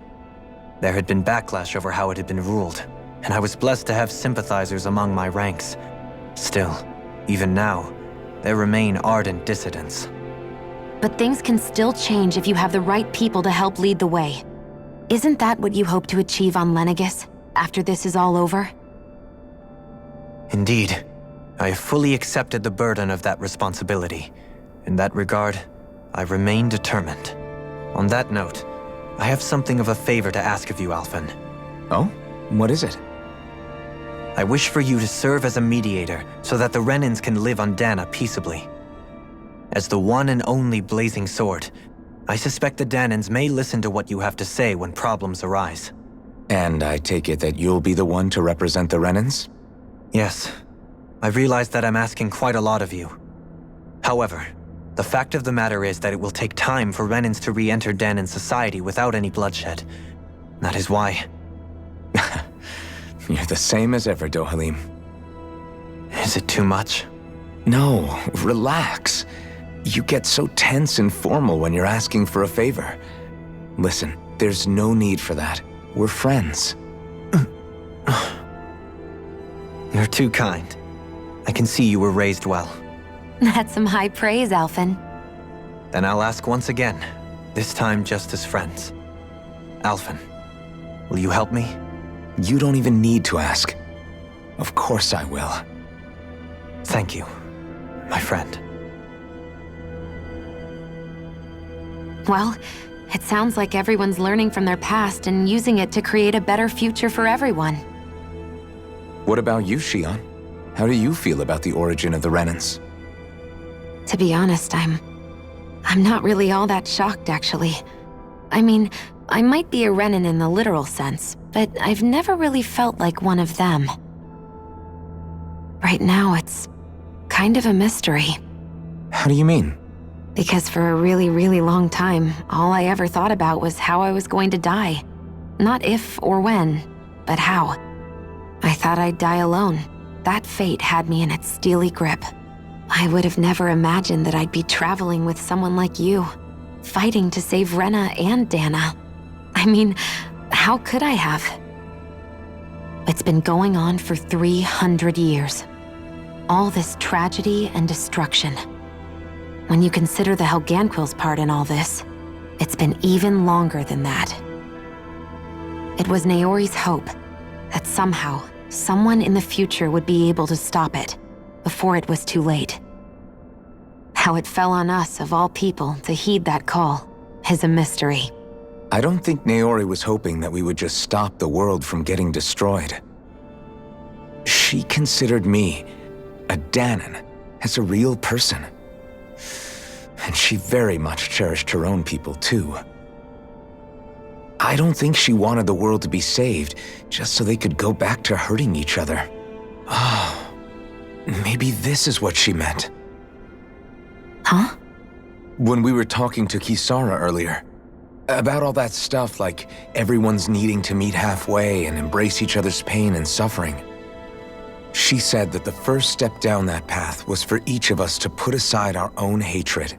S3: There had been backlash over how it had been ruled, and I was blessed to have sympathizers among my ranks. Still, even now, there remain ardent dissidents.
S1: But things can still change if you have the right people to help lead the way. Isn't that what you hope to achieve on Lenegis, after this is all over?
S3: Indeed. I have fully accepted the burden of that responsibility. In that regard, I remain determined. On that note, I have something of a favor to ask of you, Alphen.
S2: Oh? What is it?
S3: I wish for you to serve as a mediator so that the Renans can live on Dana peaceably. As the one and only Blazing Sword, I suspect the Danans may listen to what you have to say when problems arise.
S2: And I take it that you'll be the one to represent the Renans?
S3: Yes. I realize that I'm asking quite a lot of you. However, the fact of the matter is that it will take time for Renans to re-enter Danan society without any bloodshed. That is why.
S2: You're the same as ever, Dohalim.
S3: Is it too much?
S2: No, relax. You get so tense and formal when you're asking for a favor. Listen, there's no need for that. We're friends.
S3: You're too kind. I can see you were raised well.
S1: That's some high praise, Alphen.
S3: Then I'll ask once again, this time just as friends. Alphen, will you help me?
S2: You don't even need to ask. Of course I will.
S3: Thank you, my friend.
S1: Well, it sounds like everyone's learning from their past and using it to create a better future for everyone.
S2: What about you, Shion? How do you feel about the origin of the Renans?
S1: To be honest, I'm not really all that shocked, actually. I mean, I might be a Renan in the literal sense, but I've never really felt like one of them. Right now, it's kind of a mystery.
S2: How do you mean?
S1: Because for a really, really long time, all I ever thought about was how I was going to die. Not if or when, but how. I thought I'd die alone. That fate had me in its steely grip. I would have never imagined that I'd be traveling with someone like you, fighting to save Rena and Dana. I mean, how could I have? It's been going on for 300 years. All this tragedy and destruction. When you consider the Helganquil's part in all this, it's been even longer than that. It was Naori's hope that somehow, someone in the future would be able to stop it before it was too late. How it fell on us, of all people, to heed that call is a mystery.
S2: I don't think Naori was hoping that we would just stop the world from getting destroyed. She considered me, a Danan, as a real person. And she very much cherished her own people, too. I don't think she wanted the world to be saved just so they could go back to hurting each other. Oh, maybe this is what she meant.
S1: Huh?
S2: When we were talking to Kisara earlier, about all that stuff like everyone's needing to meet halfway and embrace each other's pain and suffering. She said that the first step down that path was for each of us to put aside our own hatred.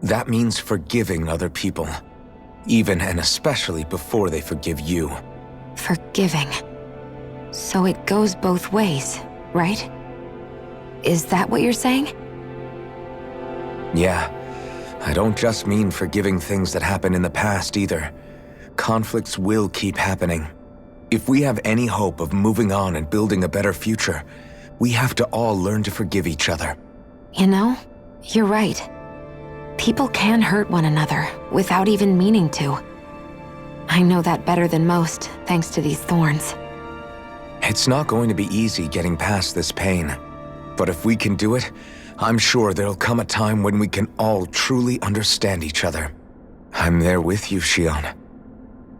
S2: That means forgiving other people, even and especially before they forgive you.
S1: Forgiving. So it goes both ways, right? Is that what you're saying?
S2: Yeah. I don't just mean forgiving things that happened in the past either. Conflicts will keep happening. If we have any hope of moving on and building a better future, we have to all learn to forgive each other.
S1: You know, you're right. People can hurt one another without even meaning to. I know that better than most, thanks to these thorns.
S2: It's not going to be easy getting past this pain. But if we can do it, I'm sure there'll come a time when we can all truly understand each other. I'm there with you, Shion.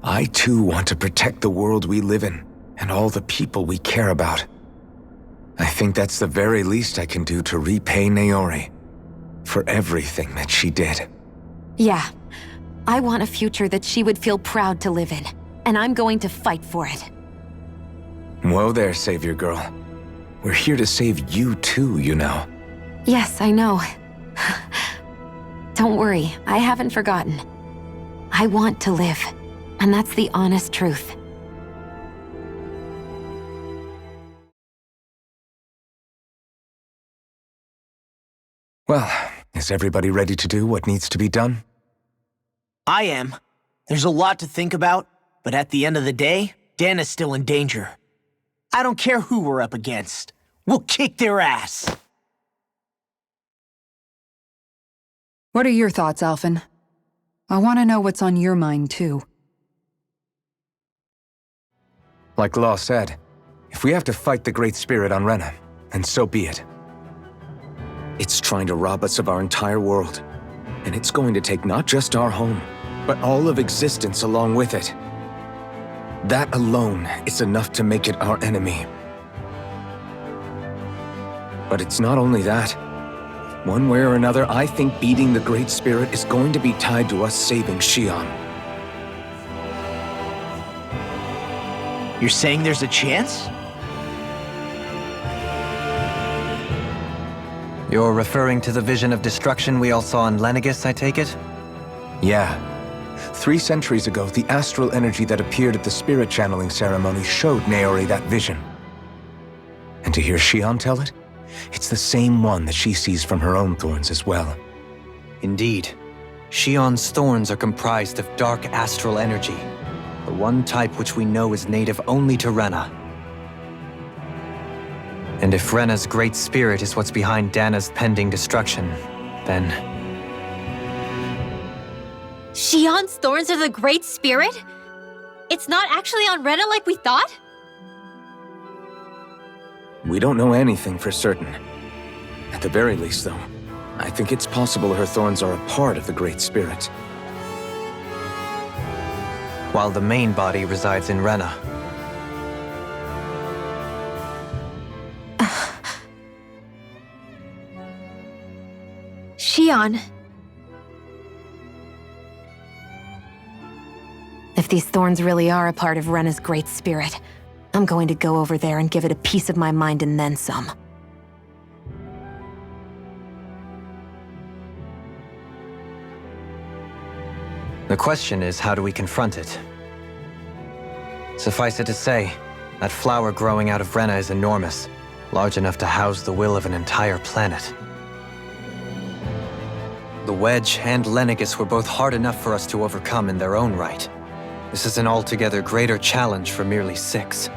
S2: I too want to protect the world we live in, and all the people we care about. I think that's the very least I can do to repay Naori for everything that she did.
S1: Yeah, I want a future that she would feel proud to live in, and I'm going to fight for it.
S2: Whoa there, Savior Girl. We're here to save you too, you know.
S1: Yes, I know. Don't worry, I haven't forgotten. I want to live, and that's the honest truth.
S2: Well, is everybody ready to do what needs to be done?
S4: I am. There's a lot to think about, but at the end of the day, Dana's still in danger. I don't care who we're up against. We'll kick their ass.
S6: What are your thoughts, Alphen? I want to know what's on your mind, too.
S2: Like Law said, if we have to fight the Great Spirit on Rena, then so be it. It's trying to rob us of our entire world, and it's going to take not just our home, but all of existence along with it. That alone is enough to make it our enemy. But it's not only that. One way or another, I think beating the Great Spirit is going to be tied to us saving Shion.
S4: You're saying there's a chance?
S3: You're referring to the vision of destruction we all saw in Lenegis, I take it?
S2: Yeah. 3 centuries ago, the astral energy that appeared at the spirit channeling ceremony showed Naori that vision. And to hear Shion tell it, it's the same one that she sees from her own thorns as well.
S3: Indeed. Shion's thorns are comprised of dark astral energy, the one type which we know is native only to Rena. And if Rena's great spirit is what's behind Dana's pending destruction, then...
S5: Shion's thorns are the Great Spirit? It's not actually on Rena like we thought?
S2: We don't know anything for certain. At the very least, though, I think it's possible her thorns are a part of the Great Spirit.
S3: While the main body resides in Rena.
S5: Shion.
S1: If these thorns really are a part of Rena's Great Spirit, I'm going to go over there and give it a piece of my mind and then some.
S3: The question is, how do we confront it? Suffice it to say, that flower growing out of Rena is enormous, large enough to house the will of an entire planet. The Wedge and Lenegis were both hard enough for us to overcome in their own right. This is an altogether greater challenge for merely 6.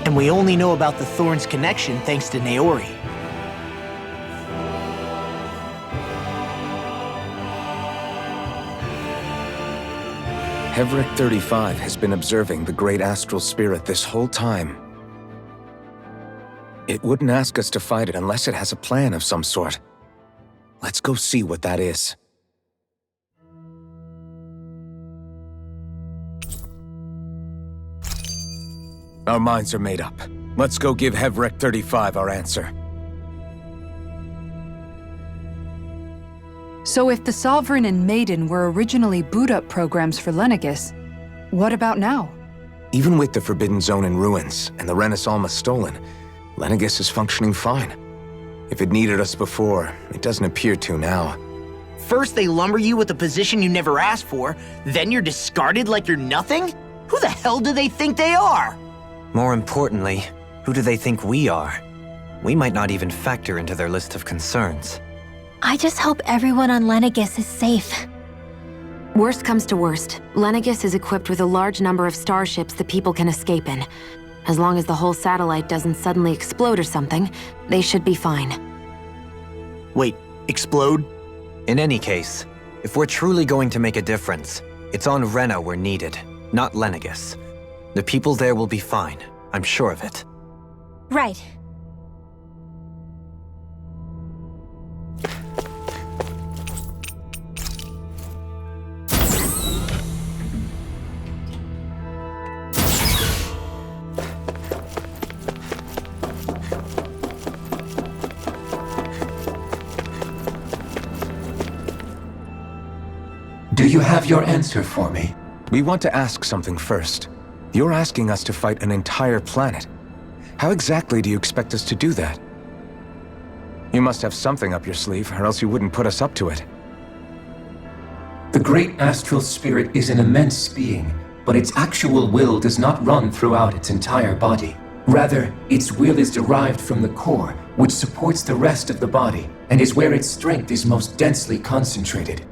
S4: And we only know about the Thorns' connection thanks to Naori.
S2: Hevric 35 has been observing the Great Astral Spirit this whole time. It wouldn't ask us to fight it unless it has a plan of some sort. Let's go see what that is. Our minds are made up. Let's go give Hevric 35 our answer.
S6: So if the Sovereign and Maiden were originally boot-up programs for Lenegis, what about now?
S2: Even with the Forbidden Zone in ruins and the Renis Alma stolen, Lenegis is functioning fine. If it needed us before, it doesn't appear to now.
S4: First they lumber you with a position you never asked for, then you're discarded like you're nothing? Who the hell do they think they are?
S3: More importantly, who do they think we are? We might not even factor into their list of concerns.
S5: I just hope everyone on Lenegis is safe.
S1: Worst comes to worst, Lenegis is equipped with a large number of starships that people can escape in. As long as the whole satellite doesn't suddenly explode or something, they should be fine.
S4: Wait, explode?
S3: In any case, if we're truly going to make a difference, it's on Rena we're needed, not Lenegis. The people there will be fine, I'm sure of it.
S5: Right.
S16: Do you have your answer for me?
S2: We want to ask something first. You're asking us to fight an entire planet. How exactly do you expect us to do that? You must have something up your sleeve, or else you wouldn't put us up to it.
S16: The Great Astral Spirit is an immense being, but its actual will does not run throughout its entire body. Rather, its will is derived from the core, which supports the rest of the body, and is where its strength is most densely concentrated.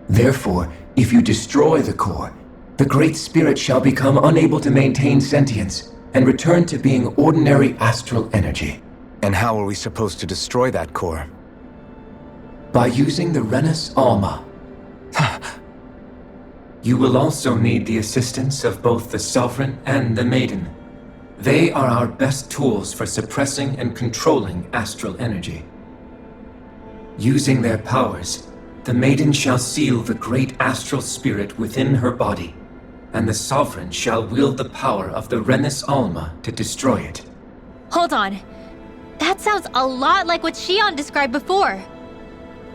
S16: Therefore, if you destroy the core, the Great Spirit shall become unable to maintain sentience and return to being ordinary astral energy.
S2: And how are we supposed to destroy that core?
S16: By using the Renis Alma. You will also need the assistance of both the Sovereign and the Maiden. They are our best tools for suppressing and controlling astral energy. Using their powers, the Maiden shall seal the Great Astral Spirit within her body, and the Sovereign shall wield the power of the Renis Alma to destroy it.
S5: Hold on. That sounds a lot like what Shion described before.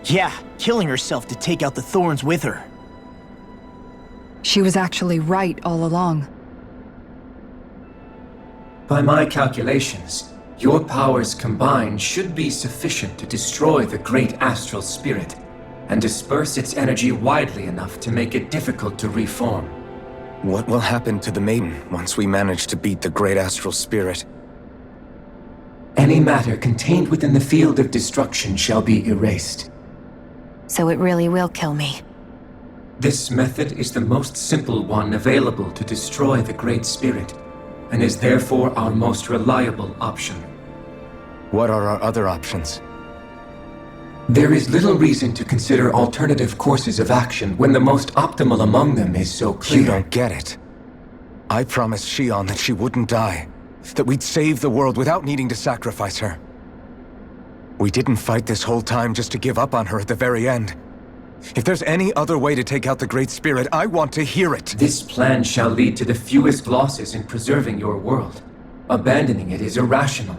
S4: Yeah, killing herself to take out the Thorns with her.
S6: She was actually right all along.
S16: By my calculations, your powers combined should be sufficient to destroy the Great Astral Spirit and disperse its energy widely enough to make it difficult to reform.
S2: What will happen to the Maiden once we manage to beat the Great Astral Spirit?
S16: Any matter contained within the field of destruction shall be erased.
S1: So it really will kill me.
S16: This method is the most simple one available to destroy the Great Spirit, and is therefore our most reliable option.
S2: What are our other options?
S16: There is little reason to consider alternative courses of action when the most optimal among them is so clear.
S2: You don't get it. I promised Shion that she wouldn't die, that we'd save the world without needing to sacrifice her. We didn't fight this whole time just to give up on her at the very end. If there's any other way to take out the Great Spirit, I want to hear it.
S16: This plan shall lead to the fewest losses in preserving your world. Abandoning it is irrational.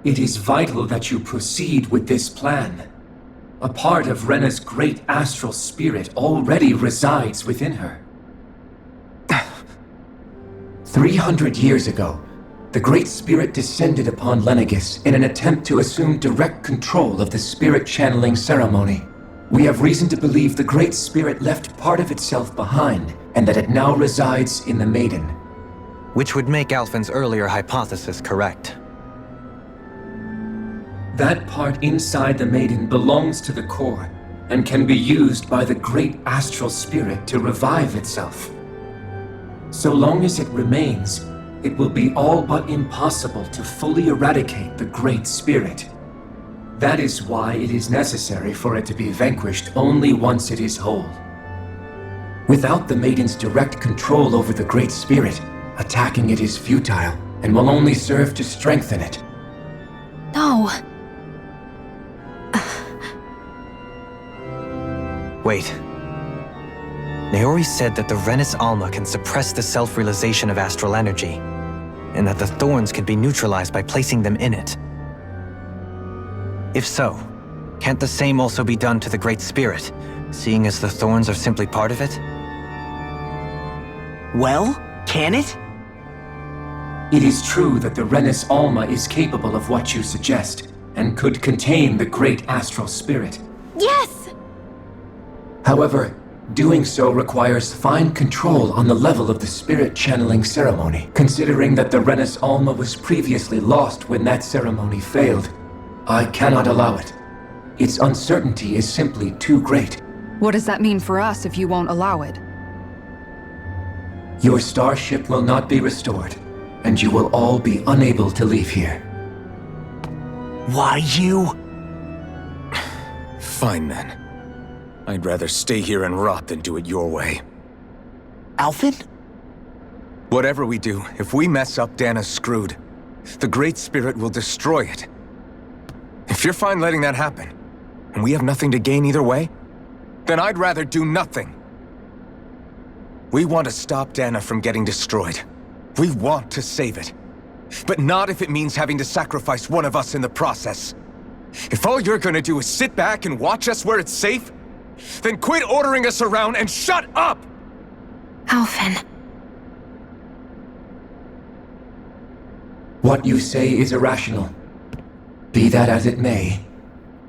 S16: It is vital that you proceed with this plan. A part of Rena's great astral spirit already resides within her. 300 years ago, the Great Spirit descended upon Lenegis in an attempt to assume direct control of the spirit channeling ceremony. We have reason to believe the Great Spirit left part of itself behind, and that it now resides in the Maiden.
S3: Which would make Alphen's earlier hypothesis correct.
S16: That part inside the Maiden belongs to the core, and can be used by the great astral spirit to revive itself. So long as it remains, it will be all but impossible to fully eradicate the Great Spirit. That is why it is necessary for it to be vanquished only once it is whole. Without the Maiden's direct control over the Great Spirit, attacking it is futile, and will only serve to strengthen it.
S5: No.
S3: Wait. Naori said that the Renis Alma can suppress the self-realization of astral energy, and that the thorns can be neutralized by placing them in it. If so, can't the same also be done to the Great Spirit, seeing as the thorns are simply part of it?
S4: Well, can it?
S16: It is true that the Renis Alma is capable of what you suggest, and could contain the great astral spirit.
S5: Yes!
S16: However, doing so requires fine control on the level of the spirit channeling ceremony, considering that the Renis Alma was previously lost when that ceremony failed. I cannot allow it. Its uncertainty is simply too great.
S6: What does that mean for us if you won't allow it?
S16: Your starship will not be restored, and you will all be unable to leave here.
S4: Why you?
S2: Fine then. I'd rather stay here and rot than do it your way.
S4: Alphen?
S2: Whatever we do, if we mess up, Dana's screwed. The Great Spirit will destroy it. If you're fine letting that happen, and we have nothing to gain either way, then I'd rather do nothing. We want to stop Dana from getting destroyed. We want to save it. But not if it means having to sacrifice one of us in the process. If all you're gonna do is sit back and watch us where it's safe, then quit ordering us around and shut up!
S1: Alphen.
S16: What you say is irrational. Be that as it may,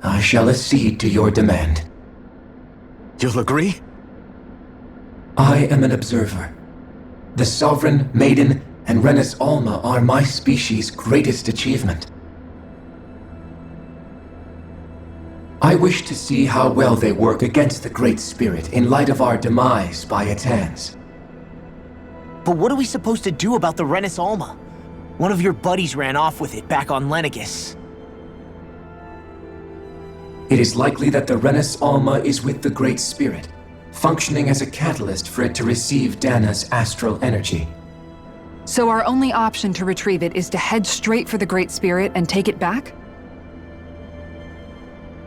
S16: I shall accede to your demand.
S2: You'll agree?
S16: I am an observer. The Sovereign, Maiden, and Renis Alma are my species' greatest achievement. I wish to see how well they work against the Great Spirit in light of our demise by its hands.
S4: But what are we supposed to do about the Renis Alma? One of your buddies ran off with it back on Lenegis.
S16: It is likely that the Renis Alma is with the Great Spirit, functioning as a catalyst for it to receive Dana's astral energy.
S6: So our only option to retrieve it is to head straight for the Great Spirit and take it back?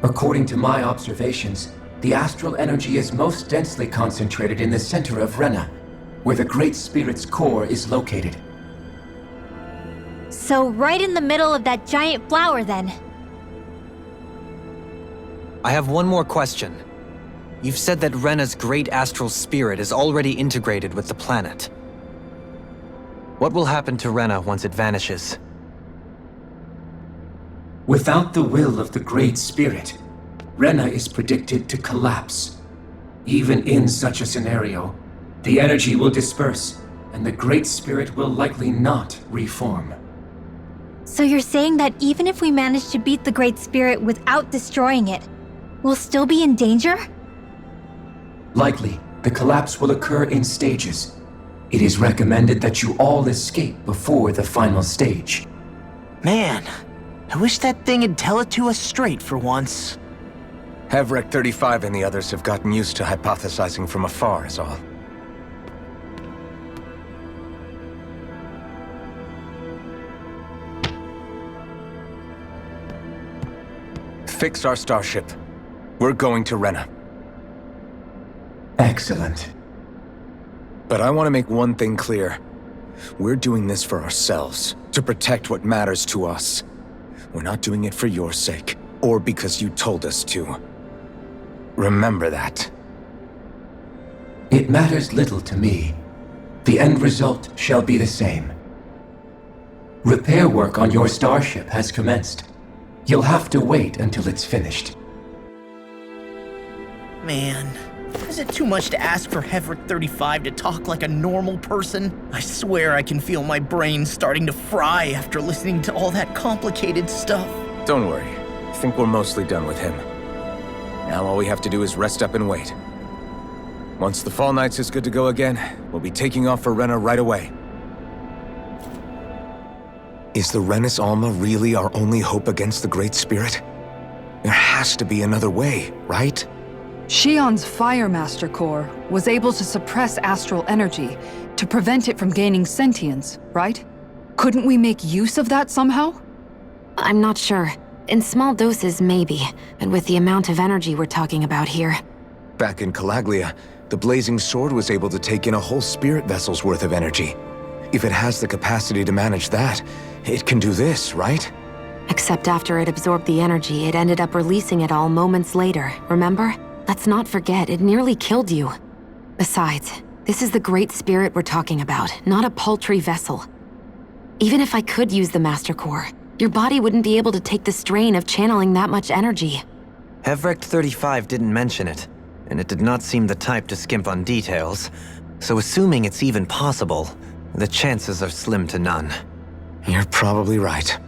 S16: According to my observations, the astral energy is most densely concentrated in the center of Rena, where the Great Spirit's core is located.
S5: So right in the middle of that giant flower, then.
S3: I have one more question. You've said that Rena's great astral spirit is already integrated with the planet. What will happen to Rena once it vanishes?
S16: Without the will of the Great Spirit, Rena is predicted to collapse. Even in such a scenario, the energy will disperse, and the Great Spirit will likely not reform.
S5: So you're saying that even if we manage to beat the Great Spirit without destroying it, we'll still be in danger?
S16: Likely, the collapse will occur in stages. It is recommended that you all escape before the final stage.
S4: Man, I wish that thing would tell it to us straight for once.
S2: Hevrek 35 and the others have gotten used to hypothesizing from afar, is all. Fix our starship. We're going to Rena.
S16: Excellent.
S2: But I want to make one thing clear. We're doing this for ourselves, to protect what matters to us. We're not doing it for your sake, or because you told us to. Remember that.
S16: It matters little to me. The end result shall be the same. Repair work on your starship has commenced. You'll have to wait until it's finished.
S4: Man, is it too much to ask for Hevrek 35 to talk like a normal person? I swear I can feel my brain starting to fry after listening to all that complicated stuff.
S2: Don't worry. I think we're mostly done with him. Now all we have to do is rest up and wait. Once the Fall Knights is good to go again, we'll be taking off for Rena right away. Is the Renis Alma really our only hope against the Great Spirit? There has to be another way, right?
S6: Shion's Fire Master Core was able to suppress astral energy to prevent it from gaining sentience, right? Couldn't we make use of that somehow?
S1: I'm not sure. In small doses, maybe. And with the amount of energy we're talking about here.
S2: Back in Calaglia, the Blazing Sword was able to take in a whole spirit vessel's worth of energy. If it has the capacity to manage that, it can do this, right?
S1: Except after it absorbed the energy, it ended up releasing it all moments later, remember? Let's not forget, it nearly killed you. Besides, this is the Great Spirit we're talking about, not a paltry vessel. Even if I could use the Master Core, your body wouldn't be able to take the strain of channeling that much energy.
S3: Hevrek 35 didn't mention it, and it did not seem the type to skimp on details, so assuming it's even possible, the chances are slim to none.
S2: You're probably right.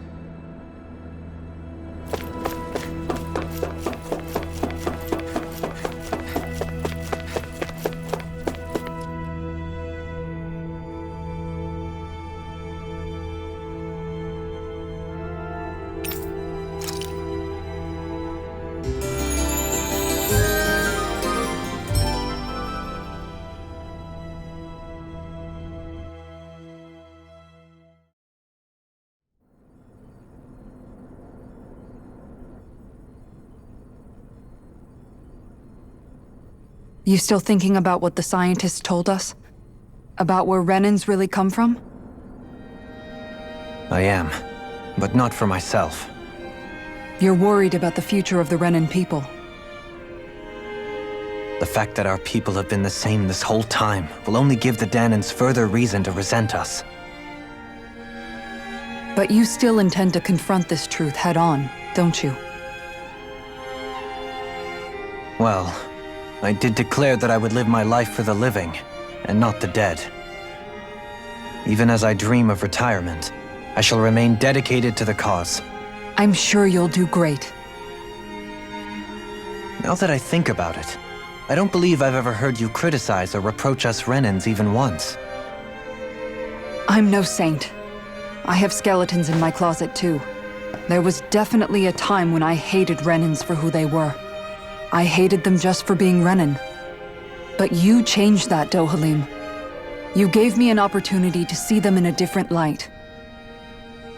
S6: You still thinking about what the scientists told us? About where Renans really come from?
S3: I am, but not for myself.
S6: You're worried about the future of the Renan people.
S3: The fact that our people have been the same this whole time will only give the Danans further reason to resent us.
S6: But you still intend to confront this truth head-on, don't you?
S3: Well, I did declare that I would live my life for the living, and not the dead. Even as I dream of retirement, I shall remain dedicated to the cause.
S6: I'm sure you'll do great.
S3: Now that I think about it, I don't believe I've ever heard you criticize or reproach us Renans even once.
S6: I'm no saint. I have skeletons in my closet too. There was definitely a time when I hated Renans for who they were. I hated them just for being Renan. But you changed that, Dohalim. You gave me an opportunity to see them in a different light.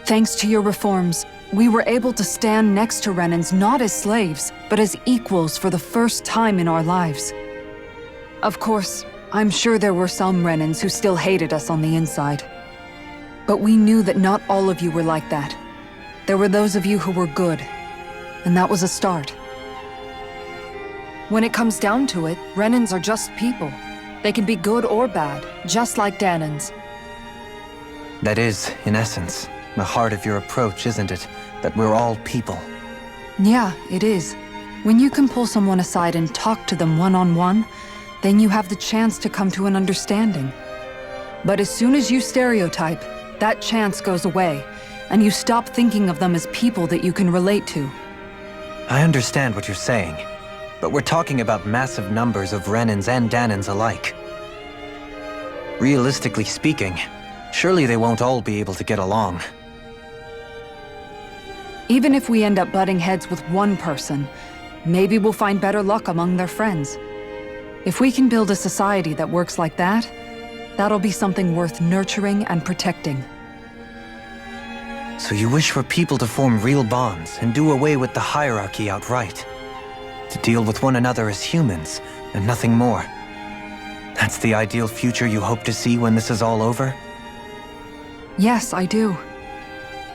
S6: Thanks to your reforms, we were able to stand next to Renans not as slaves, but as equals for the first time in our lives. Of course, I'm sure there were some Renans who still hated us on the inside. But we knew that not all of you were like that. There were those of you who were good, and that was a start. When it comes down to it, Renans are just people. They can be good or bad, just like Danans.
S3: That is, in essence, the heart of your approach, isn't it? That we're all people.
S6: Yeah, it is. When you can pull someone aside and talk to them one-on-one, then you have the chance to come to an understanding. But as soon as you stereotype, that chance goes away, and you stop thinking of them as people that you can relate to.
S3: I understand what you're saying, but we're talking about massive numbers of Renans and Danans alike. Realistically speaking, surely they won't all be able to get along.
S6: Even if we end up butting heads with one person, maybe we'll find better luck among their friends. If we can build a society that works like that, that'll be something worth nurturing and protecting.
S3: So you wish for people to form real bonds and do away with the hierarchy outright? To deal with one another as humans, and nothing more? That's the ideal future you hope to see when this is all over?
S6: Yes, I do.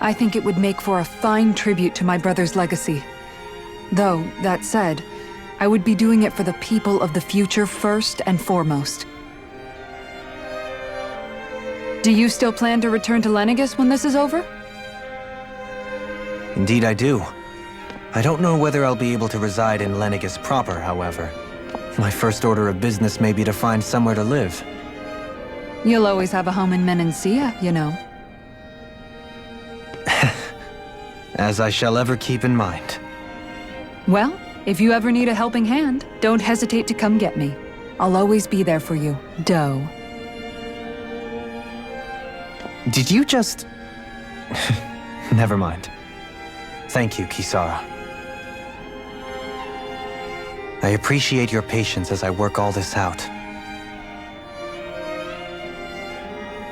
S6: I think it would make for a fine tribute to my brother's legacy. Though, that said, I would be doing it for the people of the future first and foremost. Do you still plan to return to Lenegis when this is over?
S3: Indeed I do. I don't know whether I'll be able to reside in Lenegis proper, however. My first order of business may be to find somewhere to live.
S6: You'll always have a home in Menancia, you know.
S3: As I shall ever keep in mind.
S6: Well, if you ever need a helping hand, don't hesitate to come get me. I'll always be there for you, Doe.
S3: Did you just... Never mind. Thank you, Kisara. I appreciate your patience as I work all this out.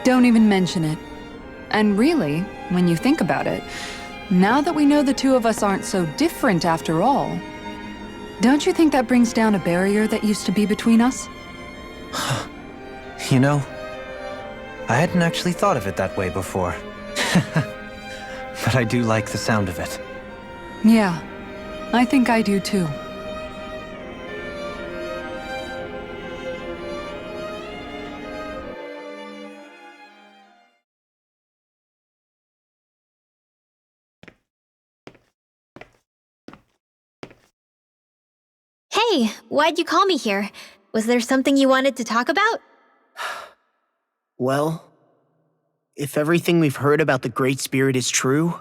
S6: Don't even mention it. And really, when you think about it, now that we know the two of us aren't so different after all, don't you think that brings down a barrier that used to be between us?
S3: You know, I hadn't actually thought of it that way before. But I do like the sound of it.
S6: Yeah, I think I do too.
S5: Hey, why'd you call me here? Was there something you wanted to talk about?
S4: Well, if everything we've heard about the Great Spirit is true,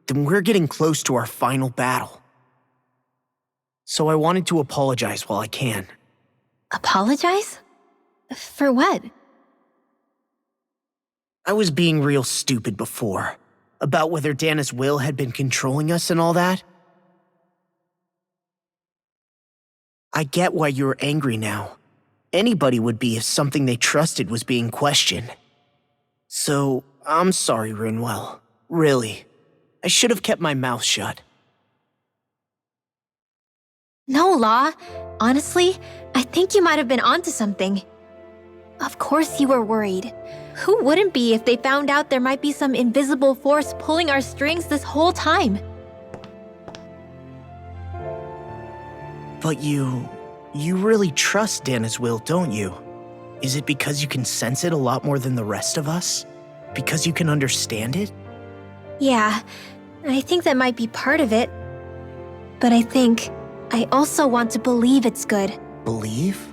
S4: then we're getting close to our final battle. So I wanted to apologize while I can.
S5: Apologize? For what?
S4: I was being real stupid before, about whether Dana's will had been controlling us and all that. I get why you're angry now. Anybody would be if something they trusted was being questioned. So, I'm sorry, Rinwell. Really. I should have kept my mouth shut.
S5: No, Law. Honestly, I think you might have been onto something. Of course you were worried. Who wouldn't be if they found out there might be some invisible force pulling our strings this whole time?
S4: But you really trust Dana's will, don't you? Is it because you can sense it a lot more than the rest of us? Because you can understand it?
S5: Yeah, I think that might be part of it. But I think I also want to believe it's good.
S4: Believe?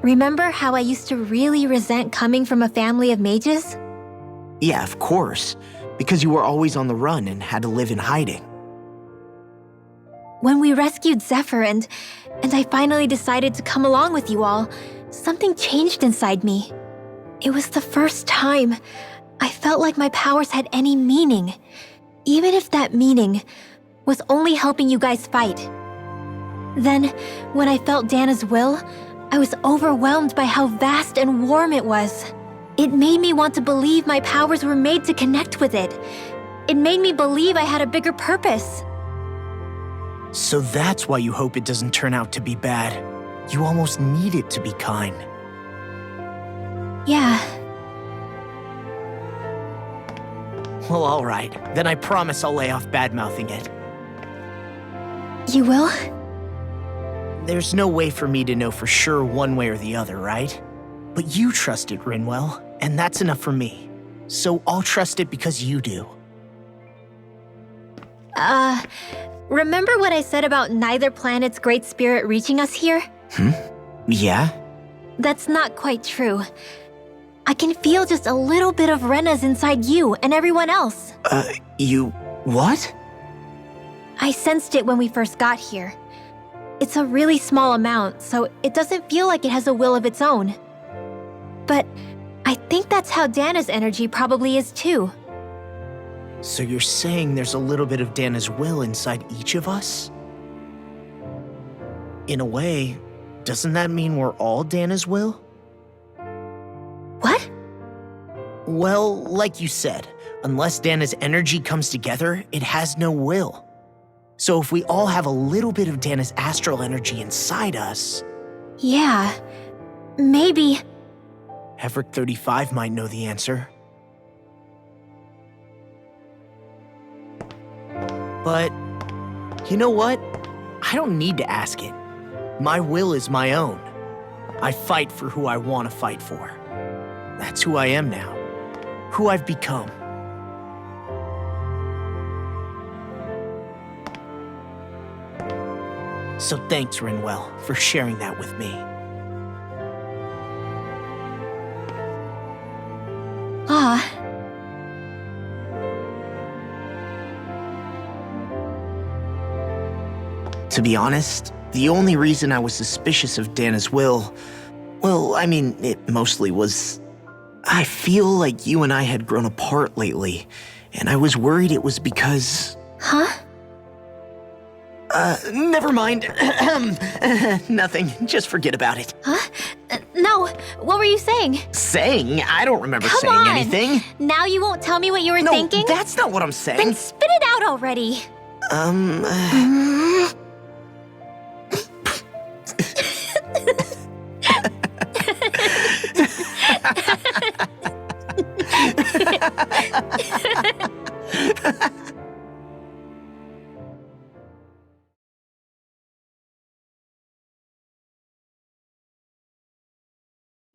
S5: Remember how I used to really resent coming from a family of mages?
S4: Yeah, of course. Because you were always on the run and had to live in hiding.
S5: When we rescued Zephyr and I finally decided to come along with you all, something changed inside me. It was the first time I felt like my powers had any meaning, even if that meaning was only helping you guys fight. Then, when I felt Dana's will, I was overwhelmed by how vast and warm it was. It made me want to believe my powers were made to connect with it. It made me believe I had a bigger purpose.
S4: So that's why you hope it doesn't turn out to be bad. You almost need it to be kind.
S5: Yeah.
S4: Well, alright. Then I promise I'll lay off bad-mouthing it.
S5: You will?
S4: There's no way for me to know for sure one way or the other, right? But you trust it, Rinwell, and that's enough for me. So I'll trust it because you do.
S5: Remember what I said about neither planet's great spirit reaching us here?
S4: Yeah?
S5: That's not quite true. I can feel just a little bit of Rena's inside you and everyone else.
S4: You... what?
S5: I sensed it when we first got here. It's a really small amount, so it doesn't feel like it has a will of its own. But I think that's how Dana's energy probably is too.
S4: So you're saying there's a little bit of Dana's will inside each of us? In a way, doesn't that mean we're all Dana's will?
S5: What?
S4: Well, like you said, unless Dana's energy comes together, it has no will. So if we all have a little bit of Dana's astral energy inside us...
S5: Yeah, maybe...
S4: Hevrick 35 might know the answer. But, you know what? I don't need to ask it. My will is my own. I fight for who I want to fight for. That's who I am now. Who I've become. So thanks, Rinwell, for sharing that with me.
S5: Ah.
S4: To be honest, the only reason I was suspicious of Dana's will, well, I mean, it mostly was... I feel like you and I had grown apart lately, and I was worried it was because...
S5: Huh?
S4: Never mind. Nothing. Just forget about it.
S5: Huh? No, what were you saying?
S4: Saying? I don't remember
S5: Come
S4: saying
S5: on.
S4: anything.
S5: Now you won't tell me what you were
S4: No,
S5: thinking?
S4: that's not what I'm saying.
S5: Then spit it out already.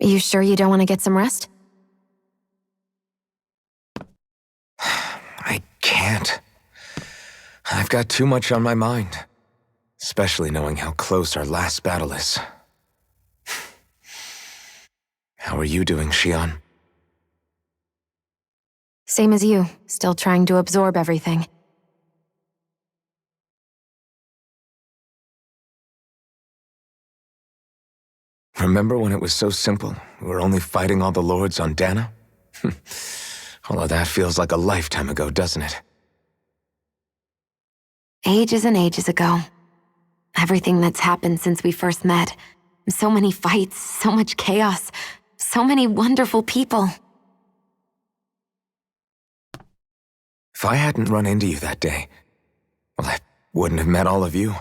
S1: You sure you don't want to get some rest?
S2: I can't. I've got too much on my mind. Especially knowing how close our last battle is. How are you doing, Xion?
S1: Same as you, still trying to absorb everything.
S2: Remember when it was so simple? We were only fighting all the lords on Dana? All of that feels like a lifetime ago, doesn't it?
S1: Ages and ages ago. Everything that's happened since we first met. So many fights, so much chaos, so many wonderful people.
S2: If I hadn't run into you that day, well, I wouldn't have met all of you.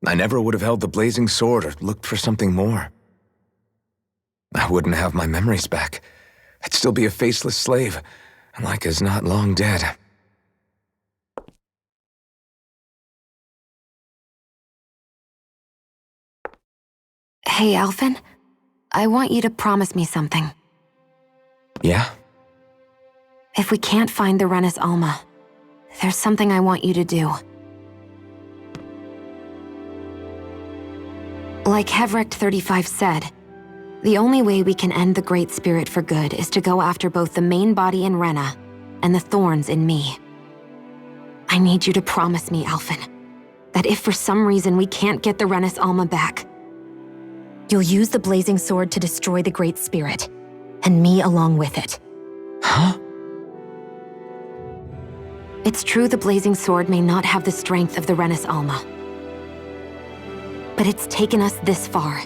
S2: I never would have held the blazing sword or looked for something more. I wouldn't have my memories back. I'd still be a faceless slave, like as not long dead.
S1: Hey, Alphen. I want you to promise me something.
S2: Yeah?
S1: If we can't find the Renis Alma, there's something I want you to do. Like Hevrick 35 said, the only way we can end the Great Spirit for good is to go after both the main body in Rena and the thorns in me. I need you to promise me, Alphen, that if for some reason we can't get the Renis Alma back, you'll use the blazing sword to destroy the Great Spirit, and me along with it.
S2: Huh?
S1: It's true the blazing sword may not have the strength of the Renis Alma. But it's taken us this far.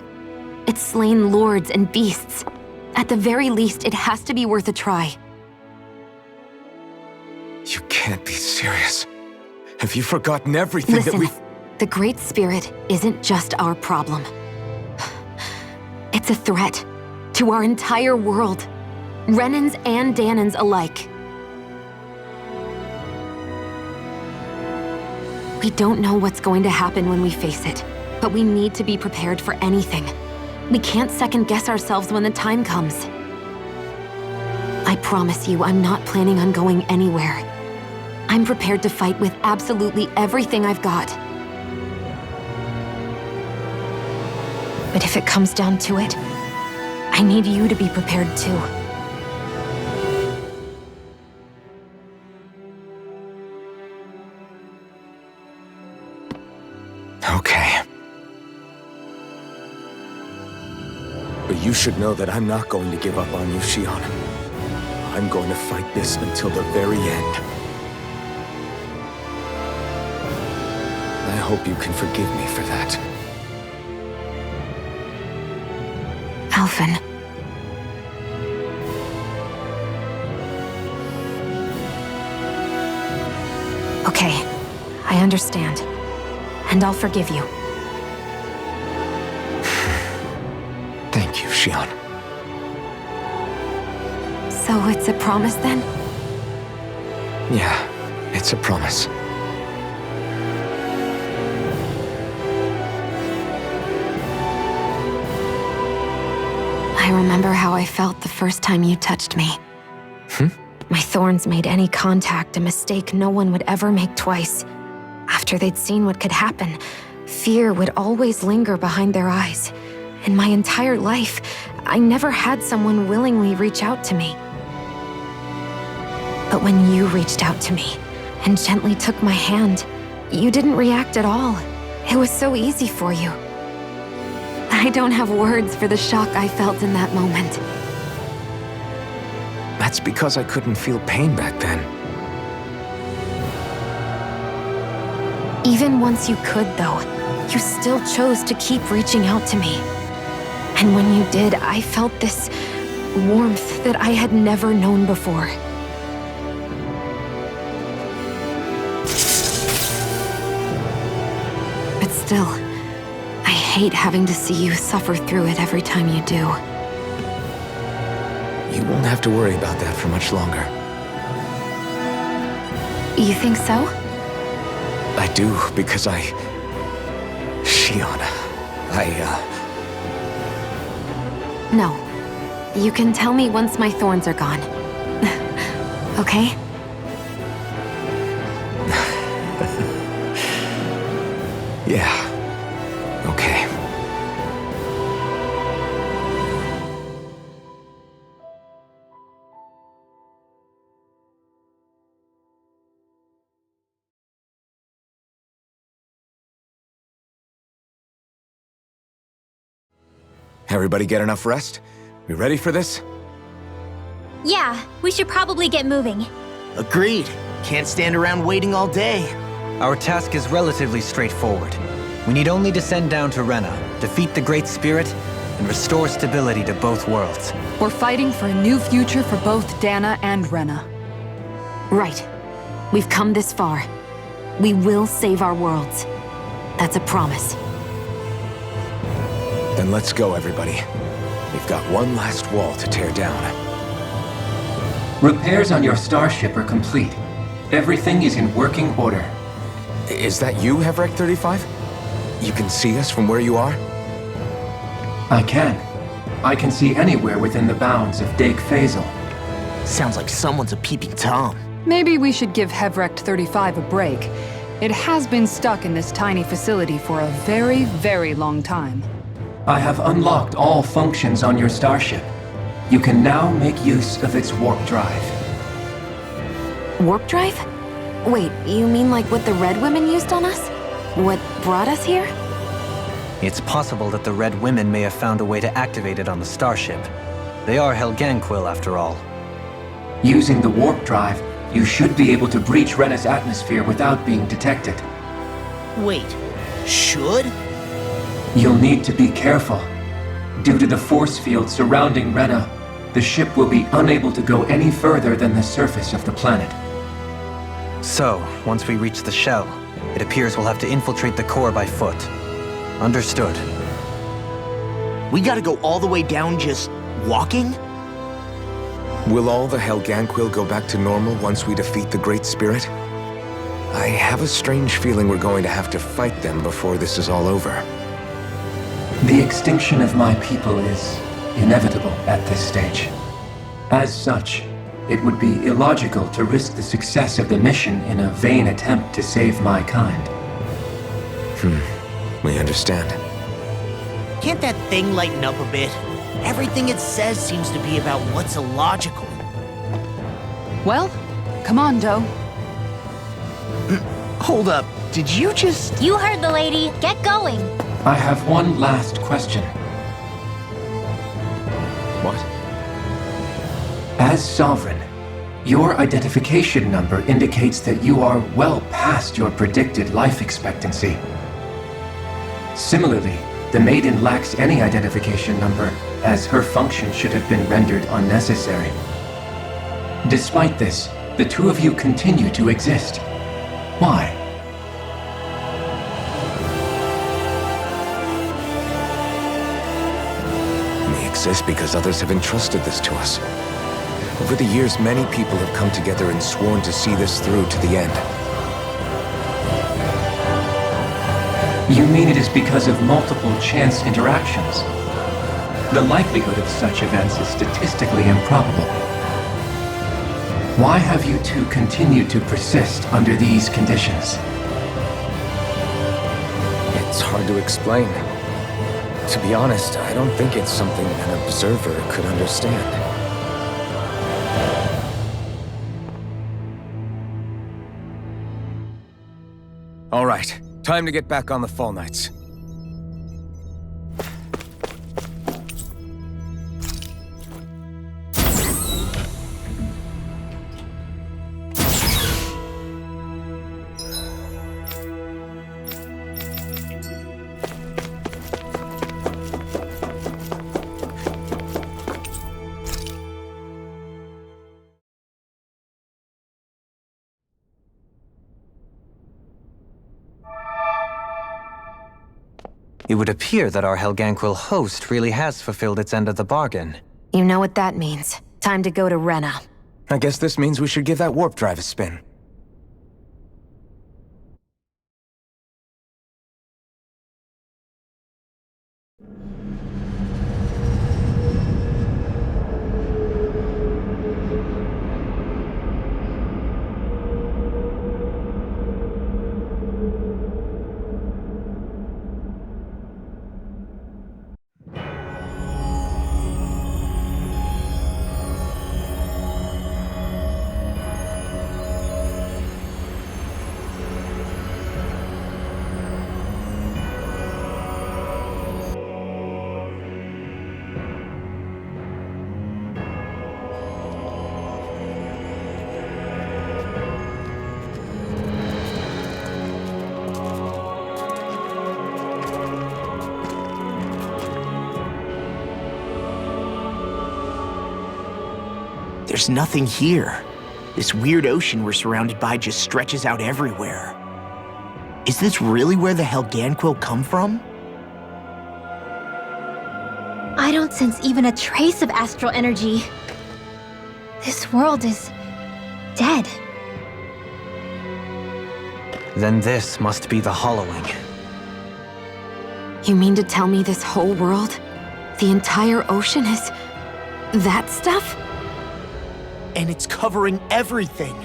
S1: It's slain lords and beasts. At the very least, it has to be worth a try.
S2: You can't be serious. Have you forgotten everything
S1: Listen,
S2: that we've...
S1: The Great Spirit isn't just our problem. It's a threat to our entire world. Renans and Danans alike. We don't know what's going to happen when we face it, but we need to be prepared for anything. We can't second-guess ourselves when the time comes. I promise you, I'm not planning on going anywhere. I'm prepared to fight with absolutely everything I've got. But if it comes down to it, I need you to be prepared too.
S2: Okay. But you should know that I'm not going to give up on you, Xion. I'm going to fight this until the very end. hope you can forgive me for that.
S1: Alphen. Okay, I understand. And I'll forgive you.
S2: Thank you, Xion.
S1: So it's a promise then?
S2: Yeah, it's a promise.
S1: I remember how I felt the first time you touched me. My thorns made any contact a mistake no one would ever make twice. After they'd seen what could happen, fear would always linger behind their eyes. In my entire life, I never had someone willingly reach out to me. But when you reached out to me and gently took my hand, you didn't react at all. It was so easy for you. I don't have words for the shock I felt in that moment.
S2: That's because I couldn't feel pain back then.
S1: Even once you could, though, you still chose to keep reaching out to me. And when you did, I felt this warmth that I had never known before. But still, I hate having to see you suffer through it every time you do.
S2: You won't have to worry about that for much longer.
S1: You think so?
S2: I do, because Xion,
S1: No. You can tell me once my thorns are gone. Okay?
S2: Yeah. Okay. Everybody get enough rest? We ready for this?
S5: Yeah, we should probably get moving.
S4: Agreed. Can't stand around waiting all day.
S3: Our task is relatively straightforward. We need only descend down to Rena, defeat the Great Spirit, and restore stability to both worlds.
S6: We're fighting for a new future for both Dana and Rena.
S1: Right. We've come this far. We will save our worlds. That's a promise.
S2: Then let's go, everybody. We've got one last wall to tear down.
S16: Repairs on your starship are complete. Everything is in working order.
S2: Is that you, Hevrek 35? You can see us from where you are?
S16: I can. I can see anywhere within the bounds of Dake Faisal.
S4: Sounds like someone's a peeping Tom.
S6: Maybe we should give Hevrect 35 a break. It has been stuck in this tiny facility for a very, very long time.
S16: I have unlocked all functions on your starship. You can now make use of its warp drive.
S1: Warp drive? Wait, you mean like what the Red Women used on us? What brought us here?
S3: It's possible that the Red Women may have found a way to activate it on the starship. They are Helganquil, after all.
S16: Using the warp drive, you should be able to breach Rena's atmosphere without being detected.
S4: Wait, should?
S16: You'll need to be careful. Due to the force field surrounding Rena, the ship will be unable to go any further than the surface of the planet.
S3: So, once we reach the shell, it appears we'll have to infiltrate the core by foot. Understood.
S4: We gotta go all the way down just walking?
S2: Will all the Helganquil go back to normal once we defeat the Great Spirit? I have a strange feeling we're going to have to fight them before this is all over.
S16: The extinction of my people is inevitable at this stage. As such, it would be illogical to risk the success of the mission in a vain attempt to save my kind.
S2: We understand.
S4: Can't that thing lighten up a bit? Everything it says seems to be about what's illogical.
S6: Well, come on, Doe.
S4: Hold up, did you just...
S5: You heard the lady. Get going.
S16: I have one last question.
S2: What?
S16: As Sovereign, Your identification number indicates that you are well past your predicted life expectancy. Similarly, the Maiden lacks any identification number, as her function should have been rendered unnecessary. Despite this, the two of you continue to exist. Why?
S2: We exist because others have entrusted this to us. Over the years, many people have come together and sworn to see this through to the end.
S16: You mean it is because of multiple chance interactions? The likelihood of such events is statistically improbable. Why have you two continued to persist under these conditions?
S2: It's hard to explain. To be honest, I don't think it's something an observer could understand. All right, time to get back on the Fall Knights.
S3: It would appear that our Helganquil host really has fulfilled its end of the bargain.
S1: You know what that means. Time to go to Rena.
S2: I guess this means we should give that warp drive a spin.
S4: There's nothing here. This weird ocean we're surrounded by just stretches out everywhere. Is this really where the Helganquil come from?
S5: I don't sense even a trace of astral energy. This world is dead.
S3: Then this must be the Hollowing.
S1: You mean to tell me this whole world, the entire ocean is that stuff?
S4: And it's covering everything.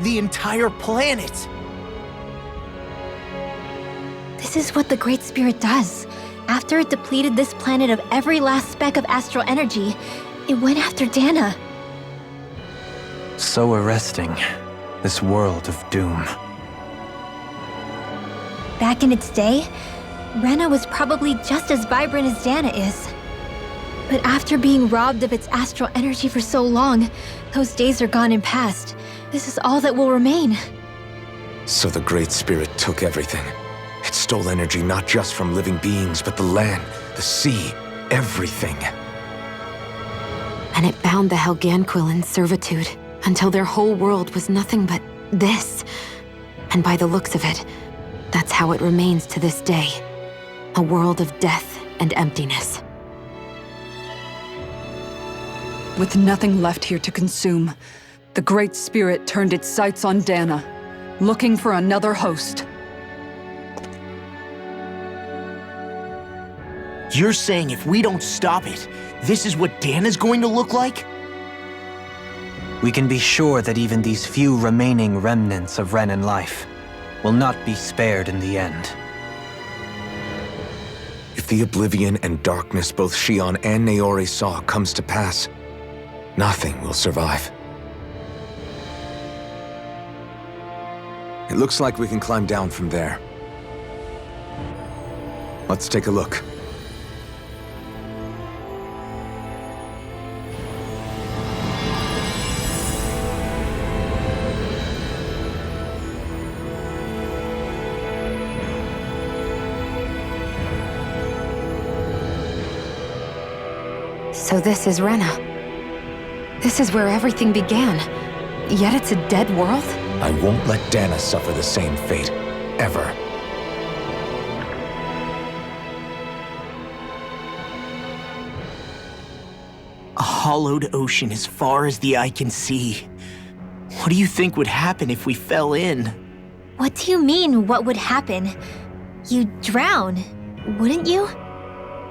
S4: The entire planet.
S5: This is what the Great Spirit does. After it depleted this planet of every last speck of astral energy, it went after Dana.
S3: So arresting. This world of doom.
S5: Back in its day, Rena was probably just as vibrant as Dana is. But after being robbed of its astral energy for so long, those days are gone and past. This is all that will remain.
S2: So the Great Spirit took everything. It stole energy not just from living beings, but the land, the sea, everything.
S1: And it bound the Helganquil in servitude until their whole world was nothing but this. And by the looks of it, that's how it remains to this day. A world of death and emptiness.
S6: With nothing left here to consume, the Great Spirit turned its sights on Dana, looking for another host.
S4: You're saying if we don't stop it, this is what Dana's going to look like?
S3: We can be sure that even these few remaining remnants of Renan life will not be spared in the end.
S2: If the oblivion and darkness both Shion and Naori saw comes to pass, nothing will survive. It looks like we can climb down from there. Let's take a look.
S1: So this is Rena. This is where everything began. Yet it's a dead world?
S2: I won't let Dana suffer the same fate. Ever.
S4: A hollowed ocean as far as the eye can see. What do you think would happen if we fell in?
S5: What do you mean, what would happen? You'd drown, wouldn't you?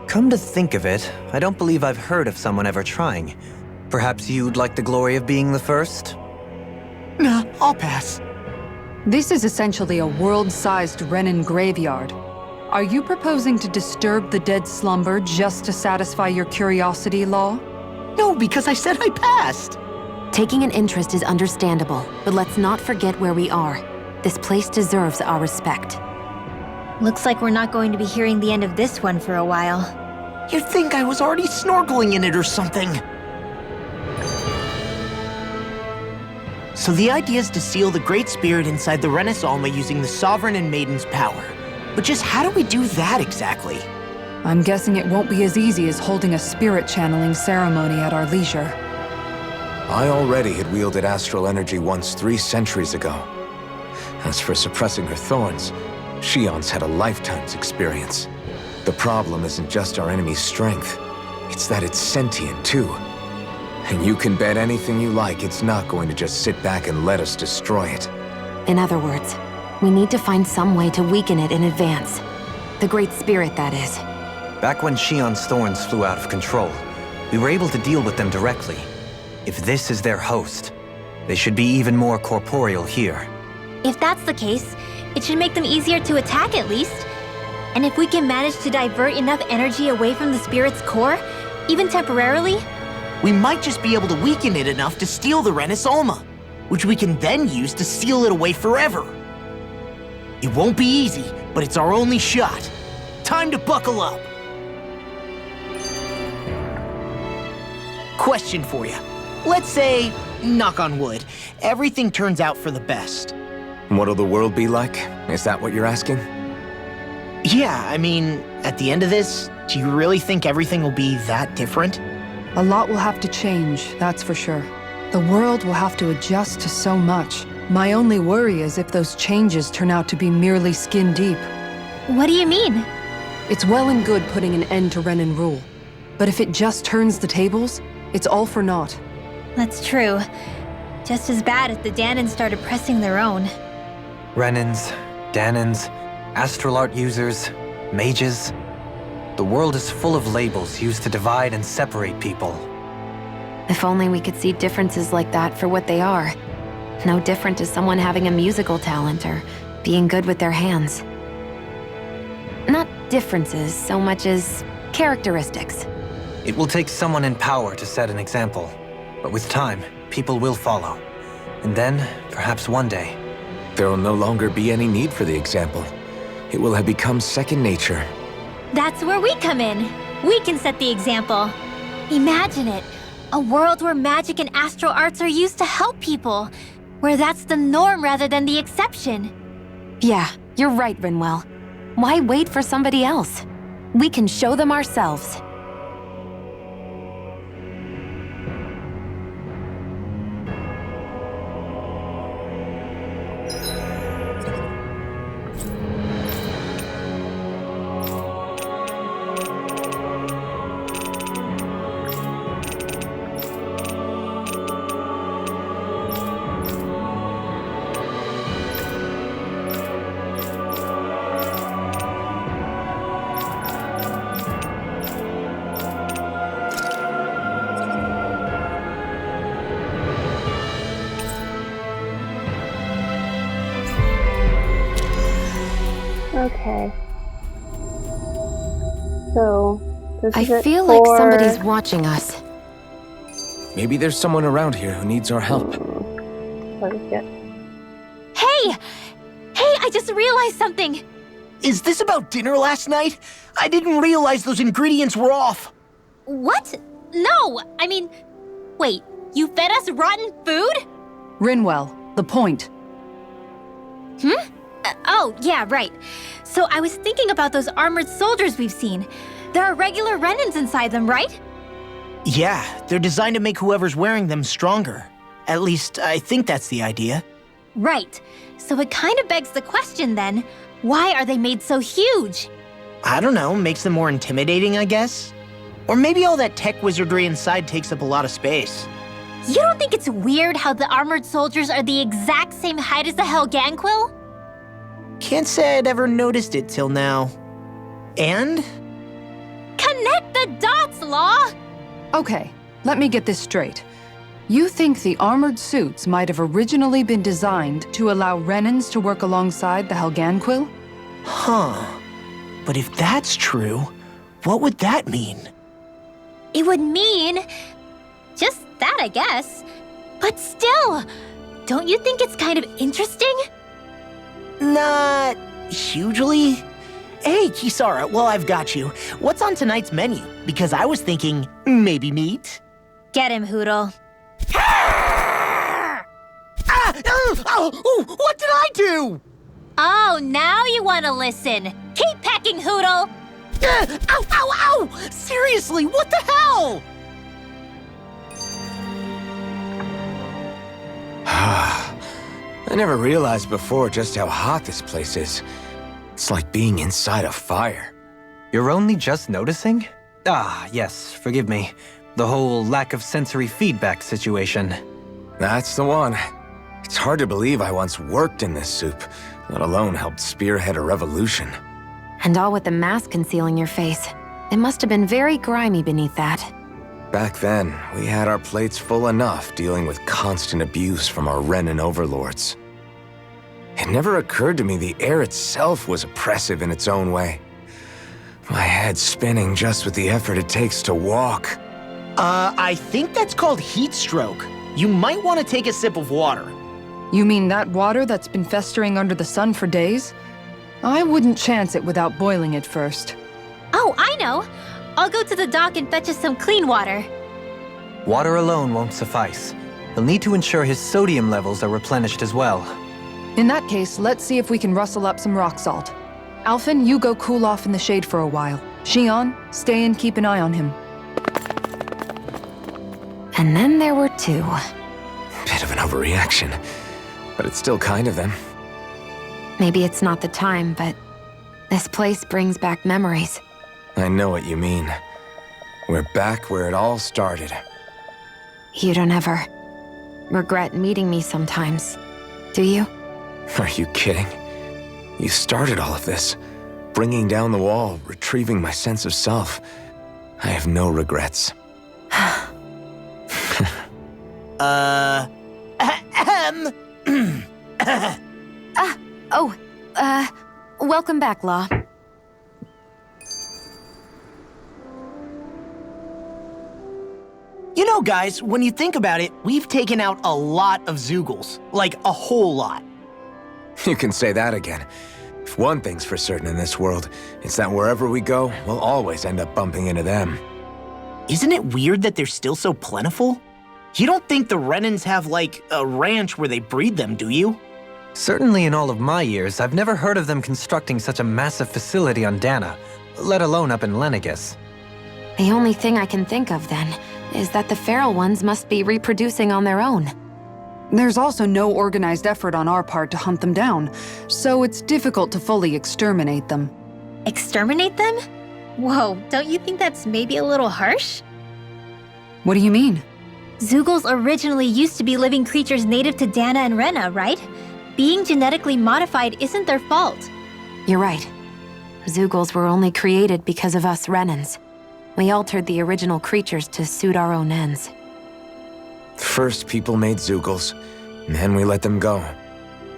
S3: Come to think of it, I don't believe I've heard of someone ever trying. Perhaps you'd like the glory of being the first?
S4: Nah, I'll pass.
S6: This is essentially a world-sized Renan graveyard. Are you proposing to disturb the dead slumber just to satisfy your curiosity, Law?
S4: No, because I said I passed.
S1: Taking an interest is understandable, but let's not forget where we are. This place deserves our respect.
S5: Looks like we're not going to be hearing the end of this one for a while.
S4: You'd think I was already snorkeling in it or something. So the idea is to seal the Great Spirit inside the Rena's Alma using the Sovereign and Maiden's power. But just how do we do that exactly?
S6: I'm guessing it won't be as easy as holding a spirit channeling ceremony at our leisure.
S2: I already had wielded astral energy once 3 centuries ago. As for suppressing her thorns, Shion's had a lifetime's experience. The problem isn't just our enemy's strength, it's that it's sentient too. And you can bet anything you like it's not going to just sit back and let us destroy it.
S1: In other words, we need to find some way to weaken it in advance. The Great Spirit, that is.
S3: Back when Shion's thorns flew out of control, we were able to deal with them directly. If this is their host, they should be even more corporeal here.
S5: If that's the case, it should make them easier to attack at least. And if we can manage to divert enough energy away from the spirit's core, even temporarily,
S4: we might just be able to weaken it enough to steal the Rena's Alma, which we can then use to seal it away forever. It won't be easy, but it's our only shot. Time to buckle up. Question for you. Let's say, knock on wood, everything turns out for the best.
S2: What'll the world be like? Is that what you're asking?
S4: Yeah, I mean, at the end of this, do you really think everything will be that different?
S6: A lot will have to change, that's for sure. The world will have to adjust to so much. My only worry is if those changes turn out to be merely skin deep.
S5: What do you mean?
S6: It's well and good putting an end to Renan rule. But if it just turns the tables, it's all for naught.
S5: That's true. Just as bad if the Danans started pressing their own.
S3: Renans, Danans, astral art users, mages. The world is full of labels used to divide and separate people.
S1: If only we could see differences like that for what they are. No different to someone having a musical talent or being good with their hands. Not differences so much as characteristics.
S3: It will take someone in power to set an example. But with time, people will follow. And then, perhaps one day,
S2: there will no longer be any need for the example. It will have become second nature.
S5: That's where we come in. We can set the example. Imagine it. A world where magic and astral arts are used to help people. Where that's the norm rather than the exception.
S1: Yeah, you're right, Rinwell. Why wait for somebody else? We can show them ourselves.
S19: Okay. So, this is
S1: I feel like somebody's watching us.
S2: Maybe there's someone around here who needs our help.
S5: Hey! Hey, I just realized something!
S4: Is this about dinner last night? I didn't realize those ingredients were off.
S5: What? No! I mean, wait, you fed us rotten food?
S6: Rinwell, the point.
S5: Oh, yeah, right. So I was thinking about those armored soldiers we've seen. There are regular Renans inside them, right?
S4: Yeah, they're designed to make whoever's wearing them stronger. At least, I think that's the idea.
S5: Right. So it kind of begs the question then, why are they made so huge?
S4: I don't know, makes them more intimidating, I guess? Or maybe all that tech wizardry inside takes up a lot of space.
S5: You don't think it's weird how the armored soldiers are the exact same height as the Helganquil?
S4: Can't say I'd ever noticed it till now. And?
S5: Connect the dots, Law!
S6: Okay, let me get this straight. You think the armored suits might have originally been designed to allow Renans to work alongside the Helganquil?
S4: Huh. But if that's true, what would that mean?
S5: It would mean... just that, I guess. But still, don't you think it's kind of interesting?
S4: Not hugely. Hey, Kisara, well, I've got you. What's on tonight's menu? Because I was thinking, maybe meat?
S5: Get him, Hootle.
S4: What did I do?
S5: Oh, now you want to listen. Keep pecking, Hootle!
S4: Ow, ow, ow! Seriously, what the hell?
S2: I never realized before just how hot this place is. It's like being inside a fire.
S3: You're only just noticing? Ah, yes, forgive me. The whole lack of sensory feedback situation.
S2: That's the one. It's hard to believe I once worked in this soup, let alone helped spearhead a revolution.
S1: And all with the mask concealing your face. It must have been very grimy beneath that.
S2: Back then, we had our plates full enough dealing with constant abuse from our Renan overlords. It never occurred to me the air itself was oppressive in its own way. My head's spinning just with the effort it takes to walk.
S4: I think that's called heat stroke. You might want to take a sip of water.
S6: You mean that water that's been festering under the sun for days? I wouldn't chance it without boiling it first.
S5: Oh, I know! I'll go to the dock and fetch us some clean water.
S3: Water alone won't suffice. He'll need to ensure his sodium levels are replenished as well.
S6: In that case, let's see if we can rustle up some rock salt. Alphen, you go cool off in the shade for a while. Xion, stay and keep an eye on him.
S1: And then there were two.
S2: Bit of an overreaction, but it's still kind of them.
S1: Maybe it's not the time, but this place brings back memories.
S2: I know what you mean. We're back where it all started.
S1: You don't ever regret meeting me sometimes, do you?
S2: Are you kidding? You started all of this. Bringing down the wall, retrieving my sense of self. I have no regrets.
S1: Welcome back, Law.
S4: You know, guys, when you think about it, we've taken out a lot of Zeugles. Like, a whole lot.
S2: You can say that again. If one thing's for certain in this world, it's that wherever we go, we'll always end up bumping into them.
S4: Isn't it weird that they're still so plentiful? You don't think the Renans have, like, a ranch where they breed them, do you?
S3: Certainly in all of my years, I've never heard of them constructing such a massive facility on Dana, let alone up in Lenegis.
S1: The only thing I can think of, then, is that the feral ones must be reproducing on their own.
S6: There's also no organized effort on our part to hunt them down, so it's difficult to fully exterminate them.
S5: Exterminate them? Whoa, don't you think that's maybe a little harsh?
S6: What do you mean?
S5: Zeugles originally used to be living creatures native to Dana and Rena, right? Being genetically modified isn't their fault.
S1: You're right. Zeugles were only created because of us Renans. We altered the original creatures to suit our own ends.
S2: First, people made Zeugles, and then we let them go.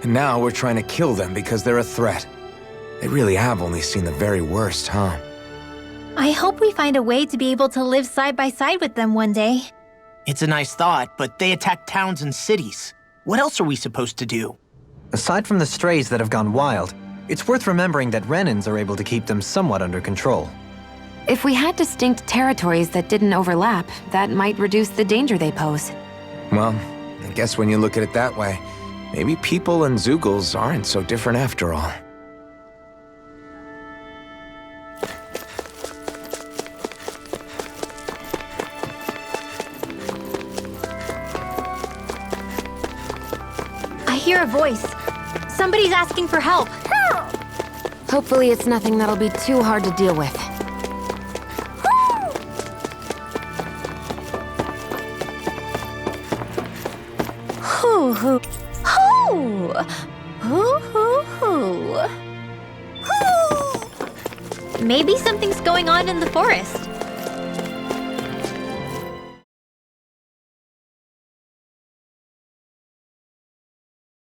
S2: And now we're trying to kill them because they're a threat. They really have only seen the very worst, huh?
S5: I hope we find a way to be able to live side by side with them one day.
S4: It's a nice thought, but they attack towns and cities. What else are we supposed to do?
S3: Aside from the strays that have gone wild, it's worth remembering that Renans are able to keep them somewhat under control.
S1: If we had distinct territories that didn't overlap, that might reduce the danger they pose.
S2: Well, I guess when you look at it that way, maybe people and Zeugles aren't so different after all.
S5: hear a voice. Somebody's asking for help.
S1: Hopefully it's nothing that'll be too hard to deal with.
S5: Hoo hoo. Hoo! Hoo hoo hoo. Hoo! Maybe something's going on in the forest.